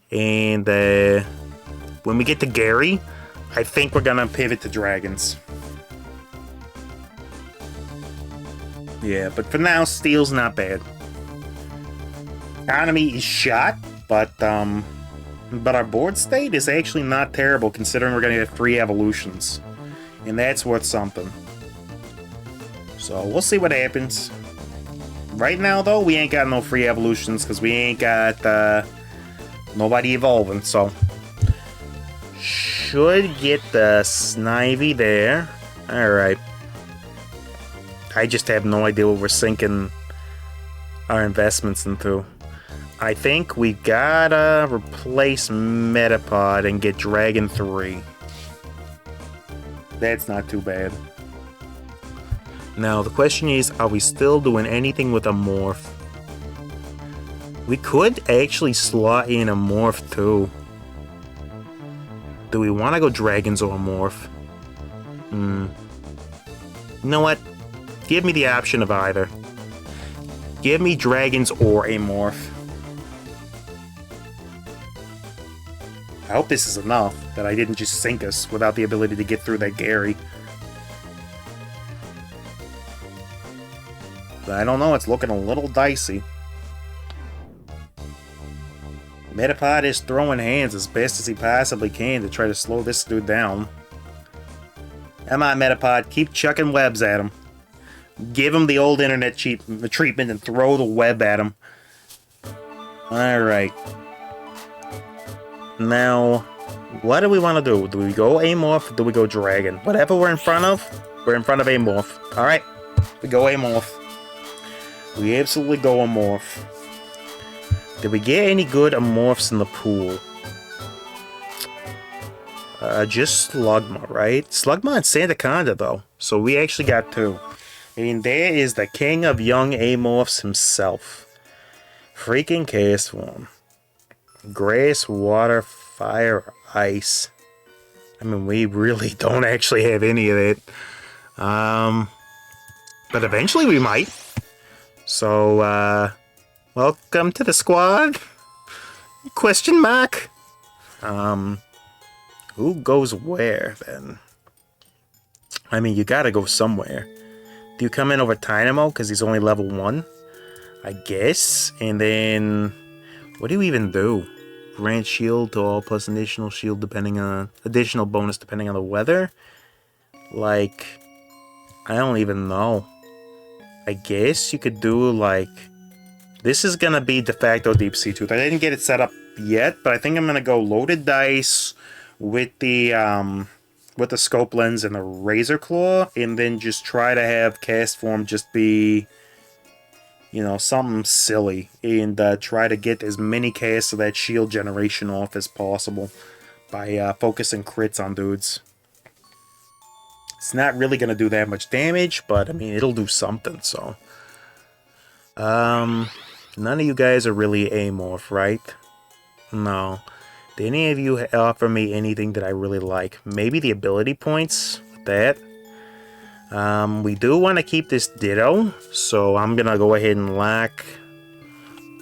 And when we get to Gary, I think we're gonna pivot to dragons. Yeah, but for now, steel's not bad. Economy is shot, but our board state is actually not terrible considering we're gonna get 3 evolutions. And that's worth something. So we'll see what happens. Right now, though, we ain't got no free evolutions because we ain't got nobody evolving, so should get the Snivy there. Alright. I just have no idea what we're sinking our investments into. I think we gotta replace Metapod and get Dragon 3. That's not too bad. Now, the question is, are we still doing anything with a morph? We could actually slot in a morph too. Do we want to go dragons or a morph? You know what? Give me the option of either. Give me dragons or a morph. I hope this is enough, that I didn't just sink us without the ability to get through that Gary. But I don't know, it's looking a little dicey. Metapod is throwing hands as best as he possibly can to try to slow this dude down. Come on, Metapod, keep chucking webs at him. Give him the old internet treatment and throw the web at him. Alright. Now, what do we want to do? Do we go Amorph or do we go Dragon? Whatever we're in front of Amorph. Alright, we go Amorph. We absolutely go Amorph. Did we get any good Amorphs in the pool? Just Slugma, right? Slugma and Sandaconda, though. So we actually got 2. I mean, there is the king of young Amorphs himself. Freaking Chaos Form. Grass, water, fire, ice. I mean, we really don't actually have any of it. But eventually we might. So, welcome to the squad? Question mark? Who goes where, then? I mean, you gotta go somewhere. Do you come in over Dynamo because he's only level 1? I guess. And then, what do you even do? grant shield to all plus additional shield depending on additional bonus depending on the weather. Like, I don't even know. I guess you could do like, this is gonna be de facto Deep Sea Tooth. I didn't get it set up yet, but I think I'm gonna go loaded dice with the scope lens and the razor claw, and then just try to have cast form just be, you know, something silly, and try to get as many casts of that shield generation off as possible by focusing crits on dudes. It's not really going to do that much damage, but I mean, it'll do something, so. None of you guys are really Amorph, right? No. Did any of you offer me anything that I really like? Maybe the ability points with that. We do want to keep this Ditto, so I'm going to go ahead and lock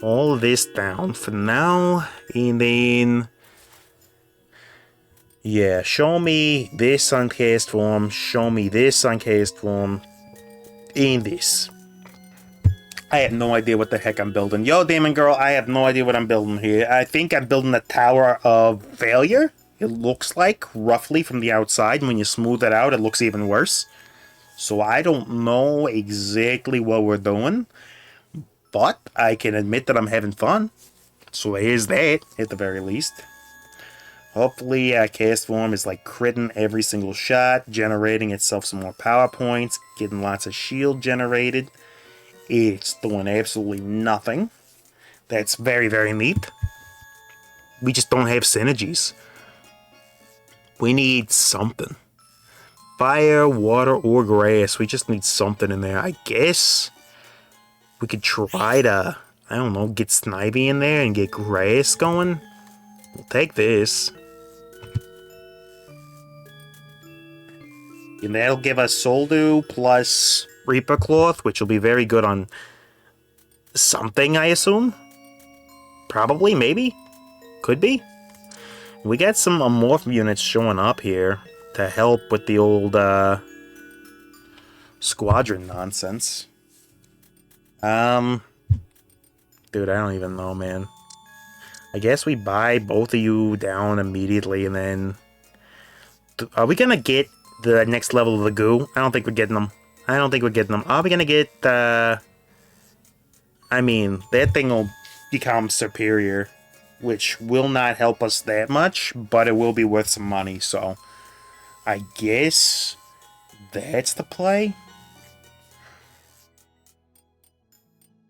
all of this down for now, and then, yeah, show me this on cast form, show me this on cast form, and this. I have no idea what the heck I'm building. Yo, Demon Girl, I have no idea what I'm building here. I think I'm building a Tower of Failure, it looks like, roughly from the outside. When you smooth it out, it looks even worse. So I don't know exactly what we're doing, but I can admit that I'm having fun. So here's that, at the very least. Hopefully, cast form is like critting every single shot, generating itself some more power points, getting lots of shield generated. It's doing absolutely nothing. That's very, very neat. We just don't have synergies. We need something. Fire, water, or grass. We just need something in there. I guess we could try to, I don't know, get Snivy in there and get grass going. We'll take this. And that'll give us Soldew plus Reaper Cloth, which will be very good on something, I assume. Probably, maybe. Could be. We got some Morph units showing up here to help with the old squadron nonsense. Dude, I don't even know, man. I guess we buy both of you down immediately, and then... Are we gonna get the next level of the goo? I don't think we're getting them. I don't think we're getting them. Are we gonna get, I mean, that thing will become superior, which will not help us that much, but it will be worth some money, so... I guess that's the play.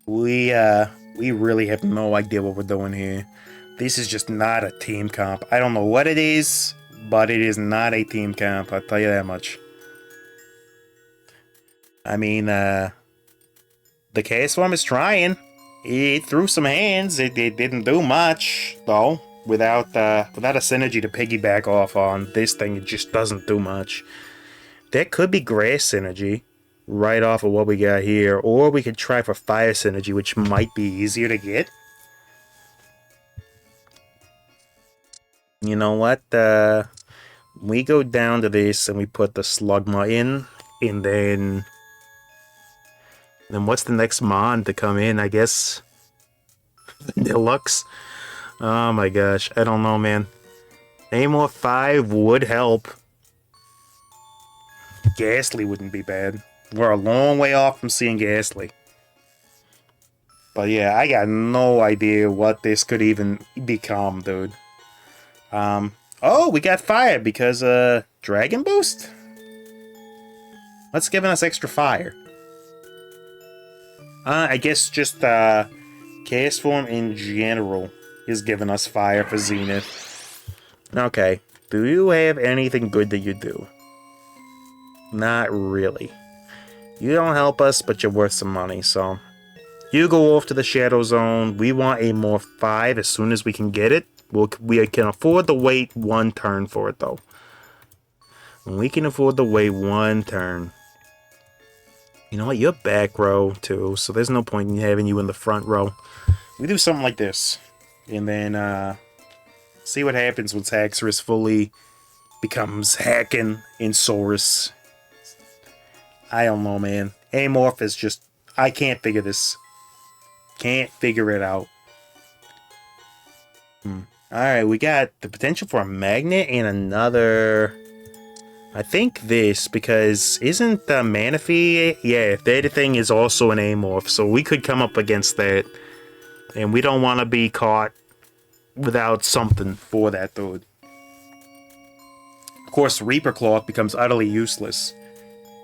We really have no idea what we're doing here. This is just not a team comp. I don't know what it is, but it is not a team comp, I'll tell you that much. I mean, the cast form is trying. It threw some hands. It didn't do much, though. Without a synergy to piggyback off on, this thing just doesn't do much. That could be grass synergy, right off of what we got here, or we could try for fire synergy, which might be easier to get. You know what? We go down to this and we put the Slugma in, and then what's the next mon to come in? I guess Deluxe. Oh my gosh, I don't know, man. Namor 5 would help. Ghastly wouldn't be bad. We're a long way off from seeing Ghastly. But yeah, I got no idea what this could even become, dude. Oh, we got fire because, Dragon Boost? What's giving us extra fire? I guess just, Cast Form in general is giving us fire for Zenith. Okay. Do you have anything good that you do? Not really. You don't help us, but you're worth some money, so... You go off to the Shadow Zone. We want a more 5 as soon as we can get it. We can afford to wait one turn for it, though. We can afford to wait one turn. You know what? You're back row, too, so there's no point in having you in the front row. We do something like this. And then, see what happens once Haxorus fully becomes Huck'n in Saurus. I don't know, man. Amorph is just... I can't figure this. Can't figure it out. Alright, we got the potential for a magnet and another... I think this, because isn't the Manaphy... Yeah, that thing is also an Amorph, so we could come up against that. And we don't want to be caught without something for that, dude. Of course, Reaper Claw becomes utterly useless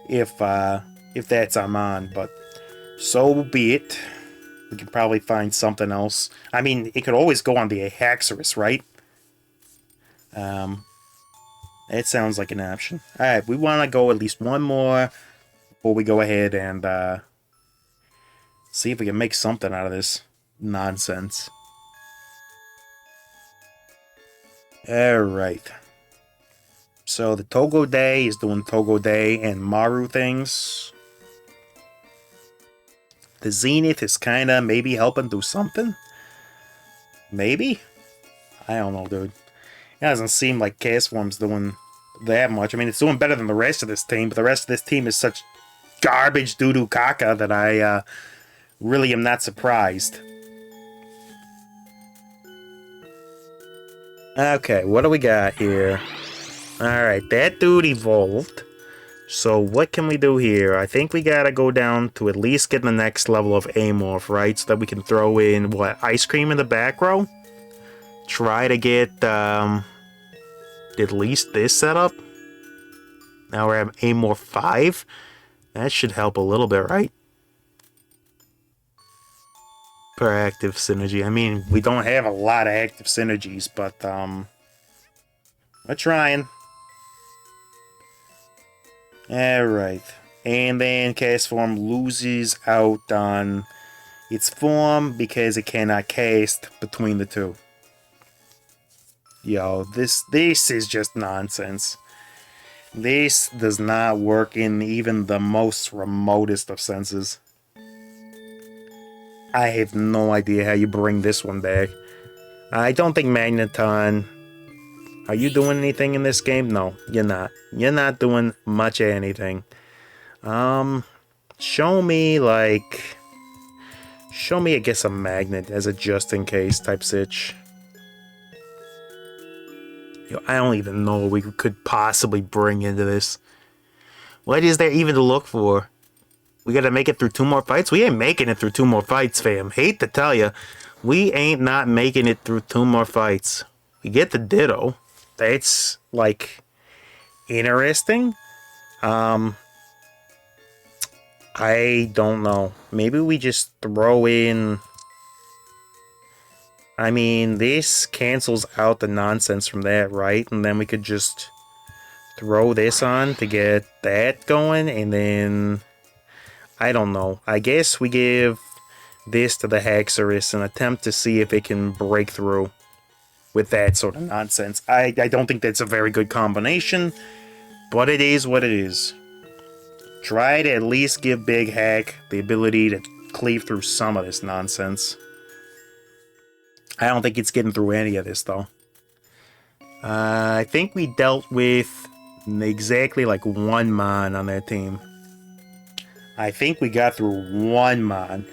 if that's Armand, but so be it. We could probably find something else. I mean, it could always go on the Haxorus, right? It sounds like an option. Alright, we want to go at least one more before we go ahead and see if we can make something out of this nonsense. Alright. So the Togo Day is doing Togo Day and Maru things. The Zenith is kinda maybe helping do something. Maybe? I don't know, dude. It doesn't seem like Castform's doing that much. I mean, it's doing better than the rest of this team, but the rest of this team is such garbage doo-doo caca that I really am not surprised. Okay, what do we got here? Alright, that dude evolved. So what can we do here? I think we gotta go down to at least get the next level of Amorph, right? So that we can throw in, what, Ice Cream in the back row? Try to get at least this setup. Now we're at Amorph 5. That should help a little bit, right? Per active synergy. I mean, we don't have a lot of active synergies, but we're trying. Alright. And then Castform loses out on its form because it cannot cast between the two. Yo, this is just nonsense. This does not work in even the most remotest of senses. I have no idea how you bring this one back. I don't think Magneton... Are you doing anything in this game? No, you're not. You're not doing much of anything. Show me, like... Show me, I guess, a magnet as a just-in-case type sitch. Yo, I don't even know what we could possibly bring into this. What is there even to look for? We gotta make it through 2 more fights? We ain't making it through 2 more fights, fam. Hate to tell ya. We ain't not making it through 2 more fights. We get the Ditto. That's, like, interesting. I don't know. Maybe we just throw in... I mean, this cancels out the nonsense from that, right? And then we could just throw this on to get that going, and then... I don't know. I guess we give this to the Haxorus and attempt to see if it can break through with that sort of nonsense. I don't think that's a very good combination, but it is what it is. Try to at least give Big Hack the ability to cleave through some of this nonsense. I don't think it's getting through any of this, though. I think we dealt with exactly like 1 Mon on that team. I think we got through 1 Mon.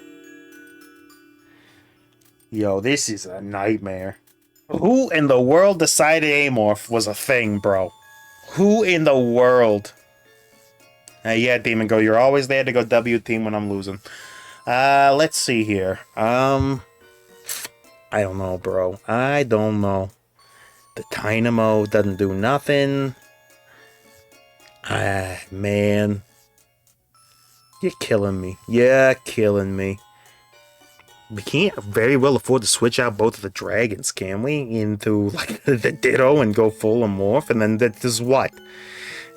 Yo, this is a nightmare. Who in the world decided Amorph was a thing, bro? Who in the world? Yeah, Demon Go, you're always there to go W team when I'm losing. Let's see here. I don't know, bro. I don't know. The Dynamo doesn't do nothing. Man. You're killing me. You're killing me. We can't very well afford to switch out both of the dragons, can we? Into, like, the Ditto and go full Amorph, and then this is what?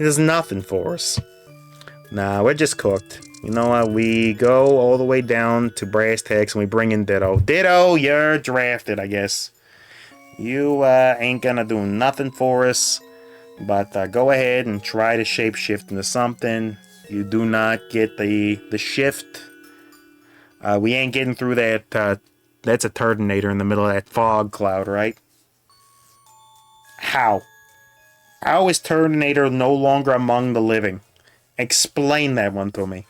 It is nothing for us. Nah, we're just cooked. You know what? We go all the way down to Brass Tacks and we bring in Ditto. Ditto, you're drafted, I guess. You ain't gonna do nothing for us. But go ahead and try to shapeshift into something. You do not get the shift. We ain't getting through that. That's a Turdinator in the middle of that fog cloud, right? How? How is Turdinator no longer among the living? Explain that one to me.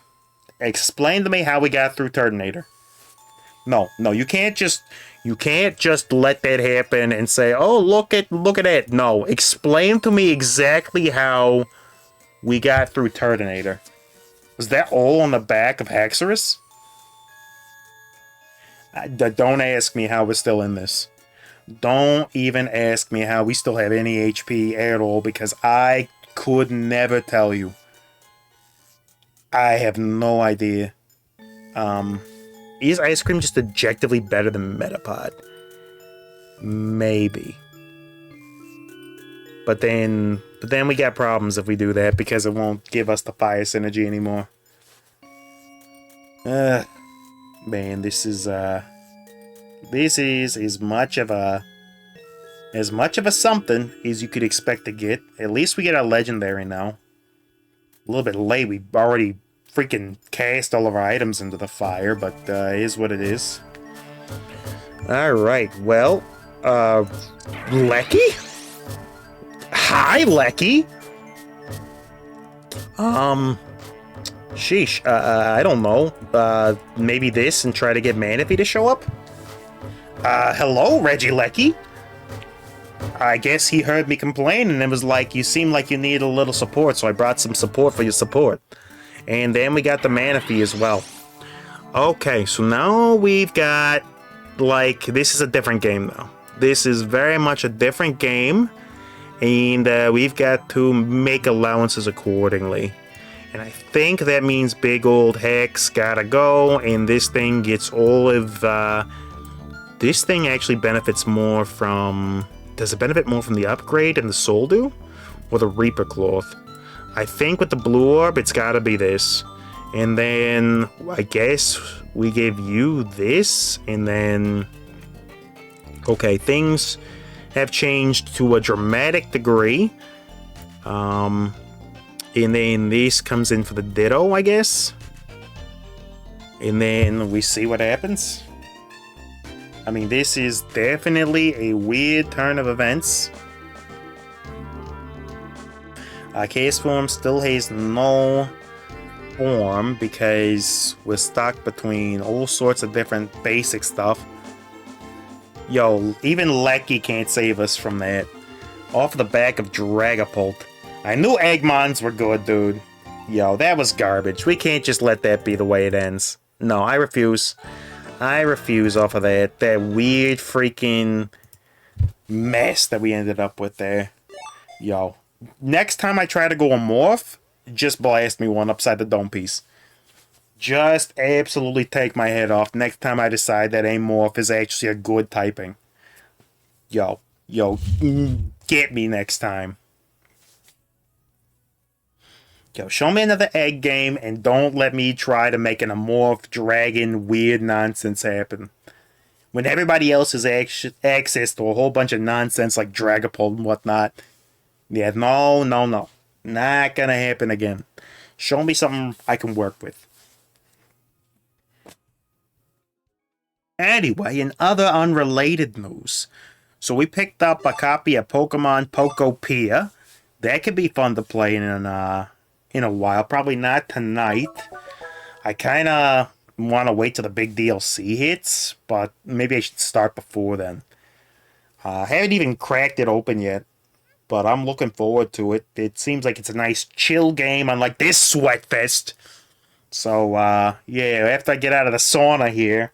Explain to me how we got through Turdinator. No, you can't just let that happen and say, "Oh, look at that." No, explain to me exactly how we got through Turtonator. Was that all on the back of Haxorus? Don't ask me how we're still in this. Don't even ask me how we still have any HP at all, because I could never tell you. I have no idea. Is Ice Cream just objectively better than Metapod? Maybe. But then we got problems if we do that, because it won't give us the fire synergy anymore. Man, this is as much of a something as you could expect to get. At least we get our legendary now. A little bit late. We already freaking cast all of our items into the fire, but it is what it is. Alright, well, Lecky? Hi, Lecky! Sheesh, I don't know. Maybe this and try to get Manaphy to show up? Hello, Regieleki? I guess he heard me complain and it was like, you seem like you need a little support, so I brought some support for your support. And then we got the Manaphy as well. Okay, so now we've got, like, this is a different game now. This is very much a different game, and we've got to make allowances accordingly. And I think that means big old Hex gotta go, and this thing gets all of, this thing actually benefits more from, does it benefit more from the upgrade and the Soul Do? Or the Reaper Cloth? I think with the Blue Orb, it's gotta be this. And then, I guess, we give you this, and then, okay, things have changed to a dramatic degree. And then this comes in for the Ditto, I guess. And then we see what happens. I mean, this is definitely a weird turn of events. Case Form still has no form because we're stuck between all sorts of different basic stuff. Yo, even Lecky can't save us from that. Off the back of Dragapult. I knew Eggmons were good, dude. Yo, that was garbage. We can't just let that be the way it ends. No, I refuse. I refuse off of that. That weird freaking mess that we ended up with there. Yo. Next time I try to go a morph, just blast me one upside the dome piece. Just absolutely take my head off next time I decide that a morph is actually a good typing. Yo, get me next time. Yo, show me another egg game and don't let me try to make an amorph dragon weird nonsense happen. When everybody else has access to a whole bunch of nonsense like Dragapult and whatnot. Yeah, no. Not gonna happen again. Show me something I can work with. Anyway, in other unrelated news, so we picked up a copy of Pokemon Pokopia. That could be fun to play in a while. Probably not tonight. I kind of want to wait till the big DLC hits, but maybe I should start before then. I haven't even cracked it open yet, but I'm looking forward to it. It seems like it's a nice chill game, unlike this sweat fest. So, yeah, after I get out of the sauna here,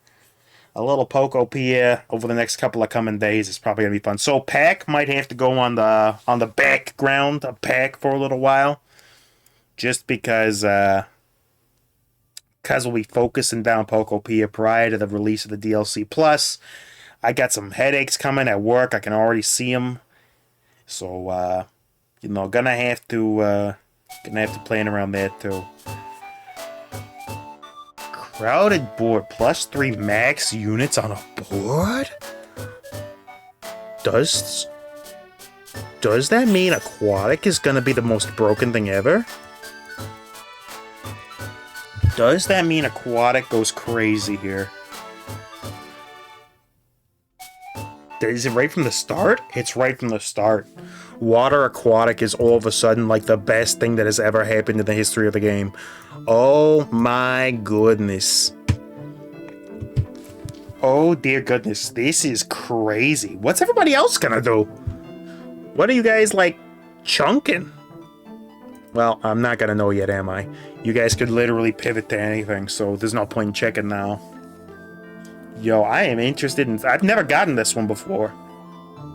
a little Pokopia over the next couple of coming days is probably going to be fun. So, Pack might have to go on the background of Pack for a little while. Just because we'll be focusing down Pokopia prior to the release of the DLC. Plus, I got some headaches coming at work. I can already see them. So, gonna have to plan around that too. Crowded board, +3 max units on a board? Does that mean Aquatic is gonna be the most broken thing ever? Does that mean Aquatic goes crazy here? Is it right from the start? It's right from the start. Water Aquatic is all of a sudden like the best thing that has ever happened in the history of the game. Oh my goodness. Oh dear goodness, this is crazy. What's everybody else gonna do? What are you guys, like, chunking? Well, I'm not gonna know yet, am I? You guys could literally pivot to anything, so there's no point in checking now. Yo, I am interested in... I've never gotten this one before.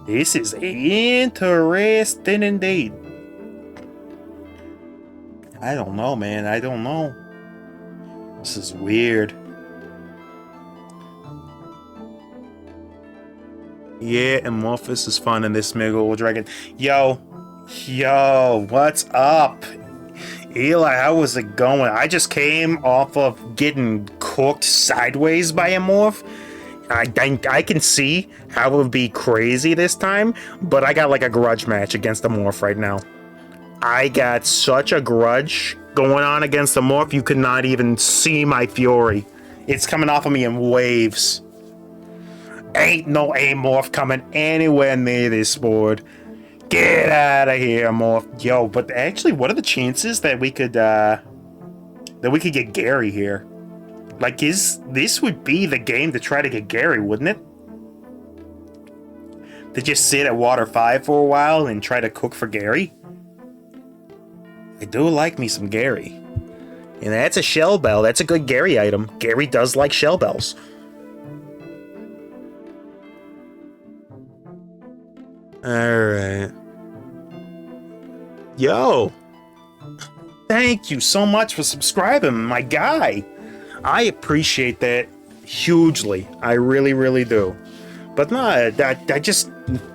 This is interesting indeed. I don't know, man. I don't know. This is weird. Yeah, Amorphous is fun in this Smiggle Dragon. Yo, what's up? Eli, how was it going? I just came off of getting cooked sideways by a morph. I can see how it would be crazy this time, but I got like a grudge match against the morph right now. I got such a grudge going on against the morph, you could not even see my fury. It's coming off of me in waves. Ain't no Amorph coming anywhere near this board. Get out of here, Morph. Yo, but actually, what are the chances that we could get Gary here? Like, this would be the game to try to get Gary, wouldn't it? To just sit at Water 5 for a while and try to cook for Gary? I do like me some Gary. And that's a shell bell. That's a good Gary item. Gary does like shell bells. Alright. Yo! Thank you so much for subscribing, my guy! I appreciate that hugely. I really, really do. But no, I just,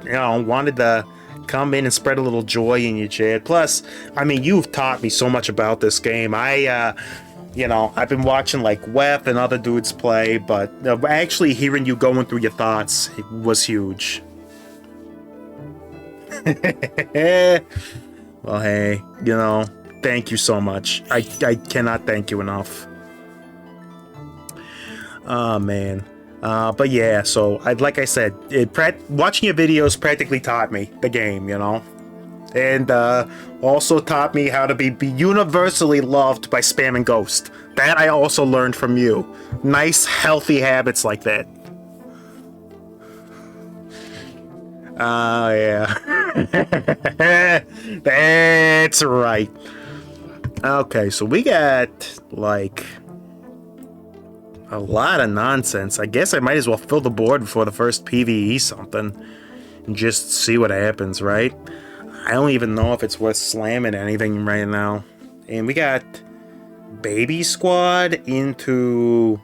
wanted to come in and spread a little joy in your chat. Plus, I mean, you've taught me so much about this game. I've been watching like Wef and other dudes play, but actually hearing you going through your thoughts was huge. Well, hey, thank you so much. I cannot thank you enough. Oh, man. But yeah, so like I said, watching your videos practically taught me the game, and also taught me how to be universally loved by Spam and Ghost. That I also learned from you. Nice, healthy habits like that. Oh, yeah. That's right. Okay, so we got, like, a lot of nonsense. I guess I might as well fill the board before the first PvE something and just see what happens, right? I don't even know if it's worth slamming anything right now. And we got Baby Squad into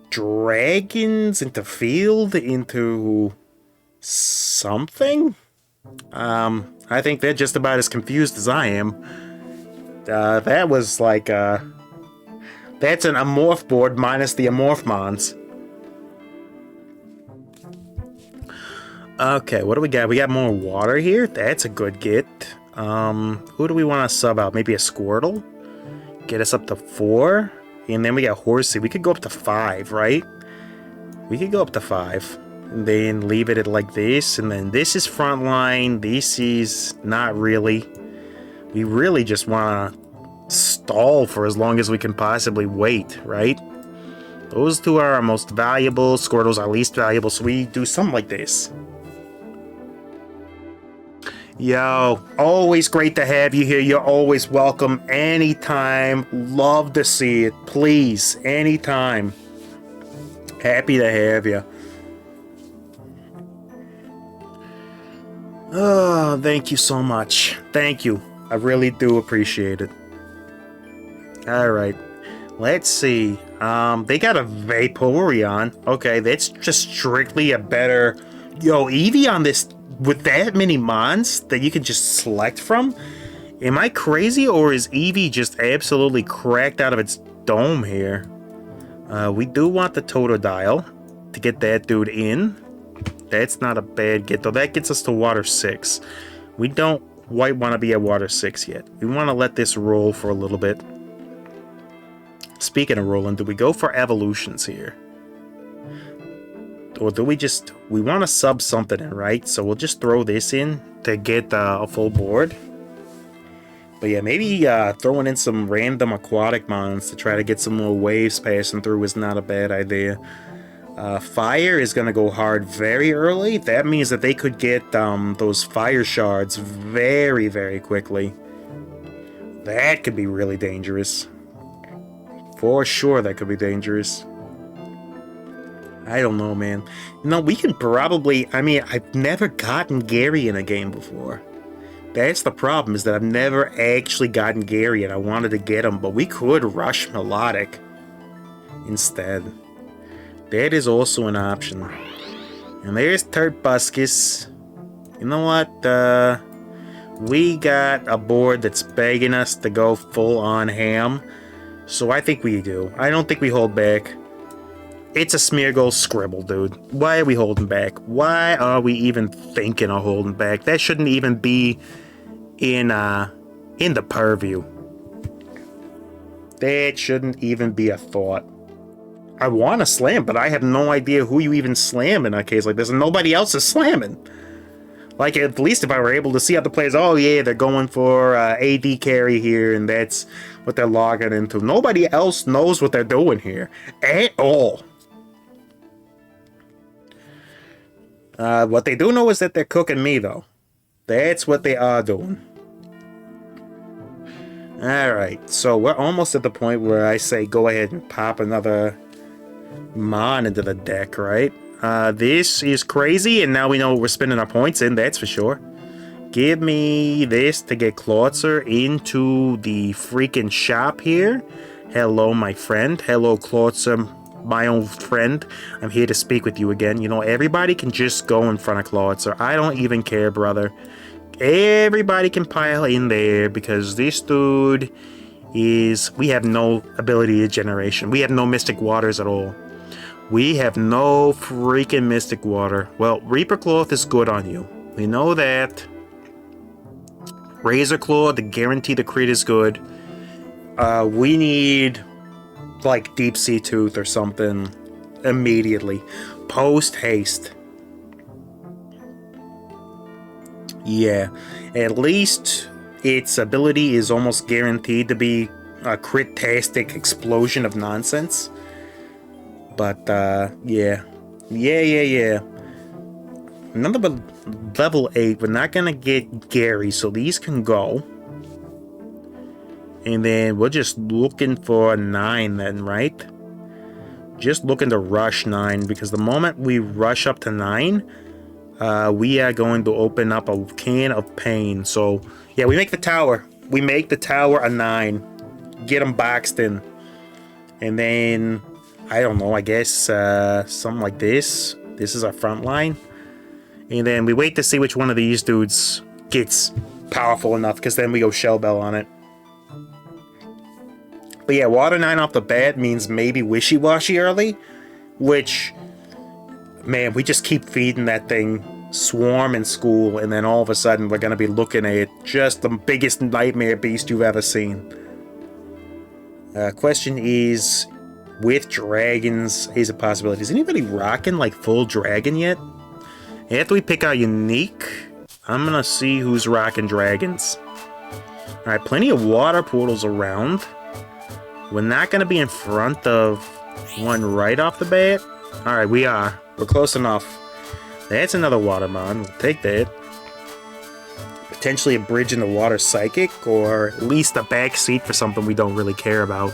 Dragons, into Field, into something? I think they're just about as confused as I am. That was like, that's an Amorph board minus the Amorphmons. Okay, what do we got? We got more water here. That's a good get. Who do we want to sub out? Maybe a Squirtle? Get us up to 4. And then we got Horsey. We could go up to 5, right? We could go up to 5. And then leave it at like this. And then this is frontline. This is not really. We really just want to stall for as long as we can possibly wait, right? Those two are our most valuable. Squirtle's our least valuable. So we do something like this. Yo, always great to have you here. You're always welcome anytime. Love to see it. Please, anytime. Happy to have you. Oh, thank you so much. Thank you. I really do appreciate it. Alright. Let's see. They got a Vaporeon. Okay, that's just strictly a better... Yo, Eevee on this... With that many mons that you can just select from? Am I crazy, or is Eevee just absolutely cracked out of its dome here? We do want the Totodile to get that dude in. That's not a bad get, though. That gets us to Water 6. We don't quite want to be at Water 6 yet. We want to let this roll for a little bit. Speaking of rolling, do we go for evolutions here? Or do we just... We want to sub something in, right? So we'll just throw this in to get a full board. But yeah, maybe throwing in some random aquatic mons to try to get some more waves passing through is not a bad idea. Fire is going to go hard very early. That means that they could get those fire shards very, very quickly. That could be really dangerous. For sure, that could be dangerous. I don't know, man. You know, we can probably... I mean, I've never gotten Gary in a game before. That's the problem, is that I've never actually gotten Gary, and I wanted to get him, but we could rush Melodic instead. That is also an option. And there's Turtbuscus. You know what? We got a board that's begging us to go full-on ham, so I think we do. I don't think we hold back. It's a Smeargle Scribble, dude. Why are we holding back? Why are we even thinking of holding back? That shouldn't even be in the purview. That shouldn't even be a thought. I want to slam, but I have no idea who you even slam in a case like this, and nobody else is slamming. Like, at least if I were able to see other players, oh yeah, they're going for AD carry here, and that's what they're logging into. Nobody else knows what they're doing here at all. What they do know is that they're cooking me, though. That's what they are doing. Alright, so we're almost at the point where I say go ahead and pop another Mon into the deck, right? This is crazy, and now we know what we're spending our points in, that's for sure. Give me this to get Clawitzer into the freaking shop here. Hello, my friend. Hello, Clawitzer, my own friend. I'm here to speak with you again. You know, everybody can just go in front of Clawitzer. I don't even care, brother. Everybody can pile in there because this dude is... We have no ability to generation. We have no Mystic Waters at all. We have no freaking Mystic Water. Well, Reaper Cloth is good on you. We know that. Razor Claw to guarantee the crit is good. We need like Deep Sea Tooth or something immediately. Post haste. Yeah, at least its ability is almost guaranteed to be a crit-tastic explosion of nonsense. But, yeah. Another level 8, we're not gonna get Gary, so these can go. And then we're just looking for a 9 then, right? Just looking to rush 9, because the moment we rush up to 9, we are going to open up a can of pain. So, yeah, we make the tower. We make the tower a 9. Get them boxed in. And then, I don't know, I guess something like this. This is our front line. And then we wait to see which one of these dudes gets powerful enough, because then we go Shell Bell on it. But yeah, Water 9 off the bat means maybe Wishy-Washy early, which, man, we just keep feeding that thing Swarm in school, and then all of a sudden we're going to be looking at just the biggest nightmare beast you've ever seen. Question is, with dragons, is a possibility. Is anybody rocking like full dragon yet? After we pick our unique, I'm going to see who's rocking dragons. Alright, plenty of water portals around. We're not going to be in front of one right off the bat. Alright, we are. We're close enough. That's another Watermon. We'll take that. Potentially a bridge in the Water Psychic, or at least a backseat for something we don't really care about.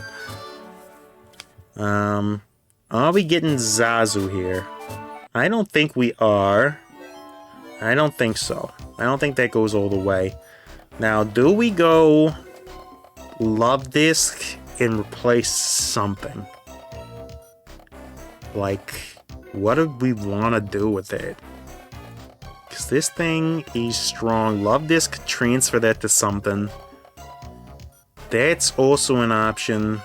Are we getting Zazu here? I don't think we are. I don't think so. I don't think that goes all the way. Now, do we go Love Disc and replace something? Like, what do we want to do with it? Because this thing is strong. Love Disc, transfer that to something. That's also an option.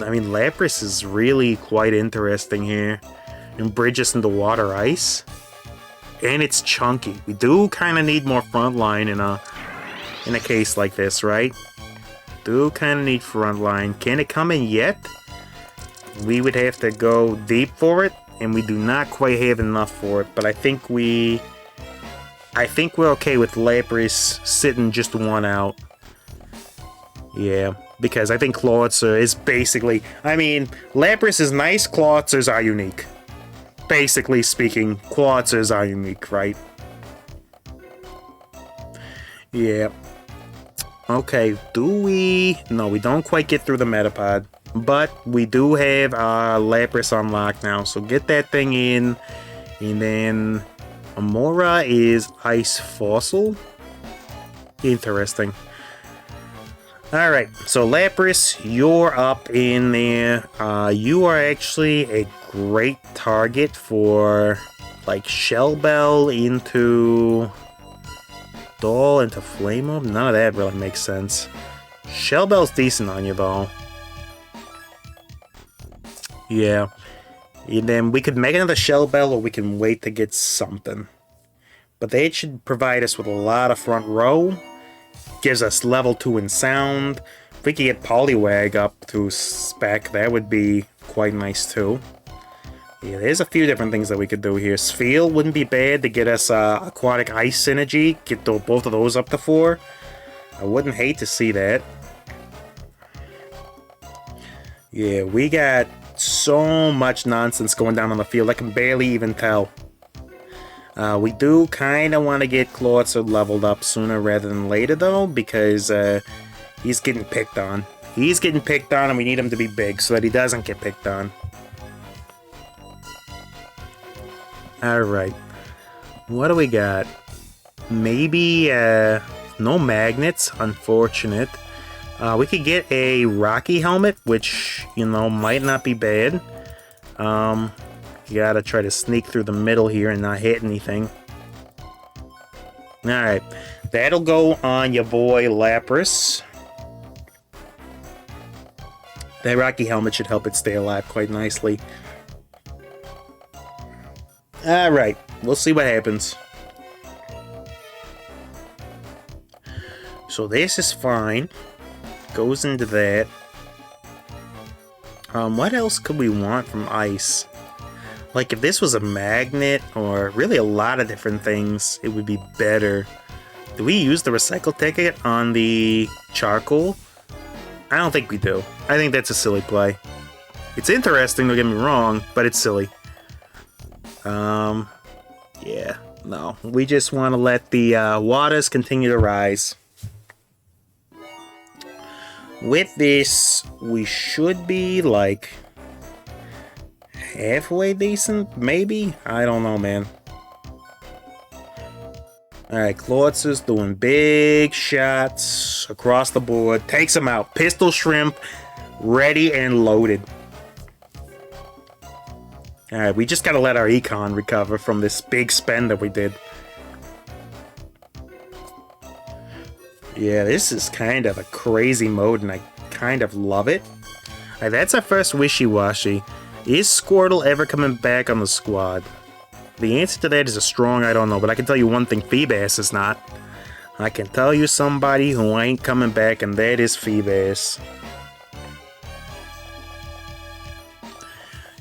I mean, Lapras is really quite interesting here. And bridge us into Water Ice. And it's chunky. We do kind of need more frontline in a case like this, right? Do kind of need frontline. Can it come in yet? We would have to go deep for it, and we do not quite have enough for it. But I think we're okay with Lapras sitting just one out. Yeah, because I think Clawitzer is basically... I mean, Lapras is nice, Clawitzers are unique. basically speaking, quartzes are unique, right? Yeah. Okay, do we... No, we don't quite get through the Metapod. But we do have our Lapras unlocked now, so get that thing in. And then... Amora is Ice Fossil. Interesting. Alright, so Lapras, you're up in there. You are actually a great target for, like, Shell Bell into... Doll into Flame Orb? None of that really makes sense. Shell Bell's decent on you, though. Yeah. And then we could make another Shell Bell, or we can wait to get something. But they should provide us with a lot of front row. Gives us level 2 in sound. If we could get Poliwag up to spec, that would be quite nice too. Yeah, there's a few different things that we could do here. Sphere wouldn't be bad to get us Aquatic Ice Synergy. Get both of those up to 4. I wouldn't hate to see that. Yeah, we got so much nonsense going down on the field. I can barely even tell. We do kind of want to get Clawitzer leveled up sooner rather than later, though, because he's getting picked on. He's getting picked on, and we need him to be big so that he doesn't get picked on. Alright. What do we got? Maybe, no magnets, unfortunate. We could get a Rocky Helmet, which, you know, might not be bad. You gotta try to sneak through the middle here and not hit anything. Alright. That'll go on your boy Lapras. That Rocky Helmet should help it stay alive quite nicely. Alright, we'll see what happens. So this is fine. Goes into that. What else could we want from ice? Like, if this was a magnet, or really a lot of different things, it would be better. Do we use the recycle ticket on the charcoal? I don't think we do. I think that's a silly play. It's interesting, don't get me wrong, but it's silly. Yeah, no. We just want to let the waters continue to rise. With this, we should be, like, halfway decent, maybe? I don't know, man. Alright, Clawitza's doing big shots across the board. Takes him out. Pistol Shrimp, ready and loaded. Alright, we just gotta let our econ recover from this big spend that we did. Yeah, this is kind of a crazy mode, and I kind of love it. Alright, that's our first wishy-washy. Is Squirtle ever coming back on the squad? The answer to that is a strong I don't know, but I can tell you one thing, Feebas is not. I can tell you somebody who ain't coming back, and that is Feebas.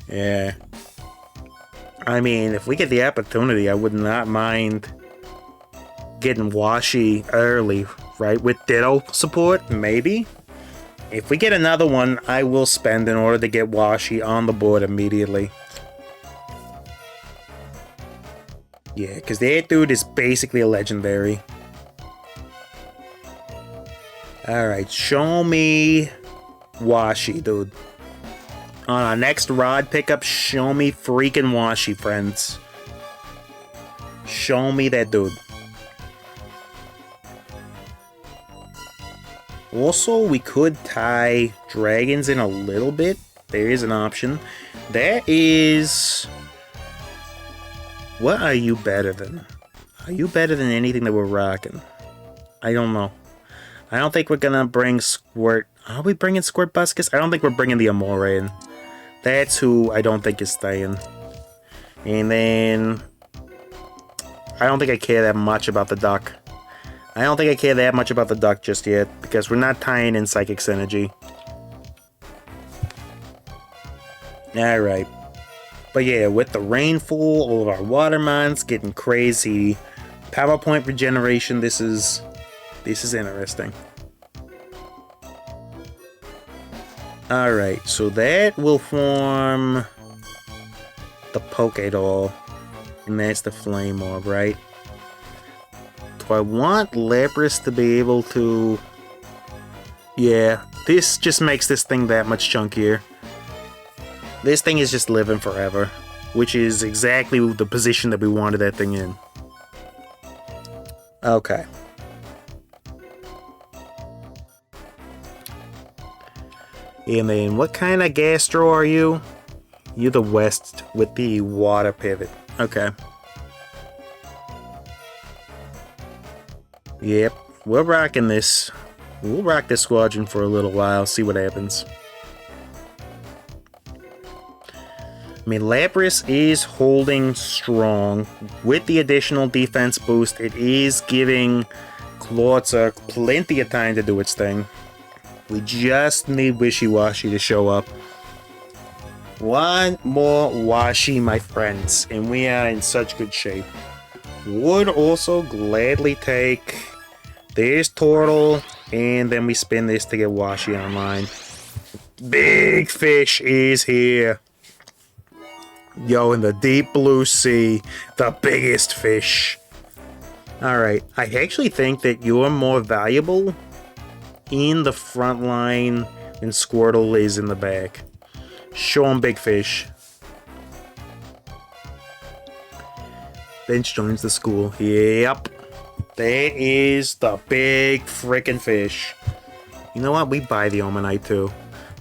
Yeah. I mean, if we get the opportunity, I would not mind getting Washi early, right? With Ditto support, maybe. If we get another one, I will spend in order to get Washi on the board immediately. Yeah, because that dude is basically a legendary. Alright, show me Washi, dude. On our next rod pickup, show me freaking Washi, friends. Show me that dude. Also, we could tie dragons in a little bit. There is an option. That is... What are you better than? Are you better than anything that we're rocking? I don't know. I don't think we're gonna bring Squirt... Are we bringing Squirt Buscus? I don't think we're bringing the Amore in. That's who I don't think is staying. And then... I don't think I care that much about the Duck. I don't think I care that much about the Duck just yet, because we're not tying in Psychic Synergy. Alright. But yeah, with the rainfall, all of our water mines getting crazy. PowerPoint regeneration, this is interesting. Alright, so that will form the Poké Doll. And that's the Flame Orb, right? Do I want Lapras to be able to... Yeah, this just makes this thing that much chunkier. This thing is just living forever, which is exactly the position that we wanted that thing in. Okay. And then, what kind of Gastro are you? You're the West with the water pivot. Okay. Yep, we're rocking this. We'll rock this squadron for a little while, see what happens. I mean, Lapras is holding strong. With the additional defense boost, it is giving Clawitzer plenty of time to do its thing. We just need Wishy-Washy to show up. One more Washi, my friends, and we are in such good shape. Would also gladly take this Turtle, and then we spin this to get Washi online. Big Fish is here. Yo, in the deep blue sea, the biggest fish. Alright, I actually think that you're more valuable in the front line than Squirtle is in the back. Show him Big Fish. Bench joins the school. Yep. That is the big frickin' fish. You know what? We buy the Omanite too.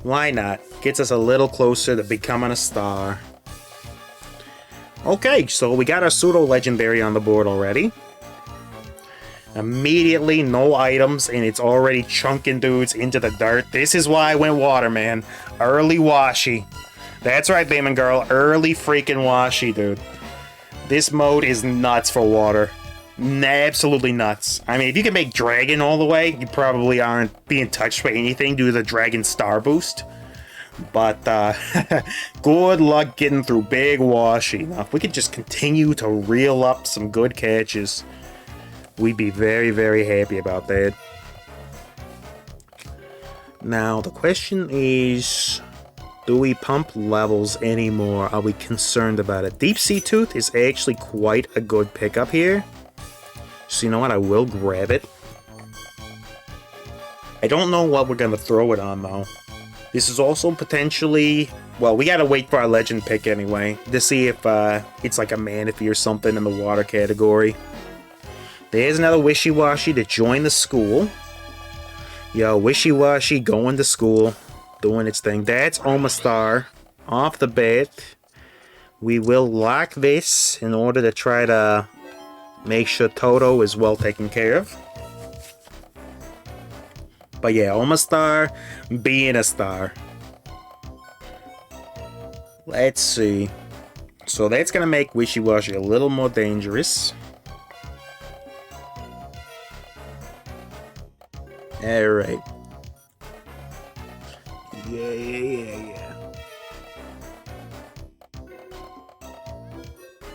Why not? Gets us a little closer to becoming a star. Okay, so we got our pseudo-legendary on the board already. Immediately, no items, and it's already chunking dudes into the dirt. This is why I went water, man. Early Washi. That's right, Bayman Girl. Early freaking Washi, dude. This mode is nuts for water. Absolutely nuts. I mean, if you can make Dragon all the way, you probably aren't being touched by anything due to the Dragon Star Boost. But, good luck getting through Big Washi. Now, if we could just continue to reel up some good catches, we'd be very, very happy about that. Now, the question is, do we pump levels anymore? Are we concerned about it? Deep Sea Tooth is actually quite a good pickup here. So you know what? I will grab it. I don't know what we're going to throw it on, though. This is also potentially... Well, we gotta wait for our legend pick anyway, to see if it's like a Manaphy or something in the water category. There's another Wishy-Washy to join the school. Yo, Wishy-Washy going to school, doing its thing. That's Omastar. Off the bat, we will lock this in order to try to make sure Toto is well taken care of. But yeah, Omastar being a star. Let's see. So that's going to make Wishy-Washy a little more dangerous. Alright. Yeah.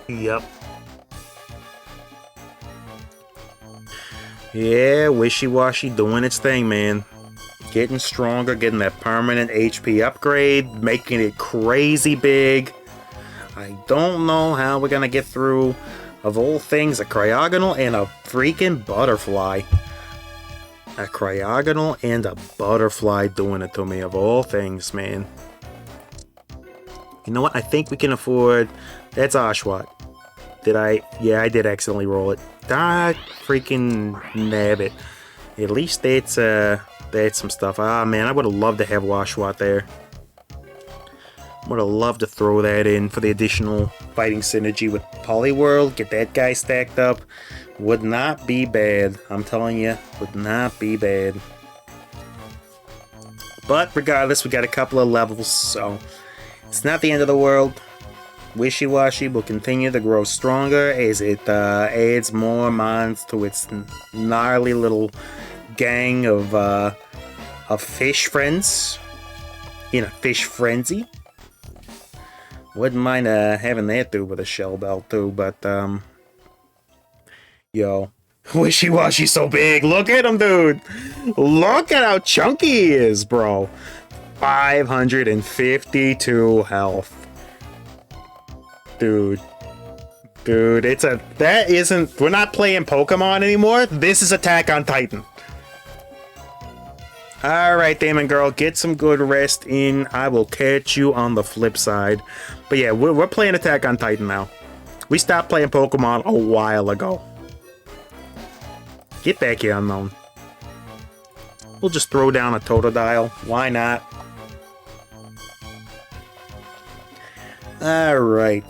Yep. Yeah, Wishy-Washy doing its thing, man. Getting stronger, getting that permanent HP upgrade, making it crazy big. I don't know how we're gonna get through, of all things, a Cryogonal and a freaking Butterfly. A Cryogonal and a Butterfly doing it to me, of all things, man. You know what? I think we can afford... That's Oshawott. Did I? Yeah, I did accidentally roll it. Ah, freaking nabbit. At least that's some stuff. Ah, man, I would have loved to have Oshawott there. Would have loved to throw that in for the additional fighting synergy with Poliwhirl. Get that guy stacked up. Would not be bad. I'm telling you, would not be bad. But regardless, we got a couple of levels, so it's not the end of the world. Wishy-Washy will continue to grow stronger as it adds more mons to its gnarly little gang of fish friends in a fish frenzy. Wouldn't mind having that dude with a shell belt too, but yo, Wishy-Washy's so big. Look at him, dude. Look at how chunky he is, bro. 552 health. Dude. Dude, we're not playing Pokemon anymore. This is Attack on Titan. Alright, Damon Girl, get some good rest in. I will catch you on the flip side. But yeah, we're playing Attack on Titan now. We stopped playing Pokemon a while ago. Get back here, Unknown. We'll just throw down a Totodile. Why not? Alright.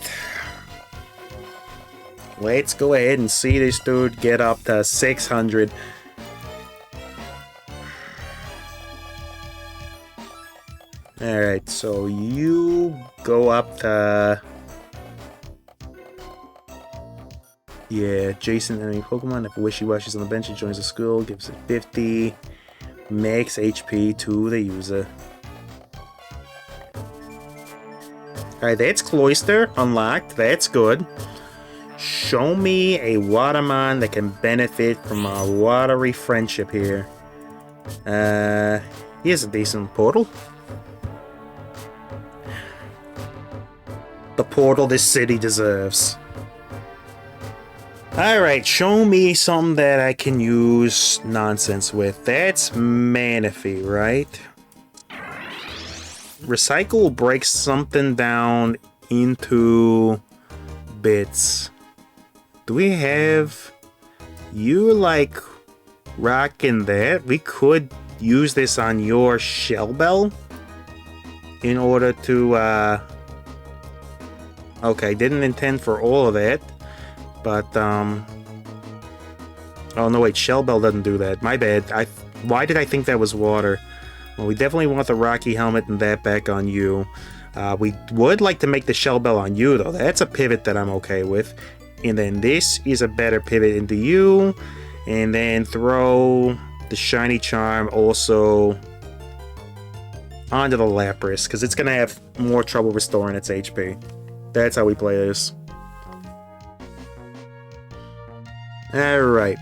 Let's go ahead and see this dude get up to 600. Alright, so you go up to... Yeah, Jason, enemy Pokemon. If Wishy-Washy's on the bench, it joins the school, gives it 50. Max HP to the user. Alright, that's Cloyster unlocked. That's good. Show me a Watermon that can benefit from our watery friendship here. Here's a decent Portal. The Portal this city deserves. Alright, show me something that I can use nonsense with. That's Manaphy, right? Recycle breaks something down into bits. Do we have... You like rocking that? We could use this on your Shell Bell in order to... Okay, didn't intend for all of that. But, oh no, wait, Shell Bell doesn't do that. My bad. Why did I think that was water? Well, we definitely want the Rocky Helmet and that back on you. We would like to make the Shell Bell on you, though. That's a pivot that I'm okay with. And then this is a better pivot into you. And then throw the Shiny Charm also onto the Lapras, because it's going to have more trouble restoring its HP. That's how we play this. Alright.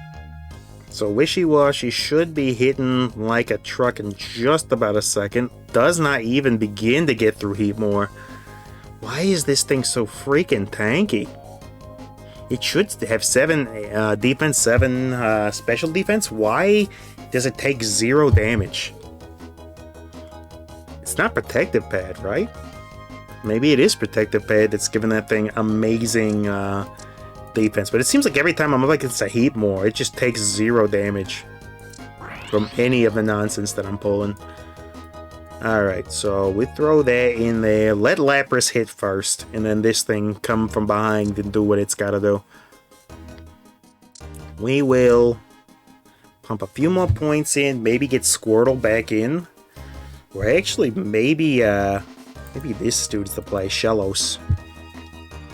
So Wishy-Washy should be hitting like a truck in just about a second. Does not even begin to get through Heatmore. Why is this thing so freaking tanky? It should have 7 defense, 7 special defense. Why does it take 0 damage? It's not Protective Pad, right? Maybe it is Protective Pad that's giving that thing amazing defense. But it seems like every time I'm up against a Heatmore, it just takes 0 damage from any of the nonsense that I'm pulling. Alright, so we throw that in there. Let Lapras hit first, and then this thing come from behind and do what it's gotta do. We will pump a few more points in, maybe get Squirtle back in. Or actually, maybe this dude's the play, Shellos.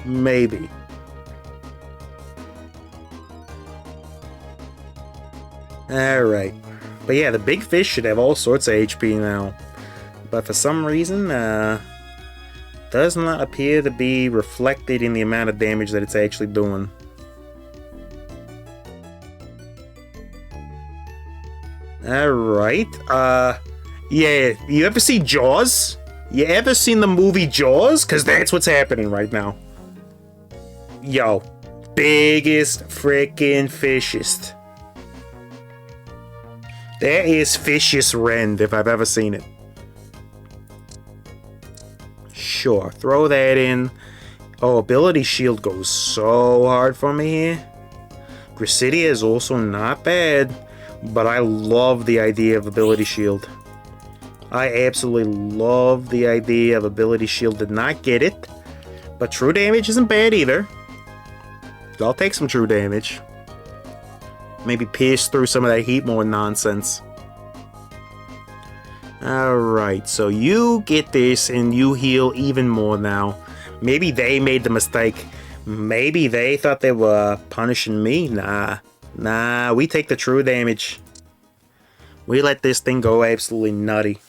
Maybe. Alright. But yeah, the big fish should have all sorts of HP now. But for some reason, does not appear to be reflected in the amount of damage that it's actually doing. Alright. Yeah, you ever see Jaws? You ever seen the movie Jaws? Because that's what's happening right now. Yo. Biggest freaking fishest. That is Fishiest Rend if I've ever seen it. Sure, throw that in. Oh, Ability Shield goes so hard for me here. Gracidia is also not bad, but I love the idea of Ability Shield. I absolutely love the idea of Ability Shield. Did not get it, but True Damage isn't bad either. I'll take some True Damage. Maybe pierce through some of that Heatmore nonsense. Alright, so you get this and you heal even more now. Maybe they made the mistake. Maybe they thought they were punishing me. Nah, we take the true damage. We let this thing go absolutely nutty.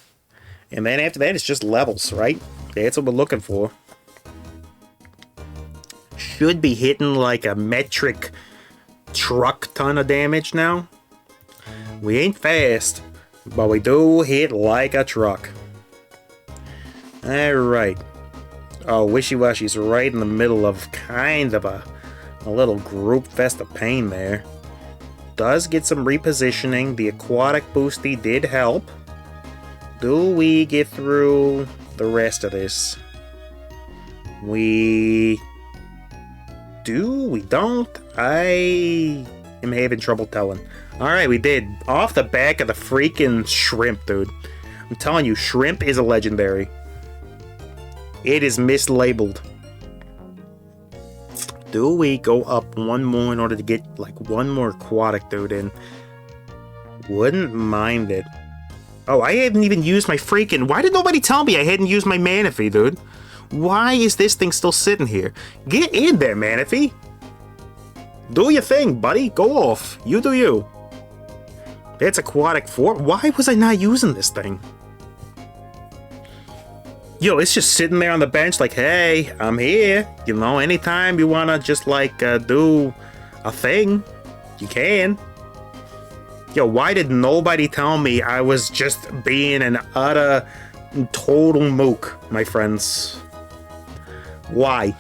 And then after that, it's just levels, right? That's what we're looking for. Should be hitting like a metric truck ton of damage now. We ain't fast, but we do hit like a truck. Alright. Oh, Wishy-Washy's right in the middle of kind of a little group fest of pain there. Does get some repositioning. The aquatic boosty did help. Do we get through the rest of this? We do? We don't? I am having trouble telling. Alright, we did. Off the back of the freaking shrimp, dude. I'm telling you, shrimp is a legendary. It is mislabeled. Do we go up one more in order to get, like, one more aquatic dude in? Wouldn't mind it. Oh, I haven't even used my freaking... Why did nobody tell me I hadn't used my Manaphy, dude? Why is this thing still sitting here? Get in there, Manaphy! Do your thing, buddy. Go off. You do you. That's aquatic 4. Why was I not using this thing? Yo, it's just sitting there on the bench like, hey, I'm here. You know, anytime you want to just, like, do a thing, you can. Yo, why did nobody tell me I was just being an utter, total mook, my friends? Why?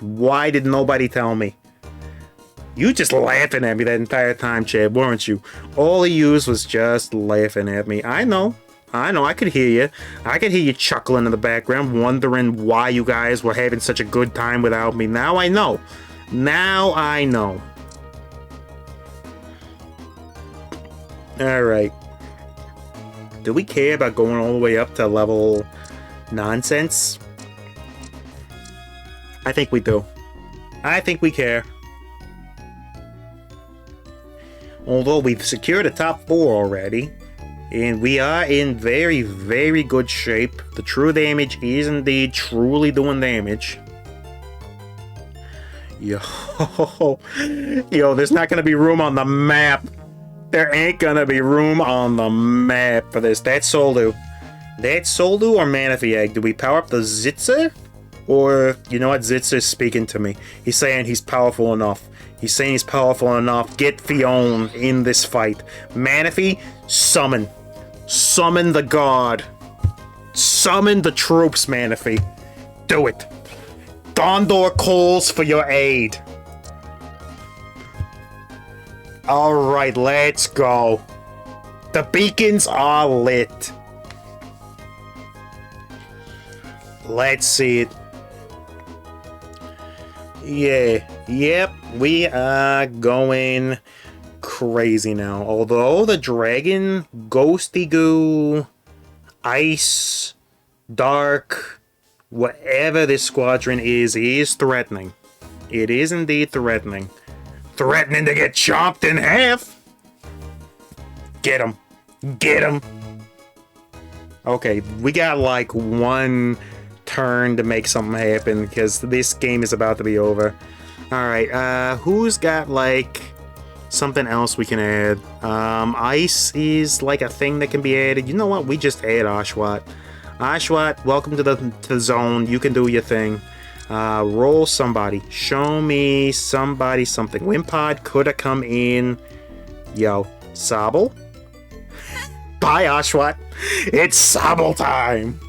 Why did nobody tell me? You just laughing at me that entire time, Chad, weren't you? All you used was just laughing at me. I know, I could hear you. I could hear you chuckling in the background, wondering why you guys were having such a good time without me. Now I know. Now I know. Alright. Do we care about going all the way up to level nonsense? I think we do. I think we care. Although we've secured a top 4 already, and we are in very, very good shape. The true damage is indeed truly doing damage. Yo, there's not going to be room on the map. There ain't going to be room on the map for this. That's Soldu. That's Soldu or Manaphy Egg? Do we power up the Zitzer? Or, you know what, Zitzer's speaking to me. He's saying he's powerful enough. He's saying he's powerful enough. Get Fion in this fight. Manaphy, summon. Summon the god. Summon the troops, Manaphy. Do it. Gondor calls for your aid. Alright, let's go. The beacons are lit. Let's see it. Yeah, yep, we are going crazy now. Although the dragon, ghosty goo, ice, dark, whatever this squadron is threatening. It is indeed threatening. Threatening to get chopped in half. Get him. Get him. Okay, we got like one turn to make something happen because this game is about to be over. Alright, who's got like something else we can add? Ice is like a thing that can be added. You know what? We just add Oshawott. Oshawott, welcome to the zone. You can do your thing. Roll somebody. Show me somebody something. Wimpod could have come in. Yo, Sobble? Bye, Oshawott. It's Sobble time.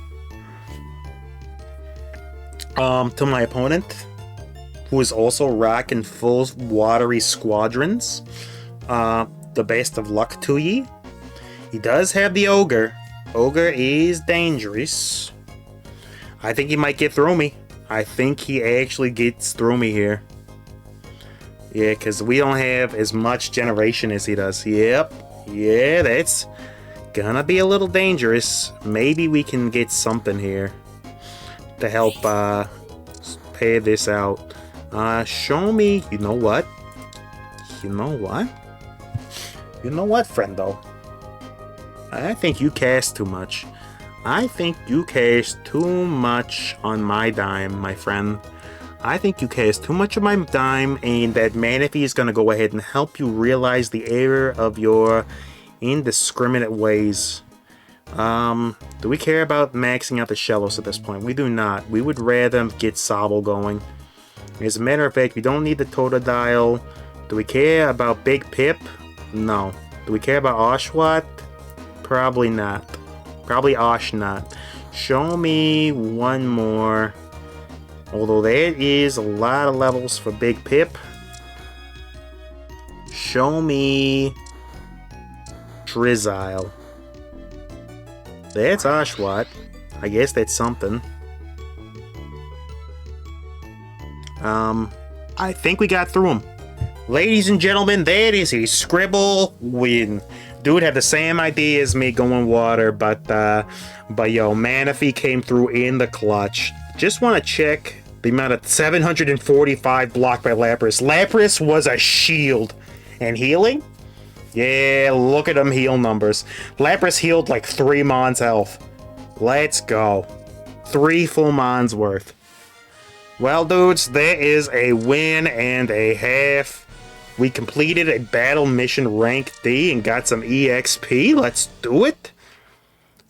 To my opponent, who is also rocking full watery squadrons, the best of luck to ye. He does have the Ogre. Ogre is dangerous. I think he might get through me. I think he actually gets through me here. Yeah, because we don't have as much generation as he does. Yep. Yeah, that's gonna be a little dangerous. Maybe we can get something here to help pay this out. Show me. You know what? You know what? You know what, friendo? I think you cast too much. I think you cast too much on my dime, my friend. I think you cast too much on my dime, and that Manaphy is gonna go ahead and help you realize the error of your indiscriminate ways. Do we care about maxing out the Shellos at this point? We do not. We would rather get Sobble going. As a matter of fact, we don't need the Totodile. Do we care about Big Pip? No. Do we care about Oshawott? Probably not. Probably Osh not. Show me one more. Although there is a lot of levels for Big Pip. Show me Drizzile. That's Oshawott. I guess that's something. I think we got through them. Ladies and gentlemen, that is a Scribble win. Dude had the same idea as me going water, but yo, Manaphy came through in the clutch. Just want to check the amount of 745 blocked by Lapras. Lapras was a shield. And healing? Yeah, look at them heal numbers. Lapras healed like 3 Mon's health. Let's go. 3 full Mon's worth. Well, dudes, there is a win and a half. We completed a battle mission rank D and got some EXP. Let's do it.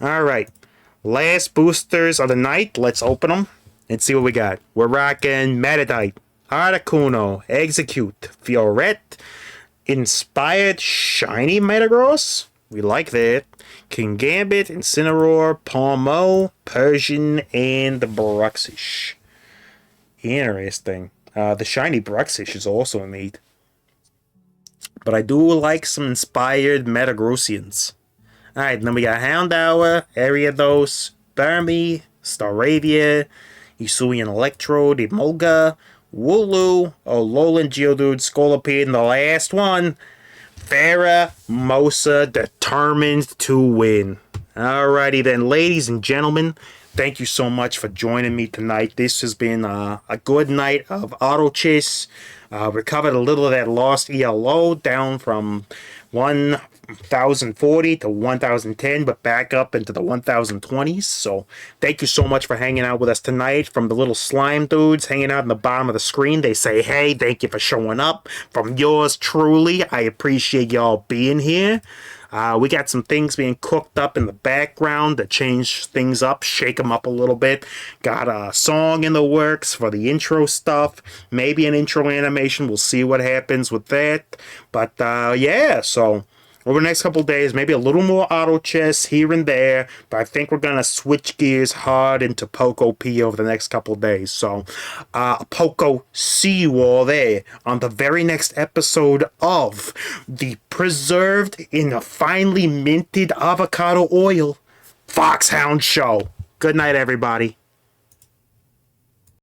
Alright. Last boosters of the night. Let's open them and see what we got. We're rocking Meditite, Articuno, Execute, Fiorette, Inspired Shiny Metagross. We like that. Kingambit, Incineroar, Palmo, Persian, and the Bruxish. Interesting. The Shiny Bruxish is also neat. But I do like some inspired Metagrossians. Alright, then we got Houndour, Ariados, Burmy, Staravia, Hisuian Electrode, Emolga, Wooloo, Alolan Geodude, Scolipede, and the last one, Pheromosa, determined to win. Alrighty then, ladies and gentlemen, thank you so much for joining me tonight. This has been a good night of Auto Chess. Recovered a little of that lost ELO down from 1040 to 1010, but back up into the 1020s. So thank you so much for hanging out with us tonight. From the little slime dudes hanging out in the bottom of the screen, they say, hey, thank you for showing up. From yours truly, I appreciate y'all being here. We got some things being cooked up in the background to change things up, shake them up a little bit. Got a song in the works for the intro stuff. Maybe an intro animation. We'll see what happens with that. But yeah, so over the next couple days, maybe a little more Auto Chess here and there, but I think we're going to switch gears hard into Poco P over the next couple days. So, Poco, see you all there on the very next episode of the preserved in a finely minted avocado oil Foxhound Show. Good night, everybody.